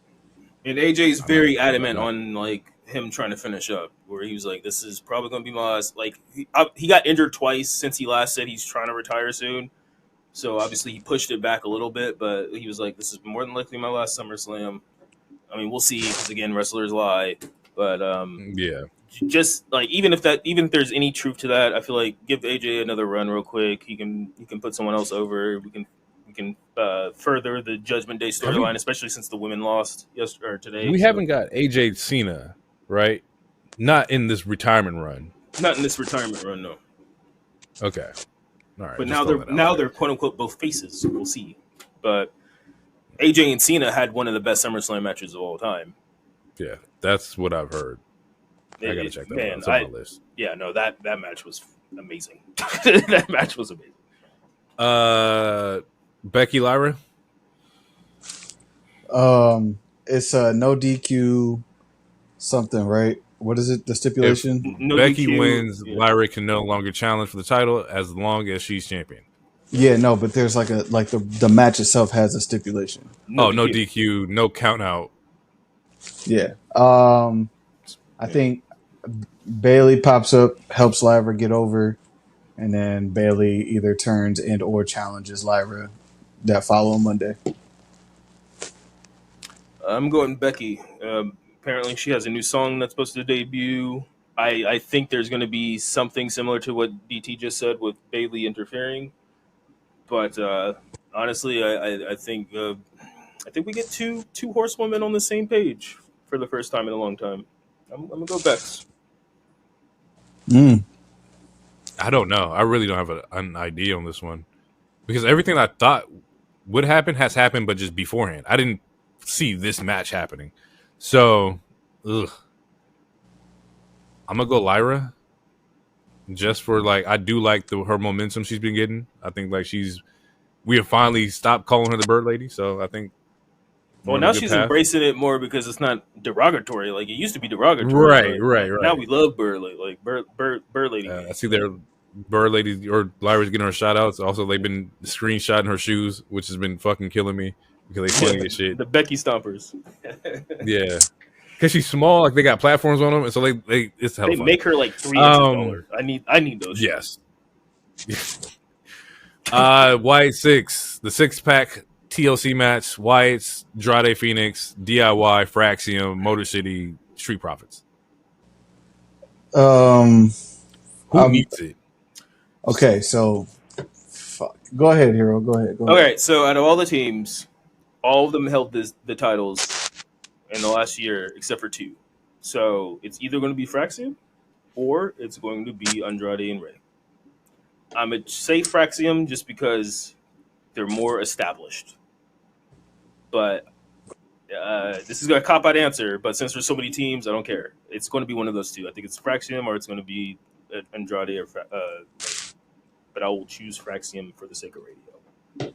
And AJ's very adamant on like him trying to finish up, where he was like, "This is probably going to be my last." Like he got injured twice since he last said he's trying to retire soon. So obviously he pushed it back a little bit, but he was like, "This is more than likely my last SummerSlam." I mean, we'll see because again, wrestlers lie. But yeah, just like even if there's any truth to that, I feel like give AJ another run real quick. He can put someone else over. We can further the Judgment Day storyline, especially since the women lost yesterday or today. We haven't got AJ Cena, right? Not in this retirement run. Not in this retirement run, no. Okay. All right. But now they're quote unquote both faces. So we'll see. But AJ and Cena had one of the best SummerSlam matches of all time. Yeah, that's what I've heard. I gotta check that out. It's on my list. Yeah, no, that match was amazing. That match was amazing. Becky Lyra. It's no DQ something, right? What is it? The stipulation? If Becky DQ, wins, yeah. Lyra can no longer challenge for the title as long as she's champion. Yeah, no, but there's the match itself has a stipulation. No DQ, no count out. Yeah. I think Bailey pops up, helps Lyra get over, and then Bailey either turns and or challenges Lyra that following Monday. I'm going Becky. Apparently, she has a new song that's supposed to debut. I think there's going to be something similar to what DT just said with Bailey interfering. But honestly, I think we get two horsewomen on the same page for the first time in a long time. I'm gonna go Bex. I don't know. I really don't have an idea on this one because everything I thought would happen has happened, but just beforehand. I didn't see this match happening, so I'm gonna go Lyra. Just for like, I do like her momentum she's been getting. I think like we have finally stopped calling her the Bird Lady, so I think we're Well, on a now good she's path. embracing it more because it's not derogatory. Like it used to be derogatory. Right. Now we love Bird Lady, like Bird Lady. I see their Bird Lady or Lyra's getting her shout outs. Also, they've been screenshotting her shoes, which has been fucking killing me because they funny as shit. The Becky Stompers. Yeah. Because she's small, like they got platforms on them, and so they it's hella They fun. make her like 3 inches taller. I need those. Yes. Wyatt 6, the 6-pack TLC match. Wyatt's, Andrade Phoenix, DIY, Fraxium, Motor City, Street Profits. Who needs it? Okay, so fuck. Go ahead, Hero. Go ahead. Okay, so out of all the teams, all of them held the titles in the last year except for 2. So it's either going to be Fraxium or it's going to be Andrade and Ray. I'm going to say Fraxium just because they're more established. But this is going to cop out answer, but since there's so many teams, I don't care. It's going to be one of those two. I think it's Fraxium or it's going to be Andrade or but I will choose Fraxium for the sake of radio.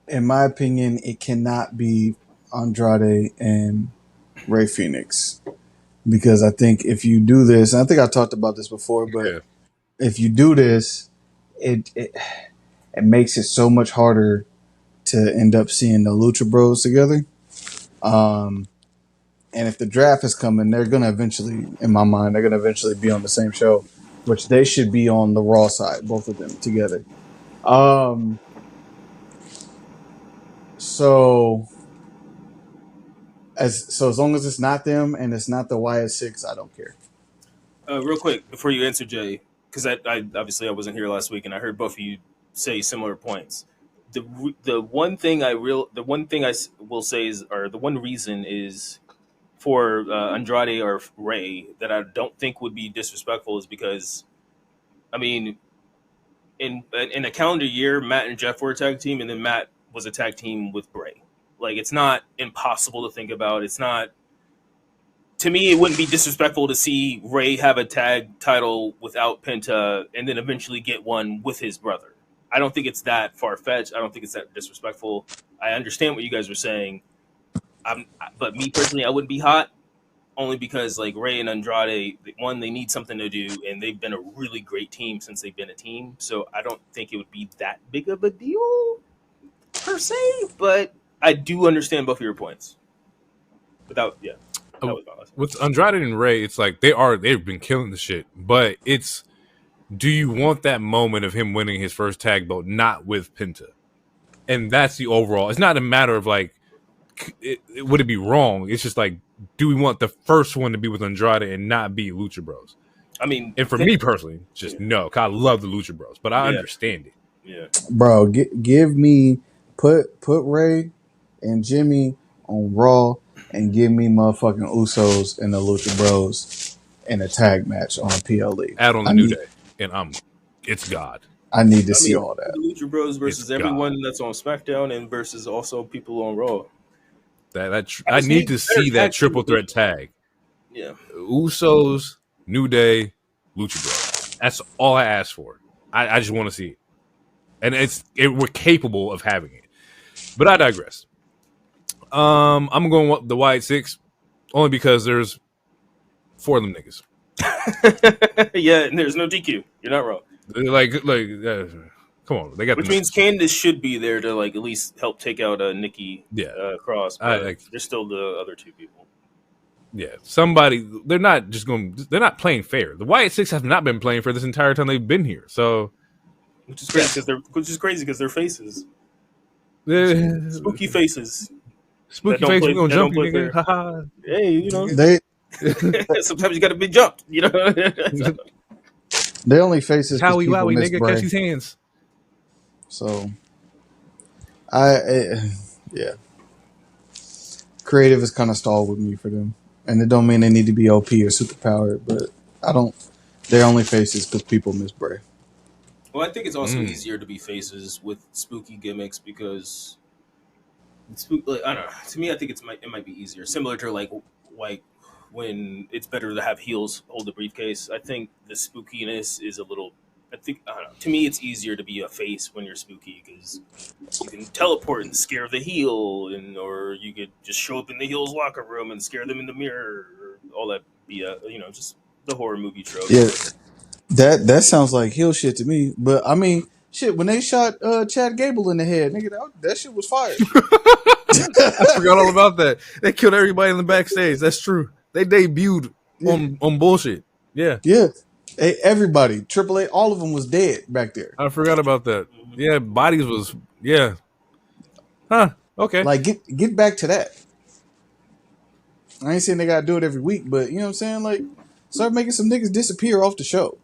In my opinion, it cannot be Andrade and Ray Phoenix because I think if you do this, and I think I talked about this before, but if you do this, it makes it so much harder to end up seeing the Lucha Bros together. And if the draft is coming, they're going to eventually, in my mind, they're going to eventually be on the same show, which they should be on the Raw side, both of them together. So as long as it's not them and it's not the Wyatt 6, I don't care. Real quick before you answer, Jay, because I obviously I wasn't here last week and I heard both of you say similar points. The one thing I will say is, or the one reason is for Andrade or Ray that I don't think would be disrespectful is because, I mean, in a calendar year, Matt and Jeff were a tag team, and then Matt was a tag team with Bray. Like, it's not impossible to think about. It's not, to me, it wouldn't be disrespectful to see Ray have a tag title without Penta and then eventually get one with his brother. I don't think it's that far-fetched. I don't think it's that disrespectful. I understand what you guys were saying. But me personally, I wouldn't be hot only because like Ray and Andrade, one, they need something to do, and they've been a really great team since they've been a team. So I don't think it would be that big of a deal per se. But I do understand both of your points. Without, yeah, that was my last with Andrade and Ray, it's like they've been killing the shit, but it's, do you want that moment of him winning his first tag belt not with Penta? And that's the overall. It's not a matter of like, would it be wrong? It's just like, do we want the first one to be with Andrade and not be Lucha Bros? I mean, and for me personally, just no. Cause I love the Lucha Bros, but I understand it. Yeah, bro, give me put Ray and Jimmy on Raw and give me motherfucking Usos and the Lucha Bros in a tag match on a PLE. Add on the New Day, and it's God. I need to see all that. The Lucha Bros versus everyone that's on SmackDown and versus also people on Raw. I need to see that triple threat tag. Yeah, Usos, New Day, Lucha Bros. That's all I asked for. I just want to see it, and we're capable of having it. But I digress. I'm going with the Wyatt 6 only because there's 4 of them niggas. yeah, and there's no DQ. You're not wrong. Like Come on, they got Which the means Candice should be there to like at least help take out Nikki Cross, but there's still the other two people. Yeah, somebody. They're not just going. They're not playing fair. The Wyatt Six have not been playing fair this entire time they've been here. So, which is crazy because they're faces, spooky faces. Spooky face, we gonna jump you, nigga. Hey, you know, sometimes you gotta be jumped. You know, they only faces Howie Wowie, nigga, catch these hands. So, yeah. Creative is kind of stalled with me for them. And it don't mean they need to be OP or superpowered, but they're only faces because people miss Bray. Well, I think it's also easier to be faces with spooky gimmicks because I don't know. To me, I think it might be easier. Similar to like when it's better to have heels hold the briefcase. I think the spookiness is a little. I don't know. To me, it's easier to be a face when you're spooky because you can teleport and scare the heel, or you could just show up in the heel's locker room and scare them in the mirror, or all that. Just the horror movie trope. Yeah, that sounds like heel shit to me. But I mean, shit, when they shot Chad Gable in the head, nigga, that shit was fire. I forgot all about that. They killed everybody in the backstage. That's true. They debuted on bullshit. Yeah. Yeah. Hey, everybody, Triple H, all of them was dead back there. I forgot about that. Yeah, bodies was Huh. Okay. Like get back to that. I ain't saying they gotta do it every week, but you know what I'm saying? Like, start making some niggas disappear off the show.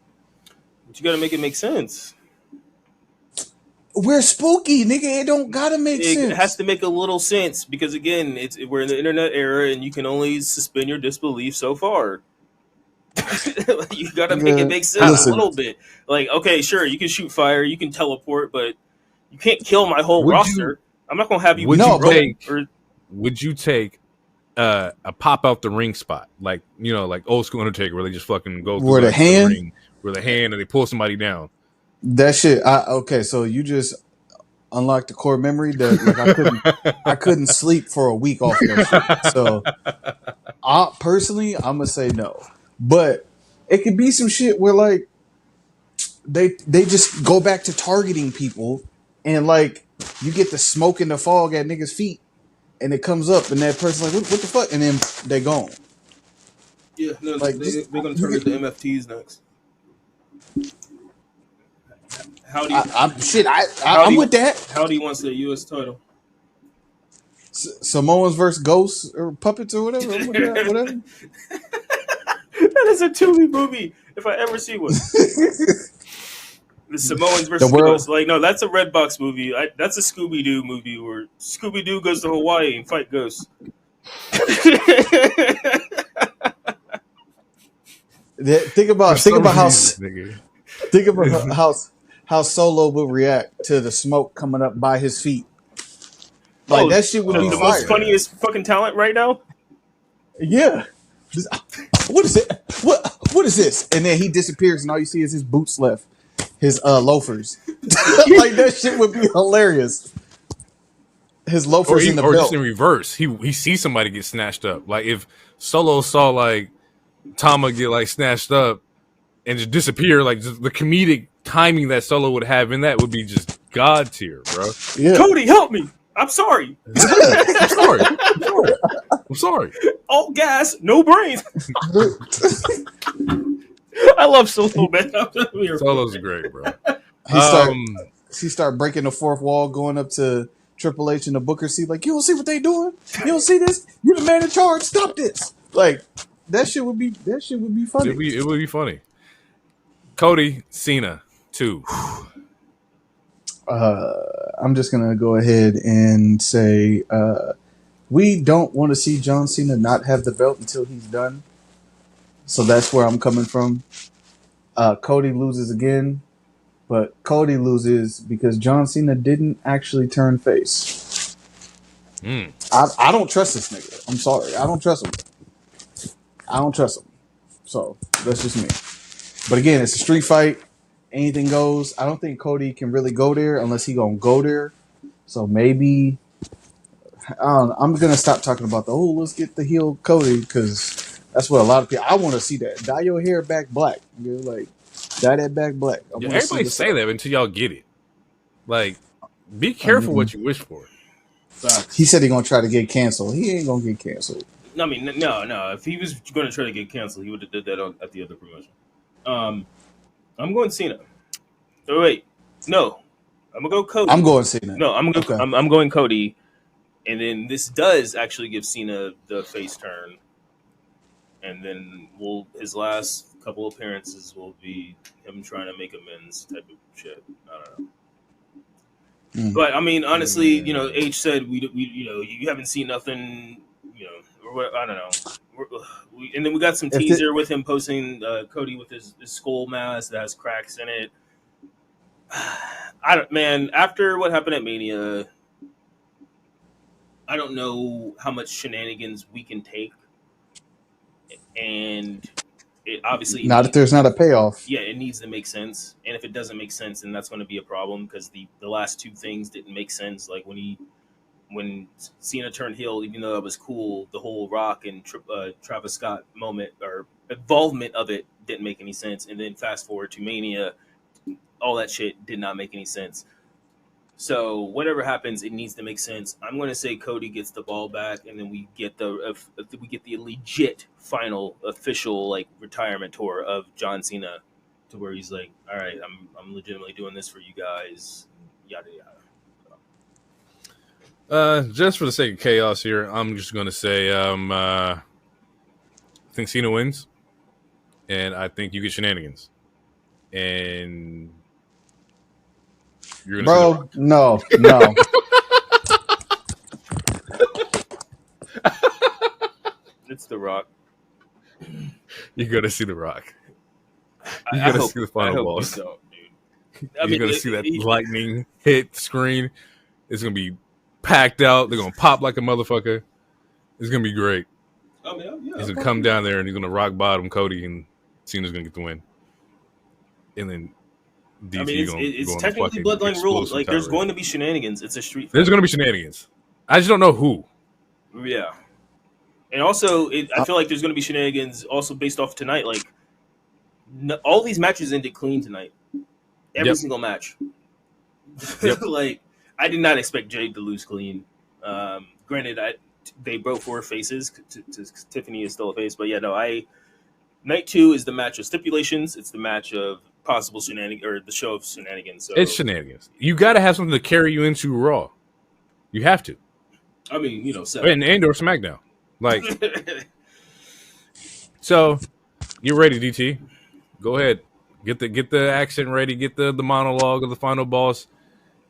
But you gotta make it make sense. We're spooky, nigga. It don't gotta make sense. It has to make a little sense because again, we're in the internet era, and you can only suspend your disbelief so far. You gotta make it make sense a little bit. Like, okay, sure, you can shoot fire, you can teleport, but you can't kill my whole roster. I'm not gonna have you. Would you take a pop out the ring spot, like like old school Undertaker, where they just fucking go through the hand, ring, where the hand, and they pull somebody down? That shit. Okay, so you just unlocked the core memory that like I couldn't sleep for a week off that shit. So, personally, I'm gonna say no. But it could be some shit where like they just go back to targeting people, and like you get the smoke and the fog at niggas' feet, and it comes up, and that person's like, what the fuck? And then they gone. Yeah, no, like they're gonna turn into MFTs next. Howdy, I'm with that. Howdy wants the U.S. title. Samoans versus ghosts or puppets or whatever. Whatever. That is a Tubi movie if I ever see one. The Samoans versus ghosts. Like, no, that's a Redbox movie. That's a Scooby Doo movie where Scooby Doo goes to Hawaii and fight ghosts. Think about how Solo will react to the smoke coming up by his feet. Like that shit would be the fire. most funniest fucking talent right now. Yeah. What is it? What is this? And then he disappears, and all you see is his boots left, his loafers. Like that shit would be hilarious. His loafers in the belt. Or just in reverse, he sees somebody get snatched up. Like if Solo saw like Tama get like snatched up and just disappear, like just the comedic timing that Solo would have in that would be just god tier, bro. Yeah. Cody, help me! I'm sorry. I'm sorry. All gas, no brains. I love Solo, man. Solo's great, bro. He start breaking the fourth wall, going up to Triple H in the Booker seat, like, you don't see what they doing? You don't see this? You the man in charge. Stop this. Like, that shit would be funny. It would be funny. Cody, Cena, 2. I'm just gonna go ahead and say we don't want to see John Cena not have the belt until he's done. So that's where I'm coming from. Cody loses again, but Cody loses because John Cena didn't actually turn face. I don't trust this nigga. I'm sorry. I don't trust him. So that's just me. But again, it's a street fight. Anything goes. I don't think Cody can really go there unless he gonna go there. So maybe I'm gonna stop talking about let's get the heel Cody, because that's what a lot of people. I want to see that. Dye your hair back black. You're like dye that back black. Everybody say that until y'all get it. Like, be careful what you wish for. Facts. He said he gonna try to get canceled. He ain't gonna get canceled. I mean, no. If he was going to try to get canceled, he would have did that at the other promotion. I'm going Cena. Oh wait, no, I'm gonna go Cody. I'm going Cena. No, I'm gonna Okay. I'm going Cody, and then this does actually give Cena the face turn, and then his last couple appearances will be him trying to make amends type of shit. I don't know. But I mean, honestly, you know, H said we you know, you haven't seen nothing, you know, or what, I don't know. And then we got some teaser with him posting Cody with his skull mask that has cracks in it. Man, after what happened at Mania, I don't know how much shenanigans we can take, and it obviously not if there's not a payoff. Yeah, it needs to make sense, and if it doesn't make sense, then that's going to be a problem because the last two things didn't make sense. Like when Cena turned heel, even though that was cool, the whole Rock and Travis Scott moment or involvement of it didn't make any sense. And then fast forward to Mania, all that shit did not make any sense. So whatever happens, it needs to make sense. I'm going to say Cody gets the ball back, and then we get the legit final official like retirement tour of John Cena, to where he's like, "All right, I'm legitimately doing this for you guys." Yada yada. Just for the sake of chaos here, I'm just going to say I think Cena wins, and I think you get shenanigans, and you're gonna no. It's The Rock. You're gonna see The Rock. You're gonna see the final boss. You're gonna see that lightning hit screen. It's gonna be packed out. They're gonna pop like a motherfucker. It's gonna be great. He's gonna come down there and he's gonna rock bottom Cody, and Cena's gonna get the win. And then it's technically Bloodline rules. Like, there's going to be shenanigans. It's a street fight. There's going to be shenanigans. I just don't know who. Yeah. And also, I feel like there's going to be shenanigans also based off tonight. Like, all these matches ended clean tonight. Every single match. Like, I did not expect Jade to lose clean. Granted, they both were faces. Tiffany is still a face. But yeah, no, night 2 is the match of stipulations. It's the match of possible shenanigans, or the show of shenanigans. So it's shenanigans. You got to have something to carry you into Raw. You have to. I mean, you know, and or SmackDown. Like, so you're ready, DT. Go ahead. Get the action ready. Get the monologue of the final boss.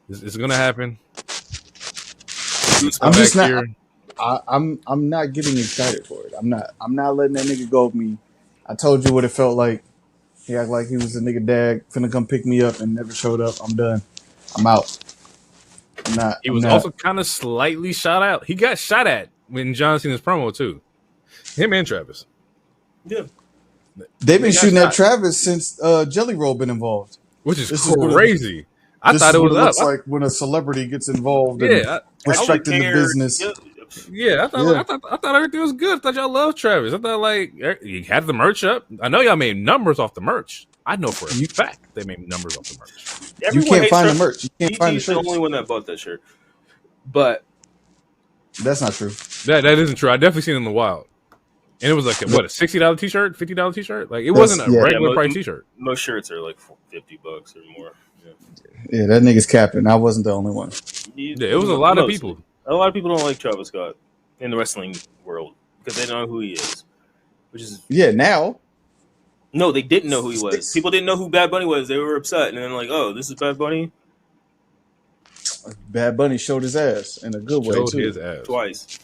It's gonna happen. I'm just not. I'm not getting excited for it. I'm not letting that nigga go with me. I told you what it felt like. He acted like he was a nigga dad finna come pick me up and never showed up. I'm done. I'm out. He was also kind of slightly shot out. He got shot at when John Cena's promo too. Him and Travis. Yeah. They've been shooting at Travis since Jelly Roll been involved. Which is crazy. I thought it was looks like when a celebrity gets involved in respecting the business. Yeah, I thought everything was good. I thought y'all loved Travis. I thought, like, you had the merch up. I know y'all made numbers off the merch. I know for a fact they made numbers off the merch. You can't find the merch. You can't find the shirt. shirts. The only one that bought that shirt. But that's not true. That isn't true. I definitely seen it in the wild. And it was like, what, a $60 t-shirt? $50 t-shirt? Like, it wasn't a regular price t-shirt. Most shirts are like $50 or more. Yeah, that nigga's capping. I wasn't the only one. Yeah, it was a lot of people. A lot of people don't like Travis Scott in the wrestling world because they don't know who he is. Which is now. No, they didn't know who he was. People didn't know who Bad Bunny was. They were upset, and then like, oh, this is Bad Bunny. Bad Bunny showed his ass in a good way too. His ass twice.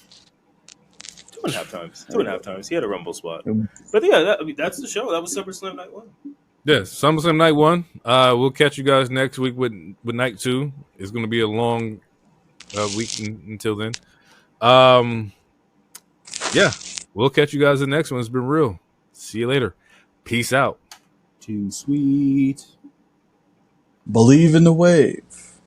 2.5 times. 2.5 times. He had a Rumble spot. But yeah, that's the show. That was SummerSlam Night 1. Yeah, SummerSlam Night 1. We'll catch you guys next week with Night 2. It's going to be a long week until then. Yeah, we'll catch you guys in the next one. It's been real. See you later. Peace out. Too sweet. Believe in the wave.